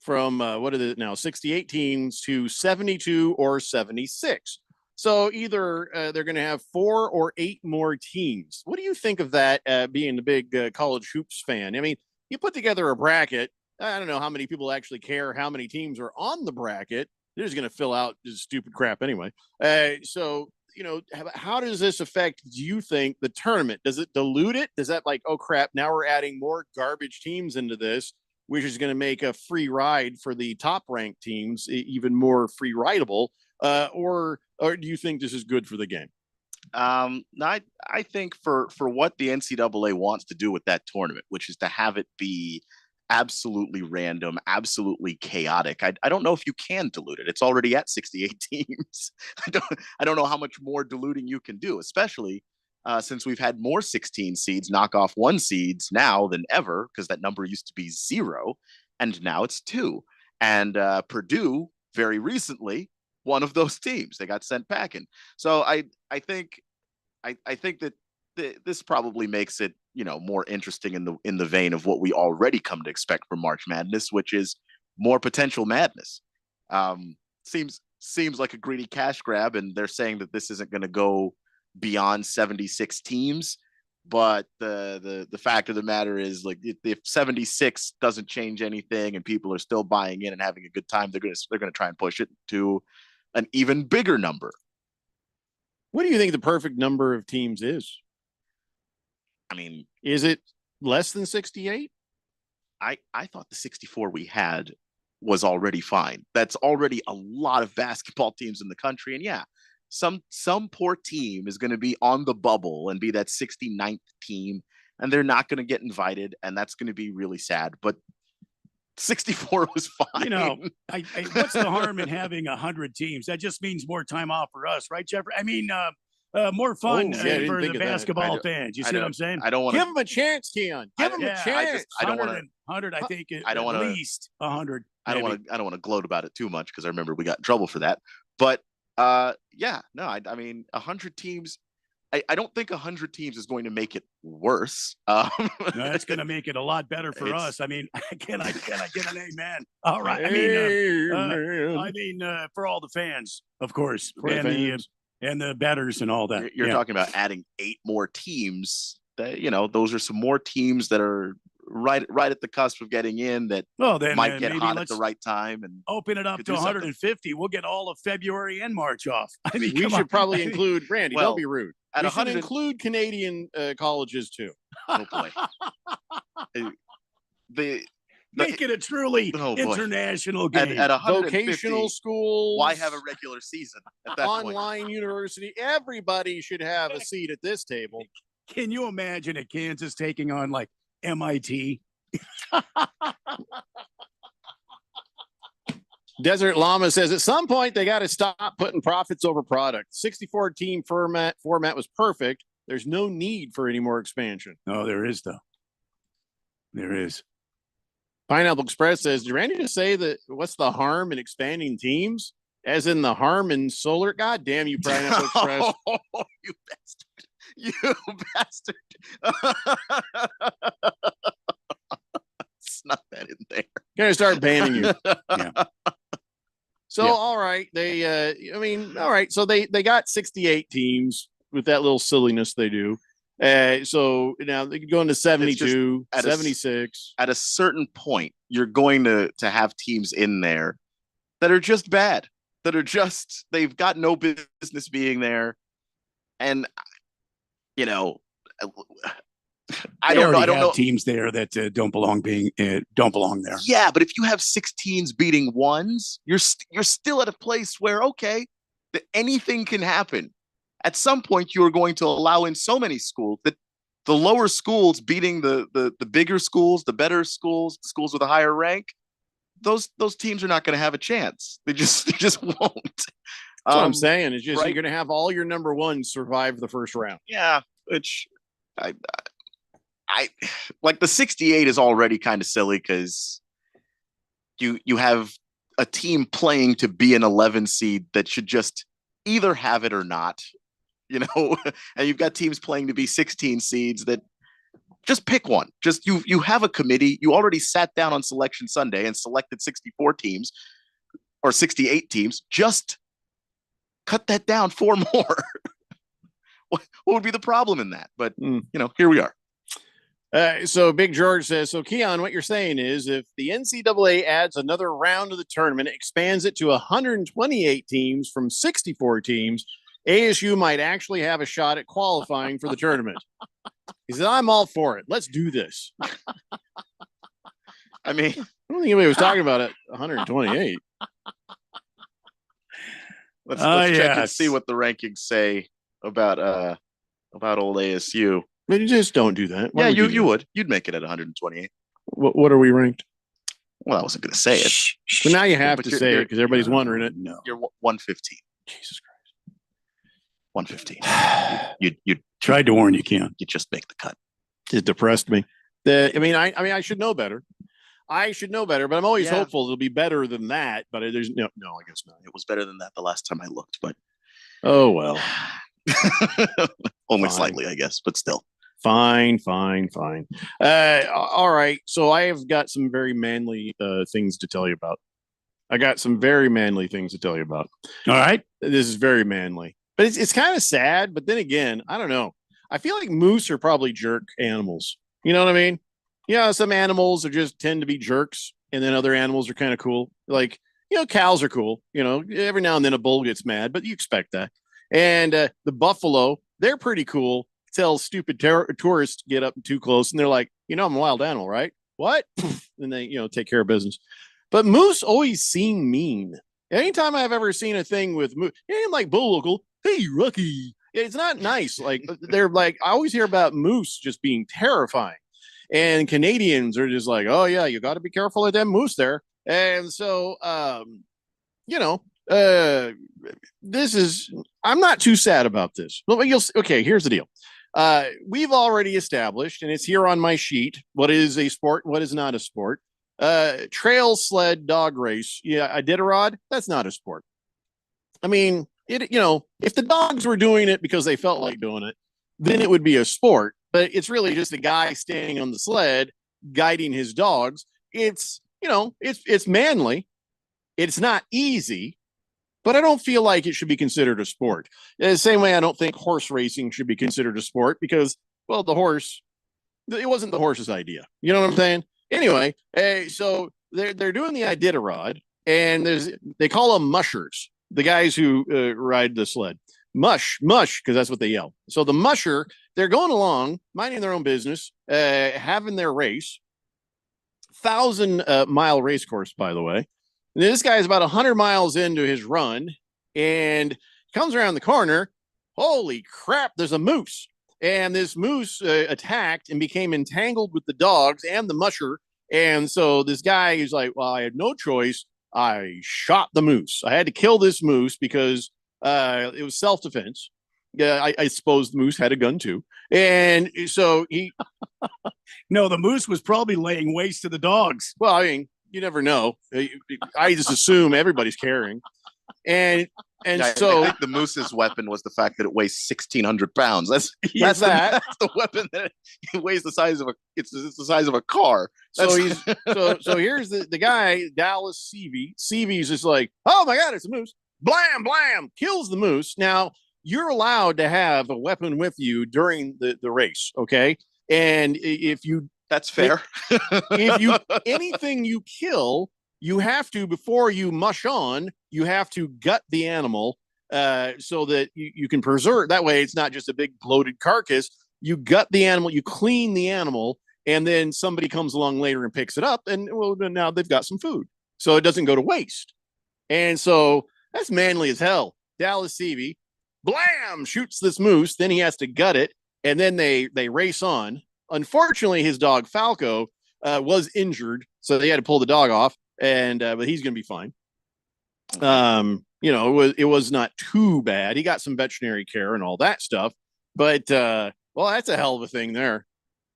from what is it now, 68 teams to 72 or 76. So either they're going to have 4 or 8 more teams. What do you think of that, being the big college hoops fan? I mean, you put together a bracket. I don't know how many people actually care how many teams are on the bracket. They're just going to fill out this stupid crap anyway. So, how does this affect, do you think, the tournament? Does it dilute it? Does that like, oh, crap, now we're adding more garbage teams into this, which is going to make a free ride for the top-ranked teams even more free rideable? Or do you think this is good for the game? I think for what the NCAA wants to do with that tournament, which is to have it be absolutely random, absolutely chaotic. I don't know if you can dilute it. It's already at 68 teams. I don't know how much more diluting you can do, especially since we've had more 16 seeds knock off 1 seeds now than ever, because that number used to be 0, and now it's 2. And Purdue very recently, one of those teams, they got sent packing. So I think that this probably makes it, more interesting in the vein of what we already come to expect from March Madness, which is more potential madness. Seems like a greedy cash grab, and they're saying that this isn't going to go beyond 76 teams. But the fact of the matter is, like, if 76 doesn't change anything and people are still buying in and having a good time, they're gonna try and push it to an even bigger number. What do you think the perfect number of teams is? I mean, is it less than 68? I thought the 64 we had was already fine. That's already a lot of basketball teams in the country. And yeah, some poor team is going to be on the bubble and be that 69th team, and they're not going to get invited, and that's going to be really sad. But 64 was fine. What's the harm in having 100 teams? That just means more time off for us, right, Jeffrey? I mean, more fun for the basketball fans. You see what I'm saying? I don't want to give them a chance, Keon. Give them a chance. I don't want to. 100. I think at least 100. I don't want to gloat about it too much because I remember we got in trouble for that. But I mean, 100 teams. I don't think 100 teams is going to make it worse. No, it's going to make it a lot better for us. I mean, can I get an amen? All right. I mean, for all the fans, of course, and the bettors and all that. You're talking about adding 8 more teams. That, those are some more teams that are right at the cusp of getting in that might get hot at the right time and open it up to 150. We'll get all of February and March off. I mean, we should probably include Randy. Don't be rude. We should include Canadian colleges too. Oh boy. Make it a truly international game. At vocational schools. Why have a regular season at that online point? University? Everybody should have a seat at this table. Can you imagine at Kansas taking on like MIT? Desert Llama says at some point they got to stop putting profits over product. 64 team format was perfect. There's no need for any more expansion. No, there is though. There is. Pineapple Express says, did Randy just say that what's the harm in expanding teams? As in the harm in solar? God damn you, Pineapple Express. Oh, you bastard. You bastard. Snuck that in there. Gonna start banning you. Yeah. So, all right. All right. So they got 68 teams with that little silliness they do. So now they could go into 72, 76. At a certain point, you're going to have teams in there that are just bad, that are just, they've got no business being there. And, I don't know teams there that don't belong there. Yeah, but if you have 6 teams beating ones, you're still at a place where, okay, anything can happen. at some point you are going to allow in so many schools that the lower schools beating the bigger schools, the better schools, the schools with a higher rank, those teams are not going to have a chance. They just won't. That's what I'm saying. It's just right? you're going to have all your number ones survive the first round. Yeah, which I like the 68 is already kind of silly because you have a team playing to be an 11 seed that should just either have it or not, and you've got teams playing to be 16 seeds that just pick one. Just you have a committee. You already sat down on Selection Sunday and selected 64 teams or 68 teams. Just cut that down 4 more. What would be the problem in that? But here we are. So Big George says, so Keon, what you're saying is if the NCAA adds another round of the tournament, expands it to 128 teams from 64 teams, ASU might actually have a shot at qualifying for the tournament. He said, I'm all for it. Let's do this. I mean, I don't think anybody was talking about it. 128. Let's check and see what the rankings say about old ASU. But you just don't do that. Why you would. You'd make it at 128. What are we ranked? Well, I wasn't going to say it. But now you have to say it because everybody's wondering it. No. You're 115. Jesus Christ. 115. You tried to warn you, Keon. You just make the cut. It depressed me. I should know better. I should know better, but I'm always hopeful it'll be better than that. But there's no, I guess not. It was better than that the last time I looked, but oh well. Only slightly, I guess, but still. Fine. All right. So I have got some very manly things to tell you about. All right. This is very manly, but it's kind of sad. But then again, I don't know. I feel like moose are probably jerk animals. You know what I mean? Yeah, some animals are just tend to be jerks, and then other animals are kind of cool. Like, cows are cool. Every now and then a bull gets mad, but you expect that. And the buffalo, they're pretty cool. Till stupid tourists get up too close, and they're like, I'm a wild animal, right? What? And they, take care of business. But moose always seem mean. Anytime I've ever seen a thing with moose, like bull, hey, Rocky. It's not nice. Like they're like, I always hear about moose just being terrifying. And Canadians are just like, oh yeah, you got to be careful of them moose there. And so, I'm not too sad about this. Okay, here's the deal. We've already established, and it's here on my sheet, what is a sport, what is not a sport. Trail sled dog race. Yeah, Iditarod, that's not a sport. I mean, if the dogs were doing it because they felt like doing it, then it would be a sport. But it's really just a guy standing on the sled guiding his dogs. It's manly. It's not easy, but I don't feel like it should be considered a sport. The same way I don't think horse racing should be considered a sport because, well, it wasn't the horse's idea. You know what I'm saying? Anyway, so they're doing the Iditarod, and they call them mushers, the guys who ride the sled. Mush, because that's what they yell. So the musher, they're going along, minding their own business, having their race. 1,000-mile race course, by the way. And this guy is about 100 miles into his run and comes around the corner. Holy crap, there's a moose. And this moose attacked and became entangled with the dogs and the musher. And so this guy is like, well, I had no choice. I shot the moose. I had to kill this moose because it was self-defense. Yeah, I suppose the moose had a gun too. And so he... No, the moose was probably laying waste to the dogs. Well, I mean, you never know. I just assume everybody's carrying. And so I think the moose's weapon was the fact that it weighs 1,600 pounds. That's the weapon that it weighs the size of it's the size of a car. So here's the guy, Dallas Seavey. Seavey's just like, oh my God, it's a moose. Blam, blam, kills the moose. Now you're allowed to have a weapon with you during the race, okay? And if you that's fair. If you anything you kill, you have to, before you mush on, you have to gut the animal so that you can preserve. That way, it's not just a big bloated carcass. You gut the animal, you clean the animal, and then somebody comes along later and picks it up, and well, now they've got some food, so it doesn't go to waste. And so that's manly as hell. Dallas Seavey, blam, shoots this moose. Then he has to gut it, and then they race on. Unfortunately, his dog Falco was injured, so they had to pull the dog off, and but he's going to be fine. It was not too bad. He got some veterinary care and all that stuff, but well, that's a hell of a thing there.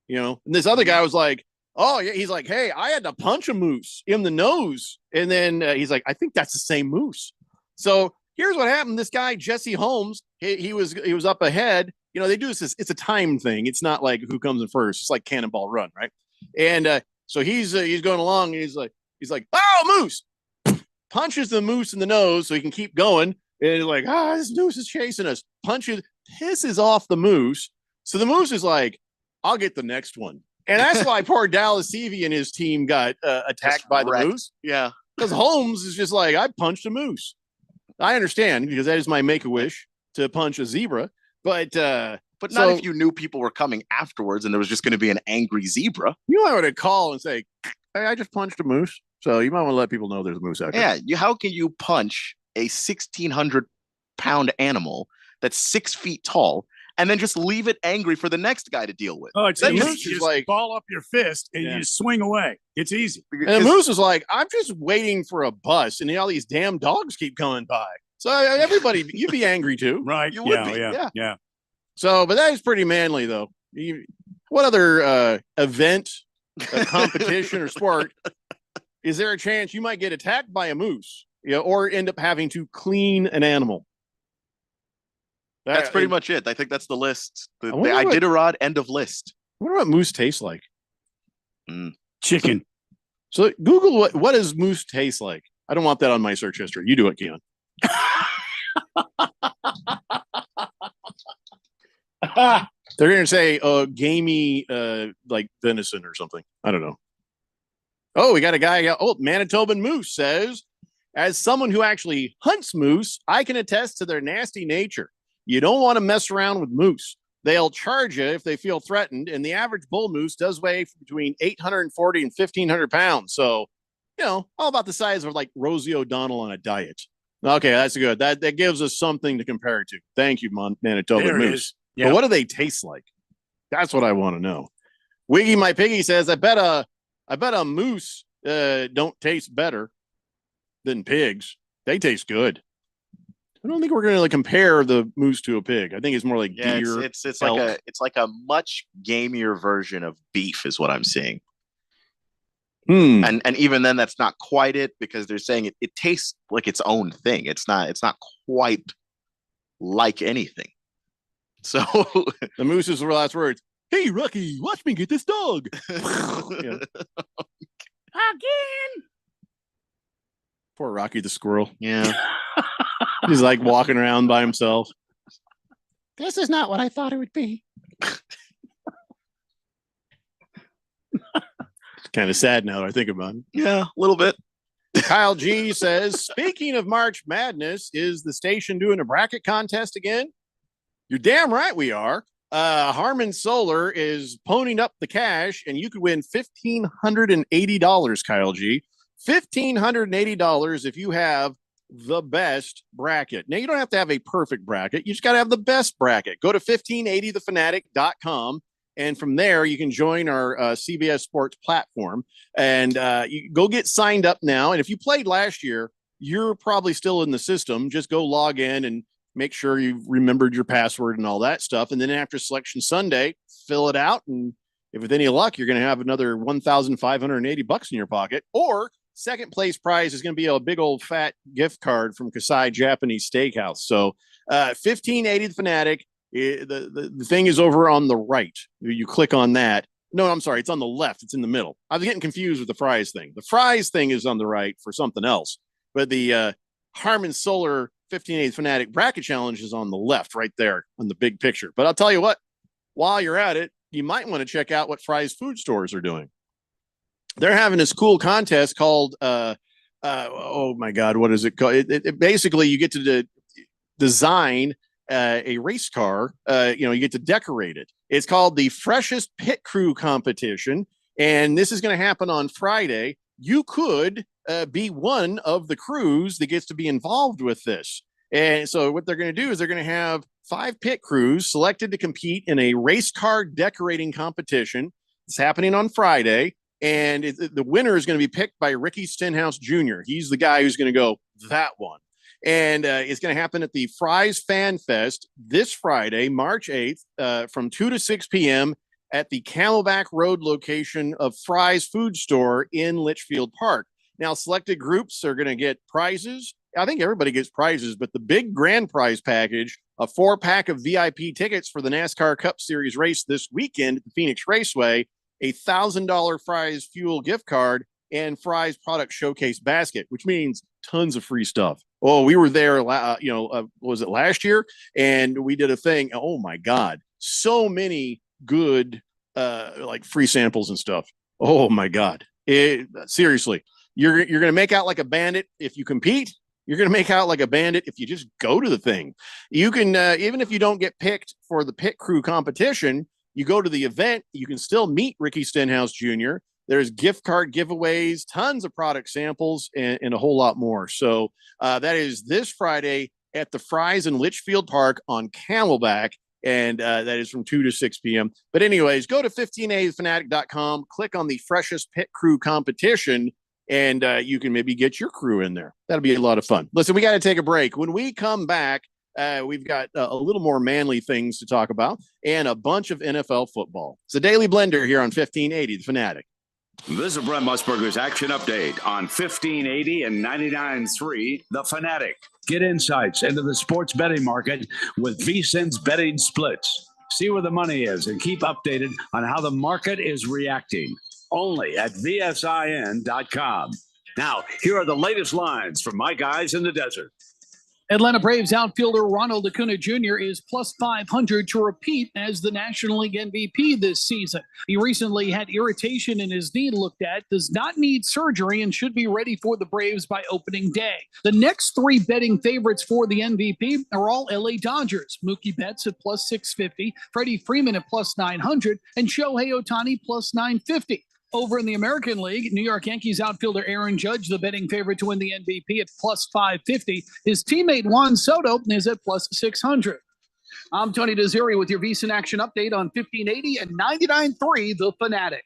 And this other guy was like, oh yeah, he's like, hey, I had to punch a moose in the nose, and then he's like, I think that's the same moose. So here's what happened. This guy Jesse Holmes, he was up ahead. They do this. It's a time thing. It's not like who comes in first. It's like Cannonball Run, right? And so he's going along. And he's like, oh, moose! Punches the moose in the nose so he can keep going. And he's like, this moose is chasing us. Pisses off the moose. So the moose is like, I'll get the next one. And that's why poor Dallas Seavey and his team got attacked by the moose. Yeah, because Holmes is just like, I punched a moose. I understand, because that is my make-a-wish to punch a zebra. But not if you knew people were coming afterwards and there was just going to be an angry zebra. You might want to call and say, hey, I just punched a moose. So you might want to let people know there's a moose out there. Yeah, how can you punch a 1,600-pound animal that's 6 feet tall and then just leave it angry for the next guy to deal with? Oh, it's that easy. moose You is just like, ball up your fist and you just swing away. It's easy. and the moose is like, I'm just waiting for a bus, and all these damn dogs keep coming by. So everybody, you'd be angry too. Right. You would be. Yeah. So, but that is pretty manly, though. What other event, competition, or sport is there a chance you might get attacked by a moose, or end up having to clean an animal? That's pretty much it. I think that's the list. The wonder what- Iditarod end of list. I wonder what moose tastes like. Chicken. So Google what does moose taste like? I don't want that on my search history. You do it, Keon. They're going to say gamey like venison or something. I don't know. Oh, we got a guy. Manitoban Moose says, as someone who actually hunts moose, I can attest to their nasty nature. You don't want to mess around with moose. They'll charge you if they feel threatened, and the average bull moose does weigh between 840 and 1,500 pounds. So, all about the size of like Rosie O'Donnell on a diet. Okay, that's good. That gives us something to compare to. Thank you, Manitoba There it Moose. is. Yeah. But what do they taste like? That's what I want to know. Wiggy My Piggy says, I bet a moose don't taste better than pigs. They taste good. I don't think we're going to compare the moose to a pig. I think it's more like deer. It's elk. like a much gamier version of beef is what I'm seeing. And even then that's not quite it, because they're saying it tastes like its own thing. It's not quite like anything. So the moose's last words. Hey, Rocky, watch me get this dog. Yeah. Again. Poor Rocky the squirrel. Yeah. He's like walking around by himself. This is not what I thought it would be. It's kind of sad now that I think about it. Yeah, a little bit. Kyle G says, speaking of March Madness, is the station doing a bracket contest again? You're damn right we are. Harman Solar is ponying up the cash, and you could win $1,580, Kyle G. $1,580 if you have the best bracket. Now, you don't have to have a perfect bracket. You just got to have the best bracket. Go to 1580thefanatic.com, and from there, you can join our CBS Sports platform, and you go get signed up now. And if you played last year, you're probably still in the system. Just go log in and make sure you've remembered your password and all that stuff. And then after Selection Sunday, fill it out. And if with any luck, you're going to have another $1,580 in your pocket. Or second place prize is going to be a big old fat gift card from Kasai Japanese Steakhouse. So 1580 The Fanatic. The thing is over on the right. You click on that. No, I'm sorry. It's on the left. It's in the middle. I was getting confused with the fries thing. The fries thing is on the right for something else. But the Harman Solar 1580 Fanatic Bracket Challenge is on the left, right there on the big picture. But I'll tell you what, while you're at it, you might want to check out what Fry's food stores are doing. They're having this cool contest called, oh my God, what is it called? It basically, you get to design a race car. You get to decorate it. It's called the Freshest Pit Crew Competition. And this is going to happen on Friday. You could be one of the crews that gets to be involved with this. And so what they're going to do is they're going to have 5 pit crews selected to compete in a race car decorating competition. It's happening on Friday. And the winner is going to be picked by Ricky Stenhouse Jr. He's the guy who's going to go that one. And it's going to happen at the Fry's Fan Fest this Friday, March 8th, from 2 to 6 p.m. at the Camelback Road location of Fry's Food Store in Litchfield Park. Now, selected groups are going to get prizes. I think everybody gets prizes, but the big grand prize package, a 4-pack of VIP tickets for the NASCAR Cup Series race this weekend at the Phoenix Raceway, a $1,000 Fry's Fuel gift card, and Fry's product showcase basket, which means tons of free stuff. Oh, we were there, was it last year? And we did a thing. Oh my God. So many good, like free samples and stuff. Oh my God. Seriously, you're going to make out like a bandit if you compete. You're going to make out like a bandit if you just go to the thing. You can, even if you don't get picked for the pit crew competition, you go to the event, you can still meet Ricky Stenhouse Jr. There's gift card giveaways, tons of product samples, and a whole lot more. So that is this Friday at the Fry's in Litchfield Park on Camelback, and that is from 2 to 6 p.m. But anyways, go to 1580fanatic.com, click on the freshest pit crew competition, and you can maybe get your crew in there. That'll be a lot of fun. Listen, we got to take a break. When we come back, we've got a little more manly things to talk about and a bunch of NFL football. It's a Daily Blender here on 1580 The Fanatic. This is Brent Musburger's Action Update on 1580 and 99.3 The Fanatic. Get insights into the sports betting market with VSiN's betting splits. See where the money is and keep updated on how the market is reacting. Only at VSIN.com. Now, here are the latest lines from my guys in the desert. Atlanta Braves outfielder Ronald Acuna Jr. is plus 500 to repeat as the National League MVP this season. He recently had irritation in his knee looked at, does not need surgery, and should be ready for the Braves by opening day. The next 3 betting favorites for the MVP are all LA Dodgers. Mookie Betts at plus 650, Freddie Freeman at plus 900, and Shohei Ohtani plus 950. Over in the American League, New York Yankees outfielder Aaron Judge, the betting favorite to win the MVP at plus 550. His teammate Juan Soto is at plus 600. I'm Tony Desiri with your VSiN Action Update on 1580 and 99.3 The Fanatic.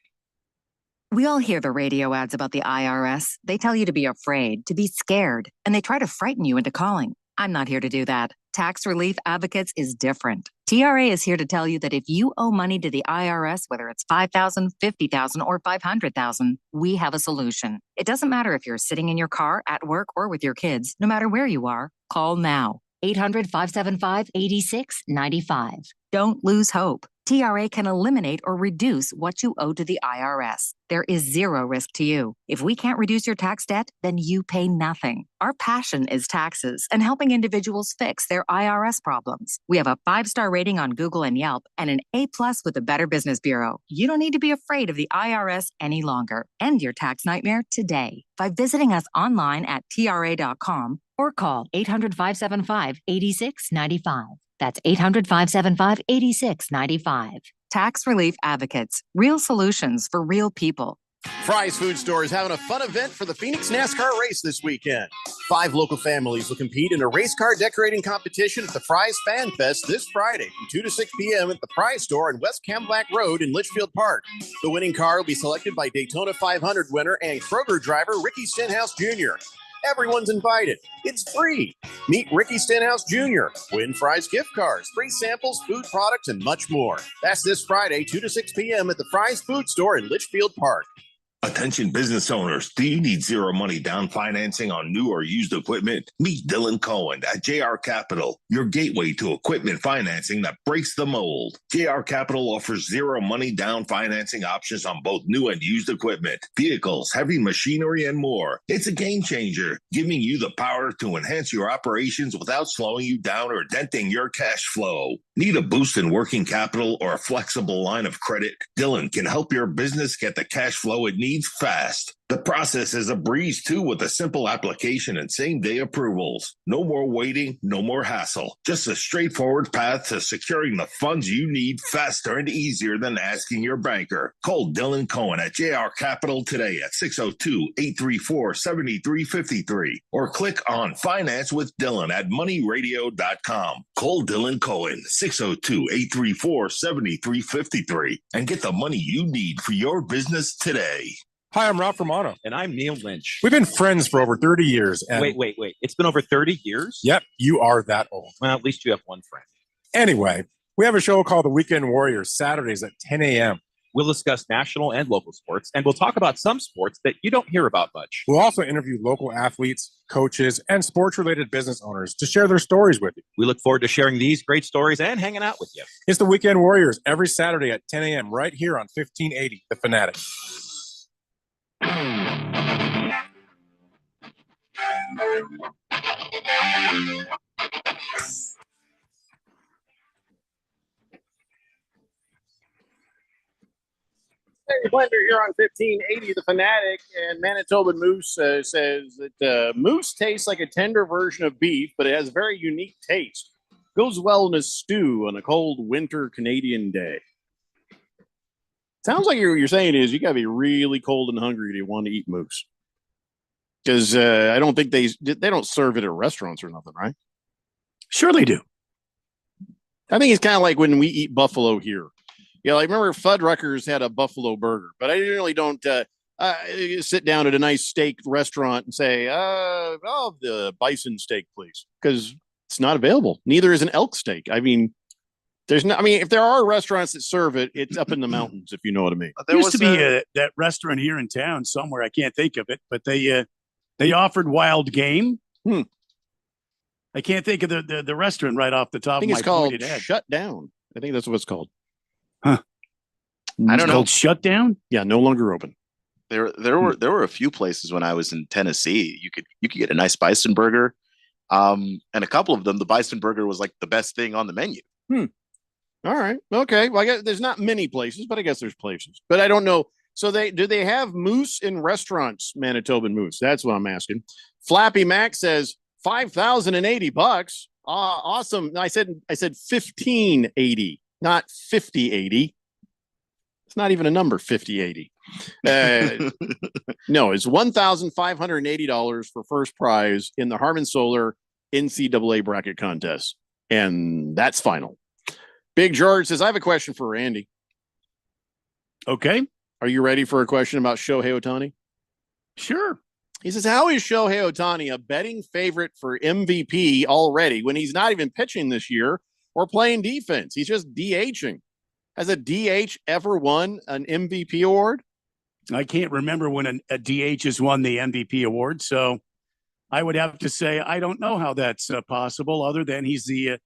We all hear the radio ads about the IRS. They tell you to be afraid, to be scared, and they try to frighten you into calling. I'm not here to do that. Tax Relief Advocates is different. TRA is here to tell you that if you owe money to the IRS, whether it's $5,000, $50,000, or $500,000, we have a solution. It doesn't matter if you're sitting in your car, at work, or with your kids. No matter where you are, call now. 800-575-8695. Don't lose hope. TRA can eliminate or reduce what you owe to the IRS. There is zero risk to you. If we can't reduce your tax debt, then you pay nothing. Our passion is taxes and helping individuals fix their IRS problems. We have a 5-star rating on Google and Yelp and an A+ with the Better Business Bureau. You don't need to be afraid of the IRS any longer. End your tax nightmare today by visiting us online at TRA.com or call 800-575-8695. That's 800-575-8695. Tax Relief Advocates. Real solutions for real people. Fry's Food Store is having a fun event for the Phoenix NASCAR race this weekend. 5 local families will compete in a race car decorating competition at the Fry's Fan Fest this Friday from 2 to 6 p.m. at the Fry's Store on West Camelback Road in Litchfield Park. The winning car will be selected by Daytona 500 winner and Kroger driver Ricky Stenhouse Jr. Everyone's invited. It's free. Meet Ricky Stenhouse Jr. Win Fry's gift cards, free samples, food products, and much more. That's this Friday, 2 to 6 p.m. at the Fry's Food Store in Litchfield Park. Attention business owners, do you need zero money down financing on new or used equipment? Meet Dylan Cohen at JR Capital, your gateway to equipment financing that breaks the mold. JR Capital offers zero money down financing options on both new and used equipment, vehicles, heavy machinery, and more. It's a game changer, giving you the power to enhance your operations without slowing you down or denting your cash flow. Need a boost in working capital or a flexible line of credit? Dylan can help your business get the cash flow it needs fast. The process is a breeze too with a simple application and same-day approvals. No more waiting, no more hassle. Just a straightforward path to securing the funds you need faster and easier than asking your banker. Call Dylan Cohen at JR Capital today at 602-834-7353 or click on Finance with Dylan at moneyradio.com. Call Dylan Cohen 602-834-7353 and get the money you need for your business today. Hi, I'm Ralph Romano. And I'm Neil Lynch. We've been friends for over 30 years. And Wait. It's been over 30 years? Yep, you are that old. Well, at least you have one friend. Anyway, we have a show called The Weekend Warriors, Saturdays at 10 a.m. We'll discuss national and local sports, and we'll talk about some sports that you don't hear about much. We'll also interview local athletes, coaches, and sports-related business owners to share their stories with you. We look forward to sharing these great stories and hanging out with you. It's The Weekend Warriors every Saturday at 10 a.m. right here on 1580 The Fanatic. Hey, Blender here on 1580 The Fanatic, and Manitoban Moose says that moose tastes like a tender version of beef, but it has a very unique taste. Goes well in a stew on a cold winter Canadian day. Sounds like you're saying is you got to be really cold and hungry to want to eat moose, because I don't think they don't serve it at restaurants or nothing, right? Sure they do. I think it's kind of like when we eat buffalo here. Yeah, I remember Fuddruckers had a buffalo burger, but I really don't sit down at a nice steak restaurant and say, "Oh, the bison steak, please," because it's not available. Neither is an elk steak. I mean, there's no. I mean, if there are restaurants that serve it, it's up in the mountains, if you know what I mean. There used to be that restaurant here in town somewhere. I can't think of it, but they offered wild game. I can't think of the restaurant right off the top. I think of it's my called pointed head. Shut Down. I think that's what it's called. Huh? I don't know. Called Shut Down. Yeah, no longer open. There were a few places when I was in Tennessee. You could get a nice bison burger, and a couple of them, the bison burger was like the best thing on the menu. All right. Okay. Well, I guess there's not many places, but I guess there's places. But I don't know. So do they have moose in restaurants? Manitoban Moose. That's what I'm asking. Flappy Mac says $5,080. Awesome. No, I said 1580, not 5080. It's not even a number, 5080. No, it's $1,580 for first prize in the Harman Solar NCAA bracket contest. And that's final. Big George says, I have a question for Randy. Okay. Are you ready for a question about Shohei Ohtani? Sure. He says, how is Shohei Ohtani a betting favorite for MVP already when he's not even pitching this year or playing defense? He's just DHing. Has a DH ever won an MVP award? I can't remember when a DH has won the MVP award, so I would have to say I don't know how that's possible, other than he's the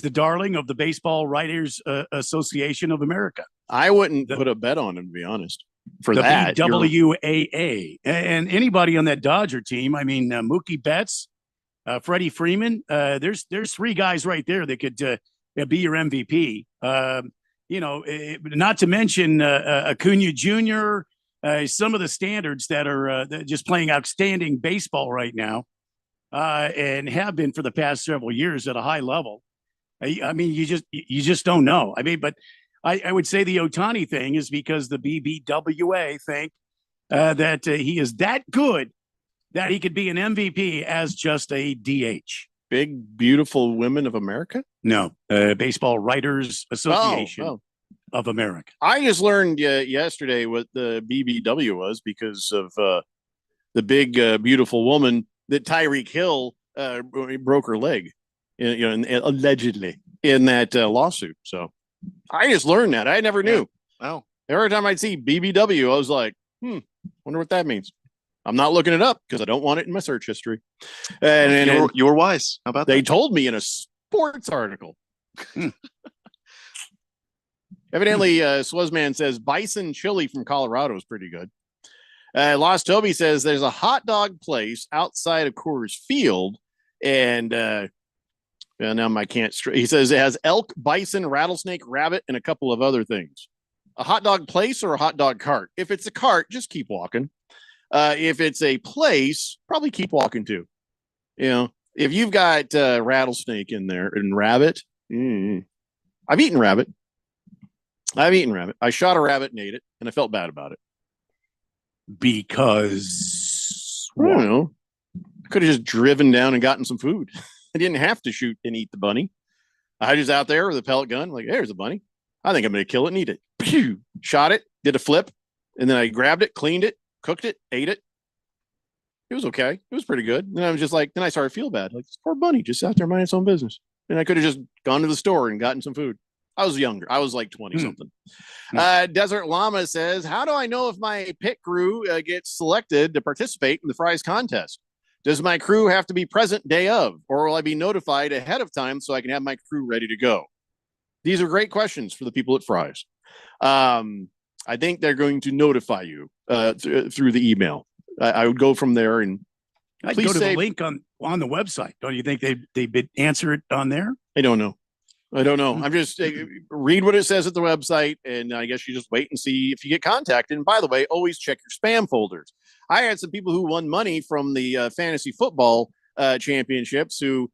darling of the Baseball Writers Association of America. I wouldn't put a bet on him, to be honest. For the that, WAA, and anybody on that Dodger team. I mean, Mookie Betts, Freddie Freeman. There's three guys right there that could be your MVP. Not to mention Acuna Jr. Some of the standards that are just playing outstanding baseball right now, and have been for the past several years at a high level. I mean, you just don't know. I mean, but I would say the Ohtani thing is because the BBWA think that he is that good that he could be an MVP as just a DH. Big, beautiful women of America? No, Baseball Writers Association of America. I just learned yesterday what the BBW was because of the big, beautiful woman that Tyreek Hill broke her leg, allegedly in that lawsuit. So I just learned that. I never knew. Oh, every time I'd see BBW, I was like, wonder what that means. I'm not looking it up because I don't want it in my search history. And you were wise. How about they that? told me in a sports article. Evidently, Swazman says bison chili from Colorado is pretty good. Lost Toby says there's a hot dog place outside of Coors Field, and now I can't. He says it has elk, bison, rattlesnake, rabbit, and a couple of other things. A hot dog place or a hot dog cart? If it's a cart, just keep walking. If it's a place, probably keep walking too. You know, if you've got rattlesnake in there and rabbit, I've eaten rabbit. I shot a rabbit and ate it, and I felt bad about it. Because I don't know. I could have just driven down and gotten some food. I didn't have to shoot and eat the bunny. I was out there with a pellet gun, like, hey, there's a bunny. I think I'm going to kill it and eat it. Pew! Shot it, did a flip, and then I grabbed it, cleaned it, cooked it, ate it. It was okay. It was pretty good. And I was just like, then I started to feel bad. Like, this poor bunny just out there minding its own business. And I could have just gone to the store and gotten some food. I was younger. I was like 20 something. Desert Llama says, how do I know if my pit crew gets selected to participate in the Fries contest? Does my crew have to be present day of, or will I be notified ahead of time so I can have my crew ready to go? These are great questions for the people at Fries. I think they're going to notify you through the email. I would go from there and I'd go to the link on the website. Don't you think they'd answer it on there? I don't know. I'm just read what it says at the website, and I guess you just wait and see if you get contacted. And by the way, always check your spam folders. I had some people who won money from the fantasy football championships who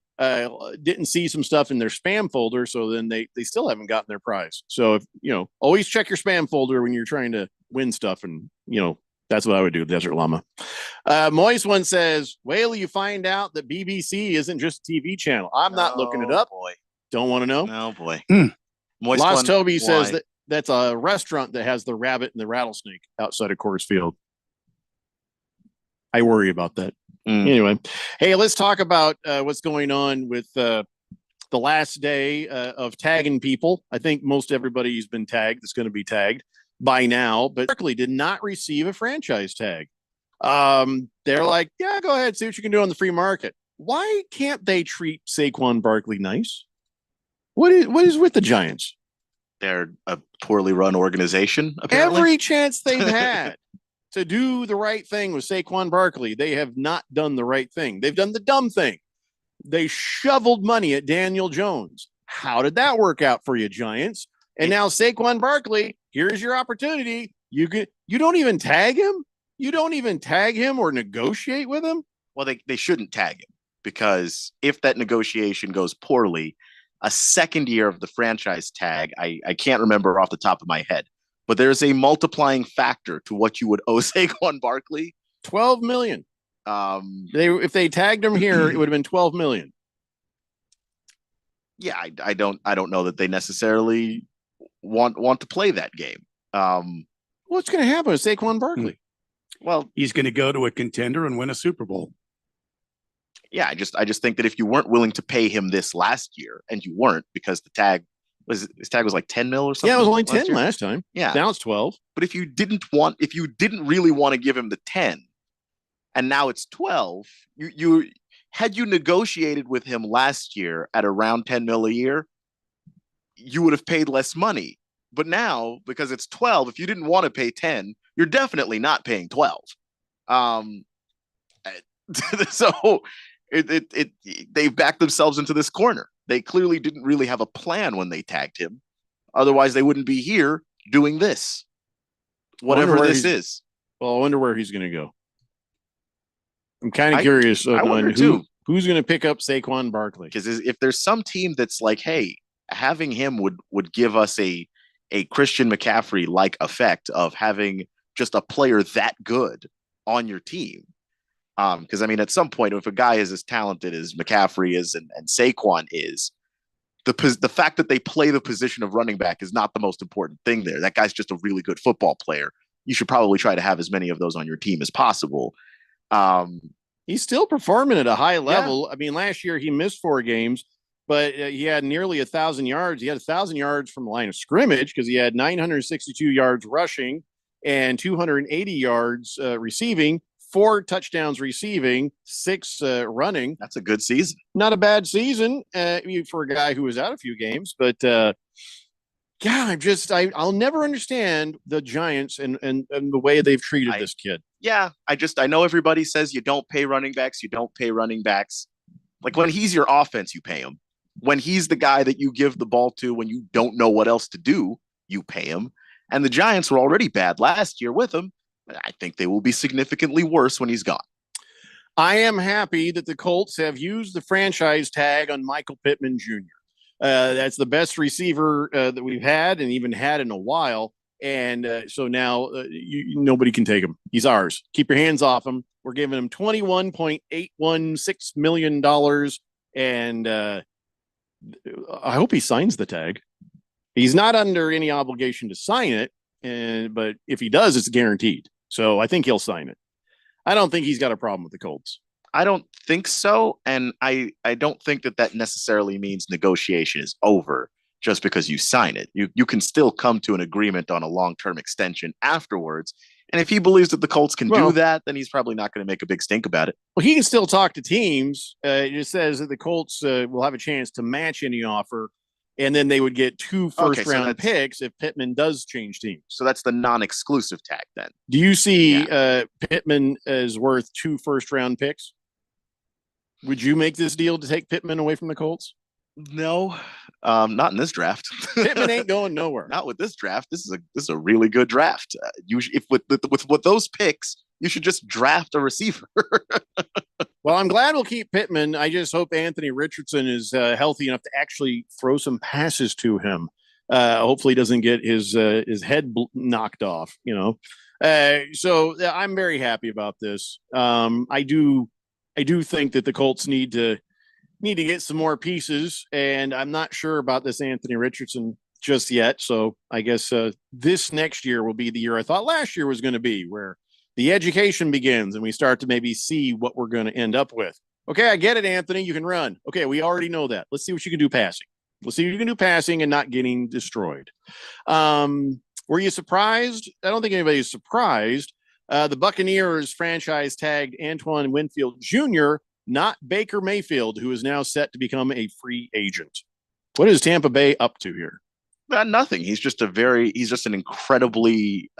didn't see some stuff in their spam folder, so then they still haven't gotten their prize. So if always check your spam folder when you're trying to win stuff, and that's what I would do, Desert Llama. Moist One says, wait till you find out that BBC isn't just a TV channel. I'm not looking it up. Boy. Don't want to know. Oh boy. Lost One, Toby says that's a restaurant that has the rabbit and the rattlesnake outside of Coors Field. I worry about that. Anyway, hey, let's talk about what's going on with the last day of tagging people. I think most everybody's been tagged that's going to be tagged by now, but Berkeley did not receive a franchise tag. They're like, yeah, go ahead, see what you can do on the free market. Why can't they treat Saquon Barkley nice? What is with the Giants? They're a poorly run organization, apparently. Every chance they've had to do the right thing with Saquon Barkley, they have not done the right thing. They've done the dumb thing. They shoveled money at Daniel Jones. How did that work out for you, Giants? And now Saquon Barkley, here's your opportunity. You don't even tag him? You don't even tag him or negotiate with him? Well, they shouldn't tag him, because if that negotiation goes poorly, a second year of the franchise tag, I can't remember off the top of my head, but there's a multiplying factor to what you would owe Saquon Barkley. $12 million. If they tagged him here, it would have been $12 million. Yeah, I don't know that they necessarily want to play that game. What's going to happen with Saquon Barkley? Well, he's going to go to a contender and win a Super Bowl. Yeah, I just think that if you weren't willing to pay him this last year, and you weren't, because his tag was like 10 mil or something. Yeah, it was only 10 last time. Yeah, now it's 12. But if you didn't really want to give him the 10, and now it's 12, you had you negotiated with him last year at around 10 mil a year, you would have paid less money. But now, because it's 12, if you didn't want to pay 10, you're definitely not paying 12. So they've backed themselves into this corner. They clearly didn't really have a plan when they tagged him. Otherwise, they wouldn't be here doing this. Whatever this is. Well, I wonder where he's going to go. I'm kind of curious on who's going to pick up Saquon Barkley. Because if there's some team that's like, hey, having him would give us a Christian McCaffrey-like effect of having just a player that good on your team. Because, I mean, at some point, if a guy is as talented as McCaffrey is and Saquon is, the fact that they play the position of running back is not the most important thing there. That guy's just a really good football player. You should probably try to have as many of those on your team as possible. He's still performing at a high level. Yeah. I mean, last year he missed 4 games, but he had nearly 1,000 yards. He had 1,000 yards from the line of scrimmage because he had 962 yards rushing and 280 yards receiving. 4 touchdowns receiving, 6 running. That's a good season. Not a bad season for a guy who was out a few games. But, I'll never understand the Giants and the way they've treated this kid. Yeah, I know everybody says you don't pay running backs. You don't pay running backs. Like, when he's your offense, you pay him. When he's the guy that you give the ball to when you don't know what else to do, you pay him. And the Giants were already bad last year with him. I think they will be significantly worse when he's gone. I am happy that the Colts have used the franchise tag on Michael Pittman Jr. That's the best receiver that we've had and even had in a while. And so now nobody can take him. He's ours. Keep your hands off him. We're giving him $21.816 million. And I hope he signs the tag. He's not under any obligation to sign it. But if he does, it's guaranteed. So I think he'll sign it. I don't think he's got a problem with the Colts. I don't think so. And I don't think that necessarily means negotiation is over just because you sign it. You can still come to an agreement on a long-term extension afterwards. And if he believes that the Colts can do that, then he's probably not going to make a big stink about it. Well, he can still talk to teams. It just says that the Colts will have a chance to match any offer. And then they would get 2 first-round picks if Pittman does change teams. So that's the non-exclusive tag then. Do you see Pittman as worth 2 first-round picks? Would you make this deal to take Pittman away from the Colts? No, not in this draft. Pittman ain't going nowhere. Not with this draft. This is a really good draft. If with those picks, you should just draft a receiver. Well, I'm glad we'll keep Pittman. I just hope Anthony Richardson is healthy enough to actually throw some passes to him. Hopefully, he doesn't get his head knocked off. So I'm very happy about this. I do think that the Colts need to get some more pieces, and I'm not sure about this Anthony Richardson just yet. So I guess this next year will be the year I thought last year was going to be, where the education begins and we start to maybe see what we're going to end up with. Okay, I get it, Anthony. You can run. Okay, we already know that. Let's see what you can do passing. Let's see what you can do passing and not getting destroyed. Were you surprised? I don't think anybody's surprised. The Buccaneers franchise tagged Antoine Winfield Jr., not Baker Mayfield, who is now set to become a free agent. What is Tampa Bay up to here? Nothing. He's just an incredibly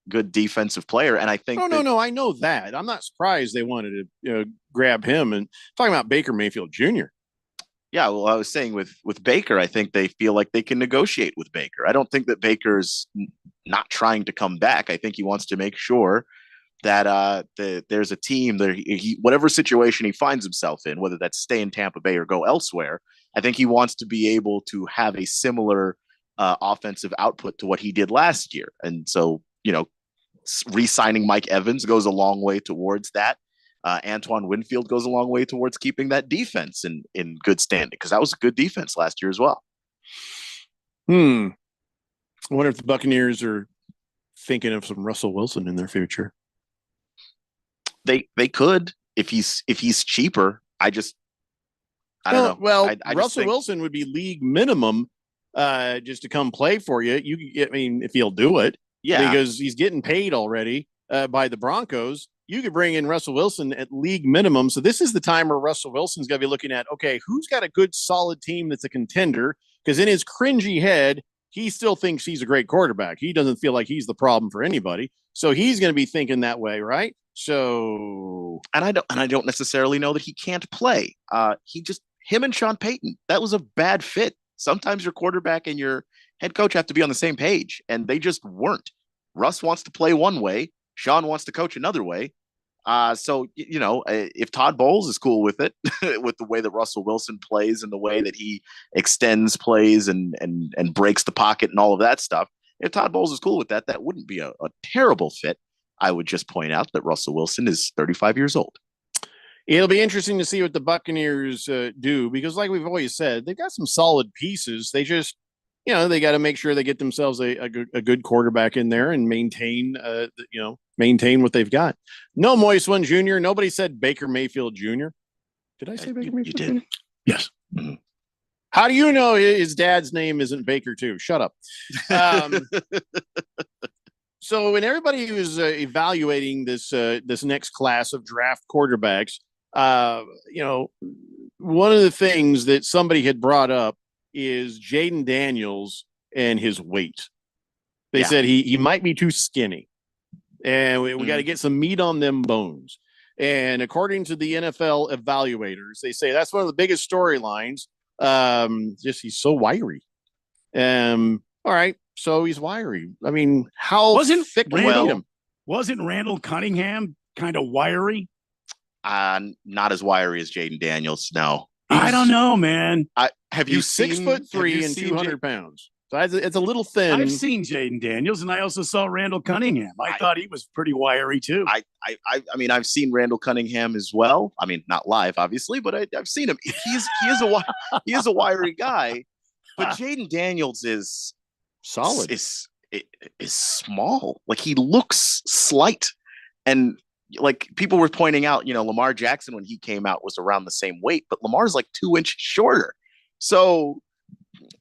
good defensive player. And I think no, I know that. I'm not surprised they wanted to grab him. And talking about Baker Mayfield Jr. Yeah, well, I was saying with Baker, I think they feel like they can negotiate with Baker. I don't think that Baker's not trying to come back. I think he wants to make sure that there's a team that whatever situation he finds himself in, whether that's stay in Tampa Bay or go elsewhere, I think he wants to be able to have a similar offensive output to what he did last year. And so, re-signing Mike Evans goes a long way towards that. Antoine Winfield goes a long way towards keeping that defense in good standing, because that was a good defense last year as well. I wonder if the Buccaneers are thinking of some Russell Wilson in their future. They could if he's cheaper. I don't know. Well, Russell Wilson would be league minimum just to come play for you. If he'll do it, because he's getting paid already by the Broncos. You could bring in Russell Wilson at league minimum. So this is the time where Russell Wilson's got to be looking at, okay, who's got a good solid team that's a contender? Because in his cringy head, he still thinks he's a great quarterback. He doesn't feel like he's the problem for anybody. So he's going to be thinking that way, right? So, and I don't necessarily know that he can't play. Him and Sean Payton, that was a bad fit. Sometimes your quarterback and your head coach have to be on the same page, and they just weren't. Russ wants to play one way. Sean wants to coach another way. So, if Todd Bowles is cool with it, with the way that Russell Wilson plays and the way that he extends plays and breaks the pocket and all of that stuff, if Todd Bowles is cool with that, that wouldn't be a terrible fit. I would just point out that Russell Wilson is 35 years old. It'll be interesting to see what the Buccaneers do, because like we've always said, they've got some solid pieces. They just, they got to make sure they get themselves a good quarterback in there and maintain what they've got. No Moise One Jr. Nobody said Baker Mayfield Jr. Did I say Baker Mayfield? You did. Jr.? Yes. Mm-hmm. How do you know his dad's name isn't Baker too? Shut up. So when everybody was evaluating this next class of draft quarterbacks, one of the things that somebody had brought up is Jaden Daniels and his weight. They said he might be too skinny, and we got to get some meat on them bones. And according to the NFL evaluators, they say that's one of the biggest storylines. Just he's so wiry. All right, so he's wiry. I mean, how thick do you need him? Wasn't Randall Cunningham kind of wiry? Not as wiry as Jaden Daniels. No, I don't know, man. Have you He's seen 6'3" and 200 pounds. So it's a little thin. I've seen Jaden Daniels, and I also saw Randall Cunningham. I thought he was pretty wiry too. I mean, I've seen Randall Cunningham as well. I mean, not live, obviously, but I've seen him. He is a wiry guy. But Jaden Daniels is solid. Is small. Like, he looks slight, and like people were pointing out, Lamar Jackson when he came out was around the same weight, but Lamar's like 2 inches shorter. So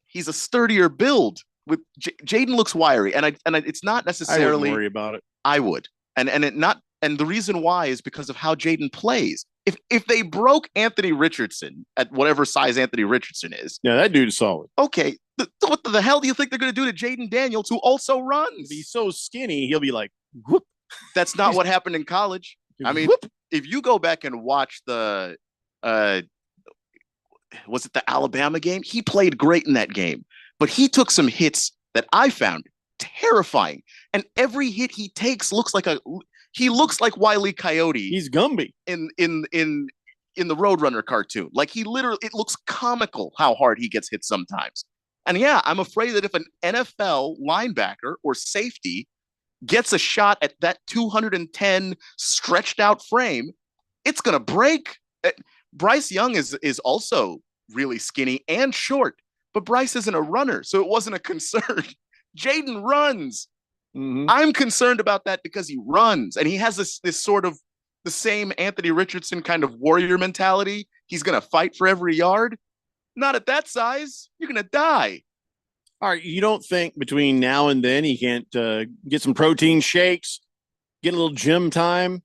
he's a sturdier build. With Jaden looks wiry, and it's not necessarily. I wouldn't worry about it. I would, and the reason why is because of how Jaden plays. If they broke Anthony Richardson at whatever size Anthony Richardson is, yeah, that dude is solid. Okay, what the hell do you think they're going to do to Jaden Daniels, who also runs? He's so skinny, he'll be like, whoop. That's not what happened in college. I mean, if you go back and watch the, was it the Alabama game? He played great in that game, but he took some hits that I found terrifying. And every hit he takes looks like Wile E. Coyote. He's Gumby in the Roadrunner cartoon. Like, it looks comical how hard he gets hit sometimes. And yeah, I'm afraid that if an NFL linebacker or safety gets a shot at that 210 stretched out frame, it's going to break. Bryce Young is also really skinny and short, but Bryce isn't a runner, so it wasn't a concern. Jaden runs. Mm-hmm. I'm concerned about that because he runs, and he has this sort of the same Anthony Richardson kind of warrior mentality. He's going to fight for every yard. Not at that size. You're going to die. All right, you don't think between now and then he can't get some protein shakes, get a little gym time,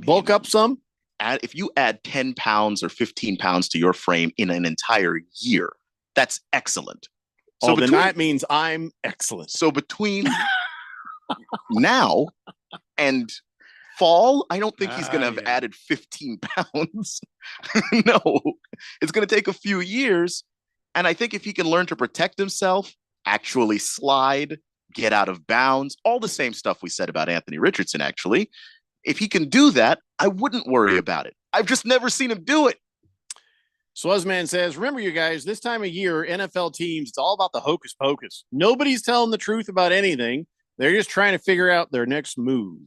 bulk up some? If you add 10 pounds or 15 pounds to your frame in an entire year, that's excellent. So then that means I'm excellent. So between now and fall, I don't think he's going to have added 15 pounds. No, it's going to take a few years. And I think if he can learn to protect himself, actually slide, get out of bounds, all the same stuff we said about Anthony Richardson, actually, if he can do that, I wouldn't worry about it. I've just never seen him do it. Swazman says, remember, you guys, this time of year, NFL teams, it's all about the hocus pocus. Nobody's telling the truth about anything. They're just trying to figure out their next move.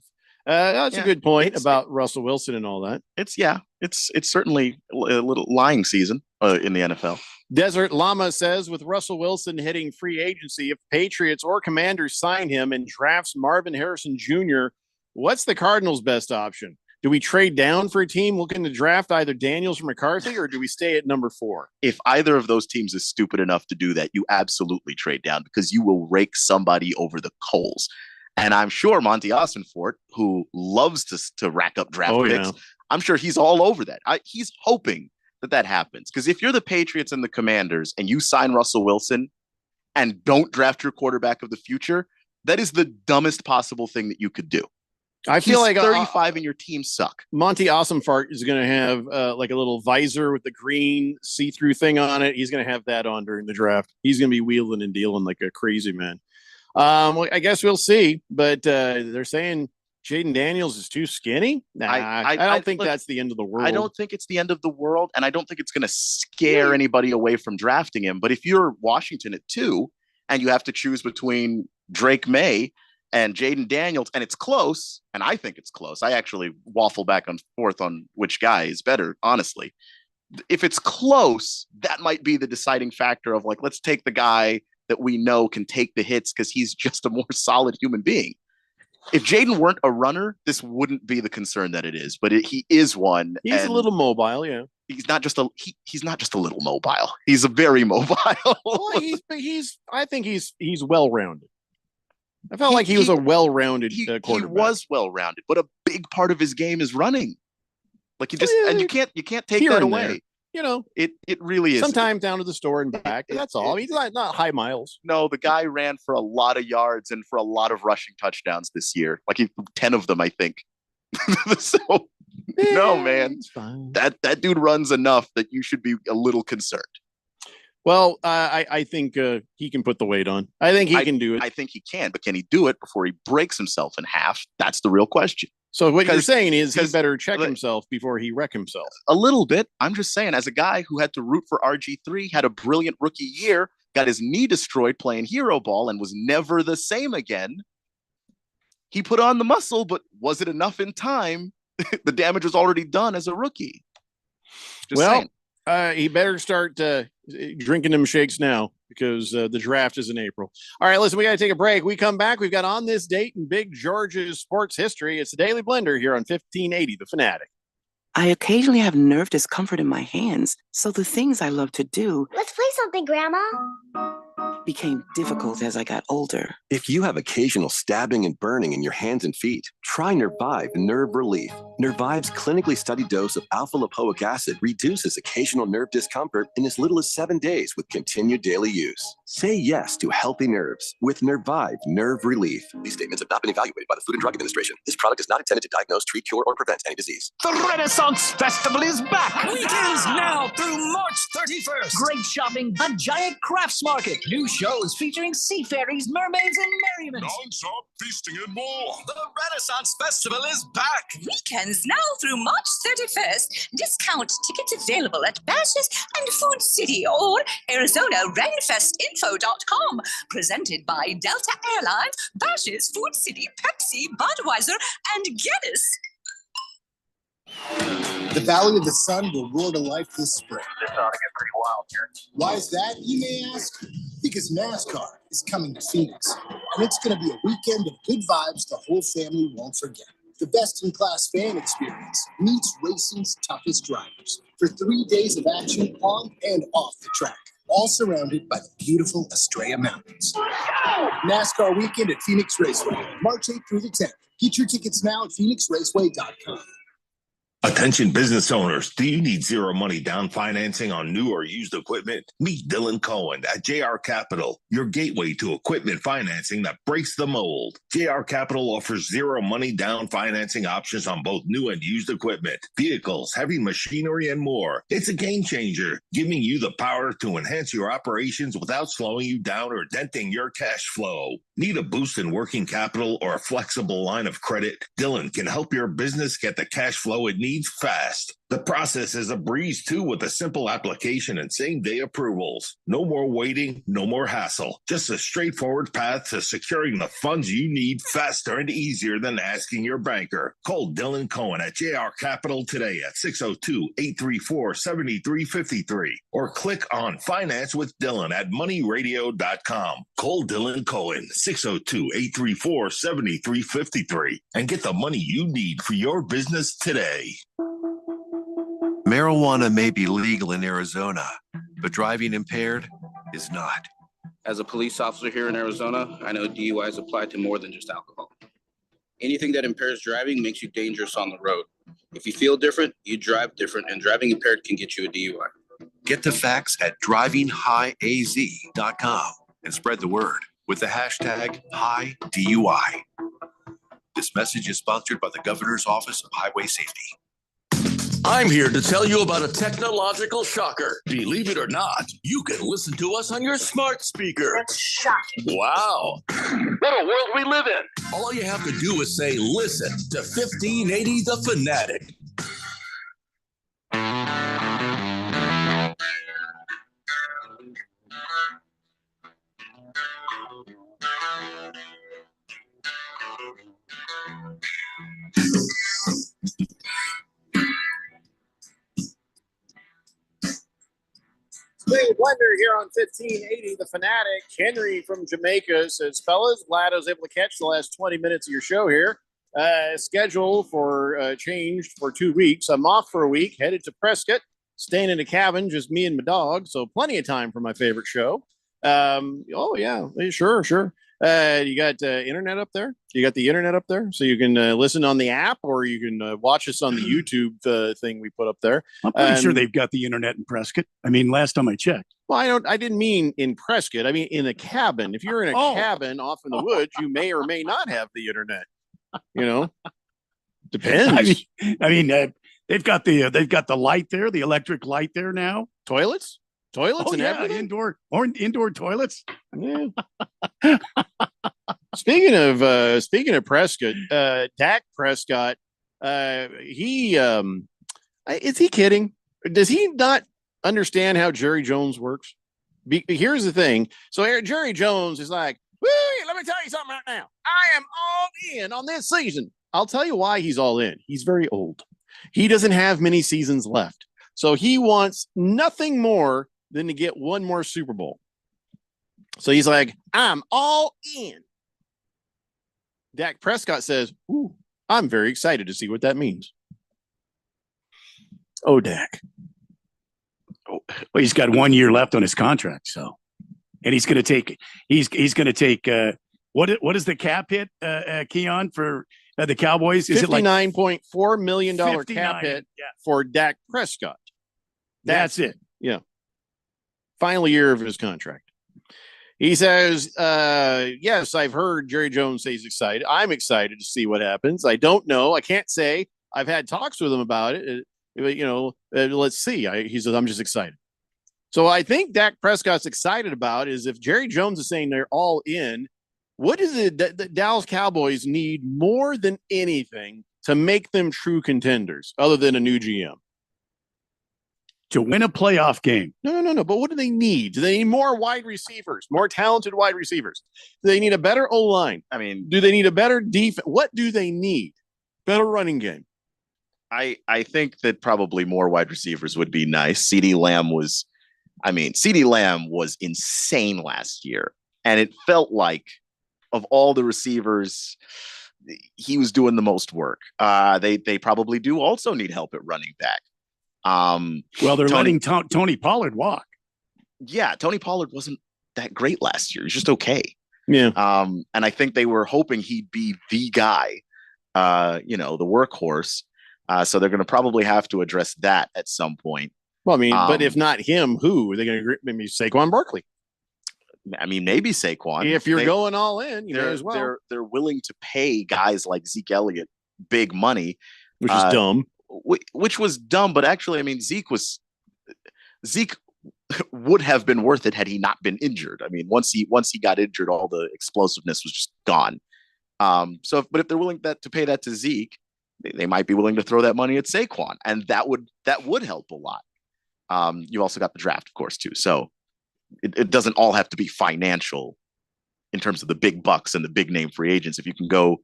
That's a good point about Russell Wilson and all that. It's certainly a little lying season in the NFL. Desert Llama says, with Russell Wilson hitting free agency, if Patriots or Commanders sign him and drafts Marvin Harrison Jr., what's the Cardinals' best option? Do we trade down for a team looking to draft either Daniels or McCarthy, or do we stay at number 4? If either of those teams is stupid enough to do that, you absolutely trade down, because you will rake somebody over the coals. And I'm sure Monty Ossenfort, who loves to rack up draft picks, yeah, I'm sure he's all over that. He's hoping that happens. Because if you're the Patriots and the Commanders and you sign Russell Wilson and don't draft your quarterback of the future, that is the dumbest possible thing that you could do. I feel like 35 and your team suck. Monty Ossenfart is going to have like a little visor with the green see-through thing on it. He's going to have that on during the draft. He's going to be wheeling and dealing like a crazy man. Well, I guess we'll see, but they're saying Jaden Daniels is too skinny. Nah, I don't think that's the end of the world. I don't think it's the end of the world, and I don't think it's going to scare anybody away from drafting him. But if you're Washington at 2 and you have to choose between Drake May and Jaden Daniels, and it's close, and I think it's close. I actually waffle back and forth on which guy is better, honestly. If it's close, that might be the deciding factor of, like, let's take the guy that we know can take the hits because he's just a more solid human being. If Jaden weren't a runner, this wouldn't be the concern that it is, but he is one. He's a little mobile, yeah. He's not just a little mobile. He's a very mobile. Well, I think he's well-rounded. I felt like he was a well-rounded quarterback. He was well-rounded, but a big part of his game is running. Like, and you can't take that away. There. You know, it really is. Sometimes down to the store and back. That's all. I mean, he's not high miles. No, the guy ran for a lot of yards and for a lot of rushing touchdowns this year. Like 10 of them, I think. So, no, man, that dude runs enough that you should be a little concerned. Well, I think he can put the weight on. I think he can do it. I think he can, but can he do it before he breaks himself in half? That's the real question. So what you're saying is he better check himself before he wreck himself. A little bit. I'm just saying, as a guy who had to root for RG3, had a brilliant rookie year, got his knee destroyed playing hero ball, and was never the same again. He put on the muscle, but was it enough in time? The damage was already done as a rookie. Just saying. He better start drinking them shakes now because the draft is in April. All right, listen, we got to take a break. We come back. We've got on this date in Big George's sports history. It's the Daily Blender here on 1580 The Fanatic. I occasionally have nerve discomfort in my hands, so the things I love to do Let's play something, Grandma. became difficult as I got older. If you have occasional stabbing and burning in your hands and feet, try Nervive Nerve Relief. Nervive's clinically studied dose of alpha-lipoic acid reduces occasional nerve discomfort in as little as 7 days with continued daily use. Say yes to healthy nerves with Nervive Nerve Relief. These statements have not been evaluated by the Food and Drug Administration. This product is not intended to diagnose, treat, cure, or prevent any disease. The Renaissance Festival is back. Weekends now through March 31st. Great shopping, a giant crafts market, new shows featuring sea fairies, mermaids, and merriment. Non-stop feasting and more. The Renaissance Festival is back. Weekends now through March 31st. Discount tickets available at Bashes and Food City or ArizonaRenfestinfo.com. Presented by Delta Airlines, Bashes, Food City, Pepsi, Budweiser, and Guinness. The Valley of the Sun will roar to life this spring. This ought to get pretty wild here. Why is that, you may ask? Because NASCAR is coming to Phoenix, and it's going to be a weekend of good vibes the whole family won't forget. The best-in-class fan experience meets racing's toughest drivers for 3 days of action on and off the track, all surrounded by the beautiful Estrella Mountains. NASCAR weekend at Phoenix Raceway, March 8th through the 10th. Get your tickets now at phoenixraceway.com. Attention business owners, do you need zero money down financing on new or used equipment? Meet Dylan Cohen at JR Capital, your gateway to equipment financing that breaks the mold. JR Capital offers zero money down financing options on both new and used equipment, vehicles, heavy machinery, and more. It's a game changer, giving you the power to enhance your operations without slowing you down or denting your cash flow. Need a boost in working capital or a flexible line of credit? Dylan can help your business get the cash flow it needs fast. The process is a breeze too, with a simple application and same-day approvals. No more waiting, no more hassle. Just a straightforward path to securing the funds you need faster and easier than asking your banker. Call Dylan Cohen at JR Capital today at 602-834-7353 or click on Finance with Dylan at moneyradio.com. Call Dylan Cohen 602-834-7353 and get the money you need for your business today. Marijuana may be legal in Arizona, but driving impaired is not. As a police officer here in Arizona, I know DUIs apply to more than just alcohol. Anything that impairs driving makes you dangerous on the road. If you feel different, you drive different, and driving impaired can get you a DUI. Get the facts at drivinghighaz.com and spread the word with the hashtag HighDUI. This message is sponsored by the Governor's Office of Highway Safety. I'm here to tell you about a technological shocker. Believe it or not, you can listen to us on your smart speaker. That's shocking. Wow. What a world we live in. All you have to do is say, listen to 1580 The Fanatic. Daily Blender here on 1580 The Fanatic. Henry from Jamaica says, fellas, glad I was able to catch the last 20 minutes of your show here. Schedule for changed for 2 weeks. I'm off for a week, headed to Prescott, staying in a cabin, just me and my dog. So plenty of time for my favorite show. Oh, yeah, sure. You got internet up there? You got the internet up there? So you can listen on the app, or you can watch us on the YouTube thing we put up there. I'm pretty sure they've got the internet in Prescott. I mean, last time I checked. Well, I didn't mean in Prescott. I mean in a cabin. If you're in a cabin off in the woods, you may or may not have the internet. You know, depends. I mean, they've got the light there, the electric light there now. Toilets? Toilets Oh, and yeah, everything. indoor toilets. Yeah. Speaking of Prescott, Dak Prescott, is he kidding? Does he not understand how Jerry Jones works? Here's the thing. So Jerry Jones is like, let me tell you something right now. I am all in on this season. I'll tell you why he's all in. He's very old. He doesn't have many seasons left. So he wants nothing more than to get one more Super Bowl. So he's like, I'm all in. Dak Prescott says, ooh, I'm very excited to see what that means. Oh, Dak. Well, he's got 1 year left on his contract, so, and he's going to take what is the cap hit, Keon, for the Cowboys? Is it like $59.4 million cap hit for Dak Prescott? That's it. Yeah. Final year of his contract. He says, yes, I've heard Jerry Jones say he's excited. I'm excited to see what happens. I don't know. I can't say. I've had talks with him about it. Let's see. He says, I'm just excited. So I think Dak Prescott's excited about is if Jerry Jones is saying they're all in, what is it that the Dallas Cowboys need more than anything to make them true contenders other than a new GM? To win a playoff game. No. But what do they need? Do they need more wide receivers, more talented wide receivers? Do they need a better O-line? I mean, do they need a better defense? What do they need? Better running game. I think that probably more wide receivers would be nice. CeeDee Lamb was insane last year. And it felt like of all the receivers, he was doing the most work. They probably do also need help at running back. Well, they're letting Tony Pollard walk. Yeah, Tony Pollard wasn't that great last year. He's just okay. Yeah. And I think they were hoping he'd be the guy, the workhorse. So they're going to probably have to address that at some point. Well, I mean, but if not him, who are they going to? Maybe Saquon Barkley. I mean, maybe Saquon. If you're going all in, you may as well. They're willing to pay guys like Zeke Elliott big money, which is dumb. Which was dumb, but actually, I mean, Zeke would have been worth it had he not been injured. I mean, once he got injured, all the explosiveness was just gone. But if they're willing to pay that to Zeke, they might be willing to throw that money at Saquon, and that would help a lot. You also got the draft, of course, too. So it doesn't all have to be financial in terms of the big bucks and the big name free agents. If you can go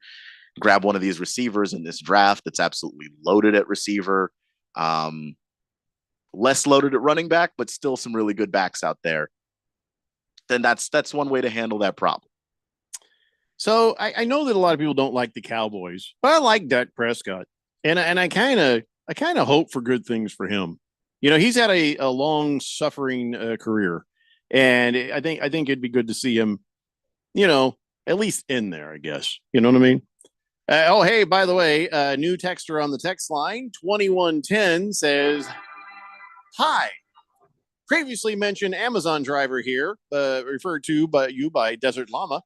grab one of these receivers in this draft that's absolutely loaded at receiver, less loaded at running back, but still some really good backs out there, then that's one way to handle that problem. So I know that a lot of people don't like the Cowboys, but I like Dak Prescott, and I kind of hope for good things for him. He's had a long suffering career, and I think it'd be good to see him, at least in there, I guess. You know what I mean? Hey, by the way, new texter on the text line, 2110 says, hi, previously mentioned Amazon driver here, referred to by Desert Llama.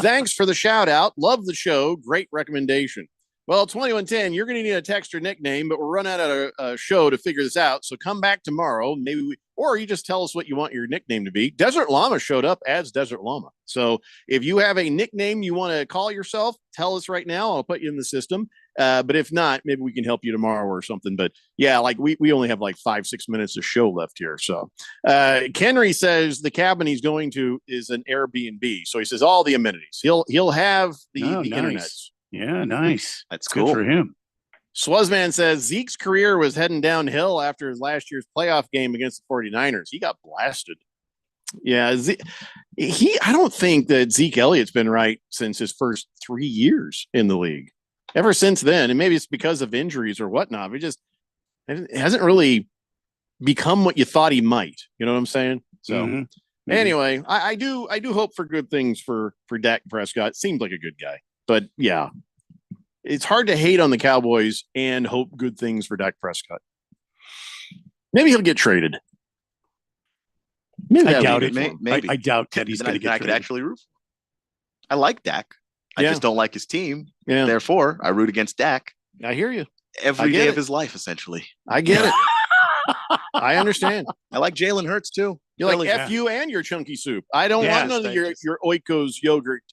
Thanks for the shout out. Love the show. Great recommendation. Well, 2110, you're going to need a texter nickname, but we're running out of a show to figure this out. So come back tomorrow. Or you just tell us what you want your nickname to be. Desert Llama showed up as Desert Llama. So if you have a nickname you want to call yourself, tell us right now. I'll put you in the system. But if not, maybe we can help you tomorrow or something. But yeah, like we only have like 5-6 minutes of show left here. So Kenry says the cabin he's going to is an Airbnb. So he says all the amenities. He'll have the nice. internet. Yeah, nice. That's good cool for him. Swazman says Zeke's career was heading downhill after his last year's playoff game against the 49ers. He got blasted. Yeah, I don't think that Zeke Elliott's been right since his first 3 years in the league. Ever since then, and maybe it's because of injuries or whatnot, it hasn't really become what you thought he might. You know what I'm saying? So anyway, I do hope for good things for Dak Prescott. Seems like a good guy, but yeah, it's hard to hate on the Cowboys and hope good things for Dak Prescott. Maybe he'll get traded. Maybe I doubt it. Maybe. I doubt that he's going to get traded. I could actually root. I like Dak. I just don't like his team. Yeah. Therefore, I root against Dak. I hear you. Every day of his life, essentially. I get it. I understand. I like Jalen Hurts too. You're like Really? F you and your chunky soup. I don't Yes, want none of thank your Oikos yogurt,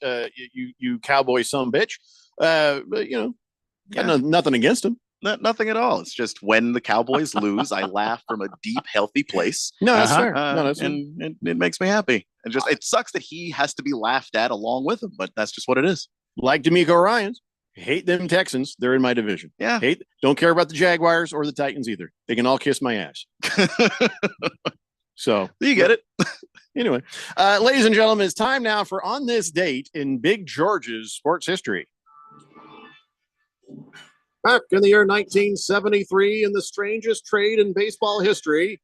you cowboy son bitch. But got nothing against him. Nothing at all. It's just when the Cowboys lose, I laugh from a deep, healthy place. No, that's fair. No, that's and it makes me happy. And just it sucks that he has to be laughed at along with him, but that's just what it is. Like D'Amico Ryans. Hate them Texans. They're in my division. Yeah. Don't care about the Jaguars or the Titans either. They can all kiss my ass. So you get it. Anyway, ladies and gentlemen, it's time now for On This Date in Big George's sports history. Back in the year 1973, in the strangest trade in baseball history,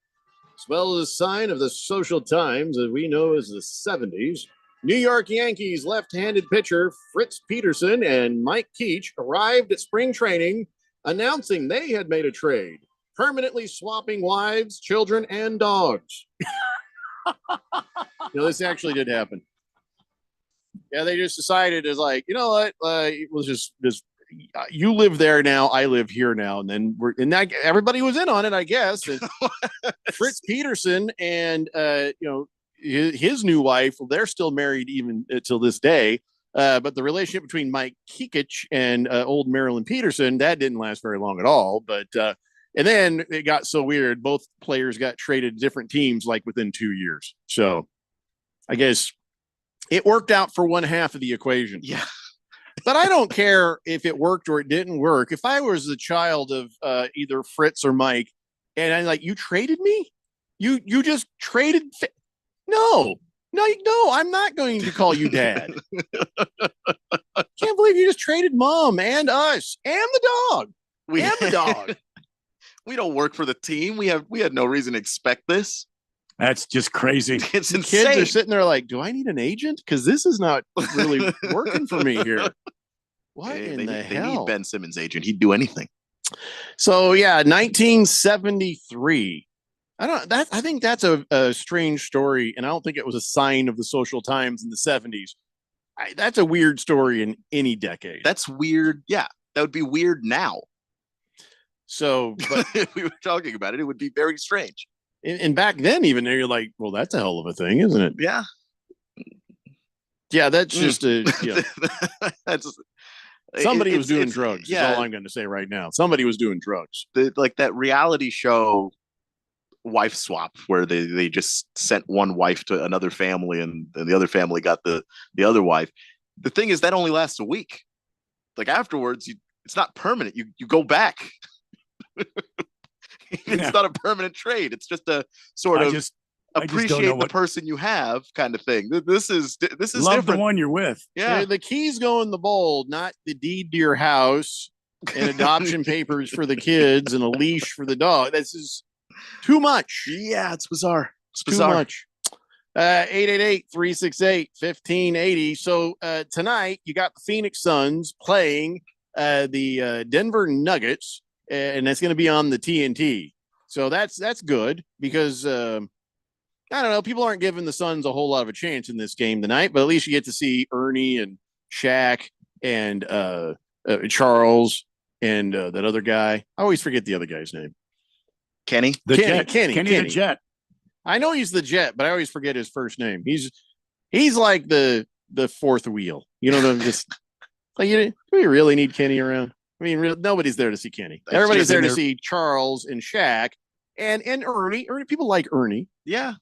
as well as a sign of the social times that we know as the 70s, New York Yankees left-handed pitcher Fritz Peterson and Mike Keach arrived at spring training announcing they had made a trade, permanently swapping wives, children, and dogs. This actually did happen. Yeah, they just decided is like, you know what? It was just you live there now, I live here now, and then everybody was in on it, I guess. And Fritz Peterson and his new wife, well, they're still married even till this day. But the relationship between Mike Kekich and old Marilyn Peterson, that didn't last very long at all. But and then it got so weird, both players got traded to different teams like within 2 years. So I guess it worked out for one half of the equation. Yeah. But I don't care if it worked or it didn't work. If I was the child of either Fritz or Mike, and I'm like, you traded me? You just traded? No, I'm not going to call you dad. Can't believe you just traded mom and us and the dog. We don't work for the team. We had no reason to expect this. That's just crazy. It's insane. Kids are sitting there like, do I need an agent? Because this is not really working for me here. What in the hell? They need Ben Simmons' agent. He'd do anything. So yeah, 1973. I think that's a strange story, and I don't think it was a sign of the social times in the 70s. That's a weird story in any decade. That's weird. Yeah, that would be weird now. So, but if we were talking about it, it would be very strange. And back then, even there, you're like, well, that's a hell of a thing, isn't it? Yeah. Yeah, that's just that's somebody was doing drugs. Yeah, that's all I'm going to say right now. Somebody was doing drugs. Like that reality show wife swap where they just sent one wife to another family and the other family got the other wife. The thing is that only lasts a week. Like afterwards, it's not permanent. You go back. It's not a permanent trade. It's just a sort of appreciate the person you have kind of thing. This is love different. The one you're with. Yeah, the keys go in the bowl, not the deed to your house and adoption papers for the kids and a leash for the dog. This is too much. Yeah, it's bizarre. It's bizarre. Too much. 888-368-1580. So tonight you got the Phoenix Suns playing the Denver Nuggets, and that's going to be on the TNT. So that's good because I don't know, people aren't giving the Suns a whole lot of a chance in this game tonight, but at least you get to see Ernie and Shaq and Charles and that other guy. I always forget the other guy's name. Kenny Kenny the Jet. I know he's the Jet, but I always forget his first name. He's like the fourth wheel. You know what I'm just like, do we really need Kenny around? I mean, nobody's there to see Kenny. Everybody's there to see Charles and Shaq and Ernie. People like Ernie. Yeah.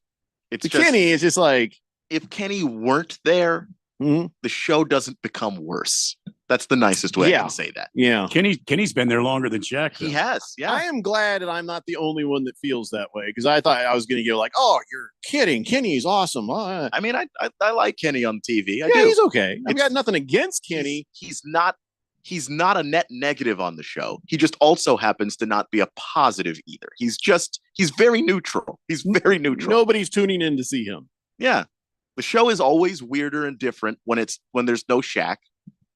Kenny is just like, if Kenny weren't there, the show doesn't become worse. That's the nicest way I can say that. Yeah. Kenny's been there longer than Shaq. He has. Yeah. I am glad that I'm not the only one that feels that way, because I thought I was going to go like, oh, you're kidding. Kenny's awesome. I mean, I like Kenny on TV. I do. He's okay. I've got nothing against Kenny. He's not a net negative on the show. He just also happens to not be a positive either. He's very neutral. He's very neutral. Nobody's tuning in to see him. Yeah. The show is always weirder and different when there's no Shaq.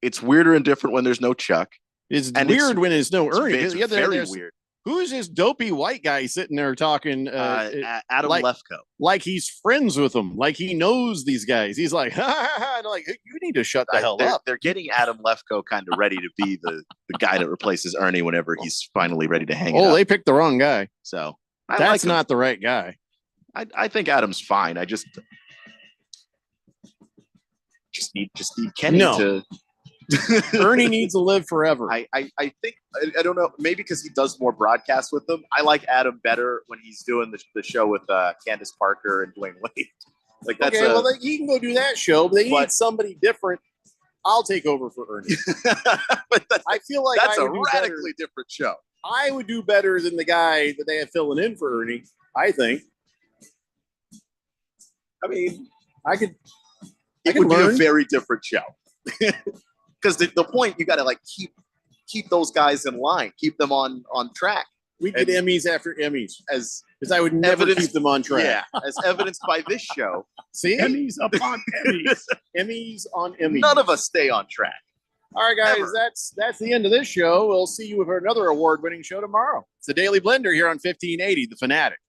It's weirder and different when there's no Chuck. It's weird when there's no Ernie. It's very weird. Who's this dopey white guy sitting there talking? Adam Lefkoe. Like he's friends with them. Like he knows these guys. He's like, like, you need to shut the hell up. They're getting Adam Lefkoe kind of ready to be the guy that replaces Ernie whenever he's finally ready to hang it up. They picked the wrong guy. So That's not the right guy. I think Adam's fine. I just need Kenny to. Ernie needs to live forever. I think I don't know, maybe because he does more broadcasts with them. I like Adam better when he's doing the show with Candace Parker and Dwayne Wade. Like that's okay. Well, he can go do that show, but they need somebody different. I'll take over for Ernie. But I feel like that's I a would do radically different show. I would do better than the guy that they have filling in for Ernie. I think. I mean, it would be a learn. very different show. Because the point, you got to like keep those guys in line, keep them on track. We get Emmys after Emmys because I would never keep them on track. Yeah, as evidenced by this show. See, Emmys upon Emmys, Emmys on Emmys. None of us stay on track. All right, guys, Ever. that's the end of this show. We'll see you for another award-winning show tomorrow. It's the Daily Blender here on 1580, The Fanatic.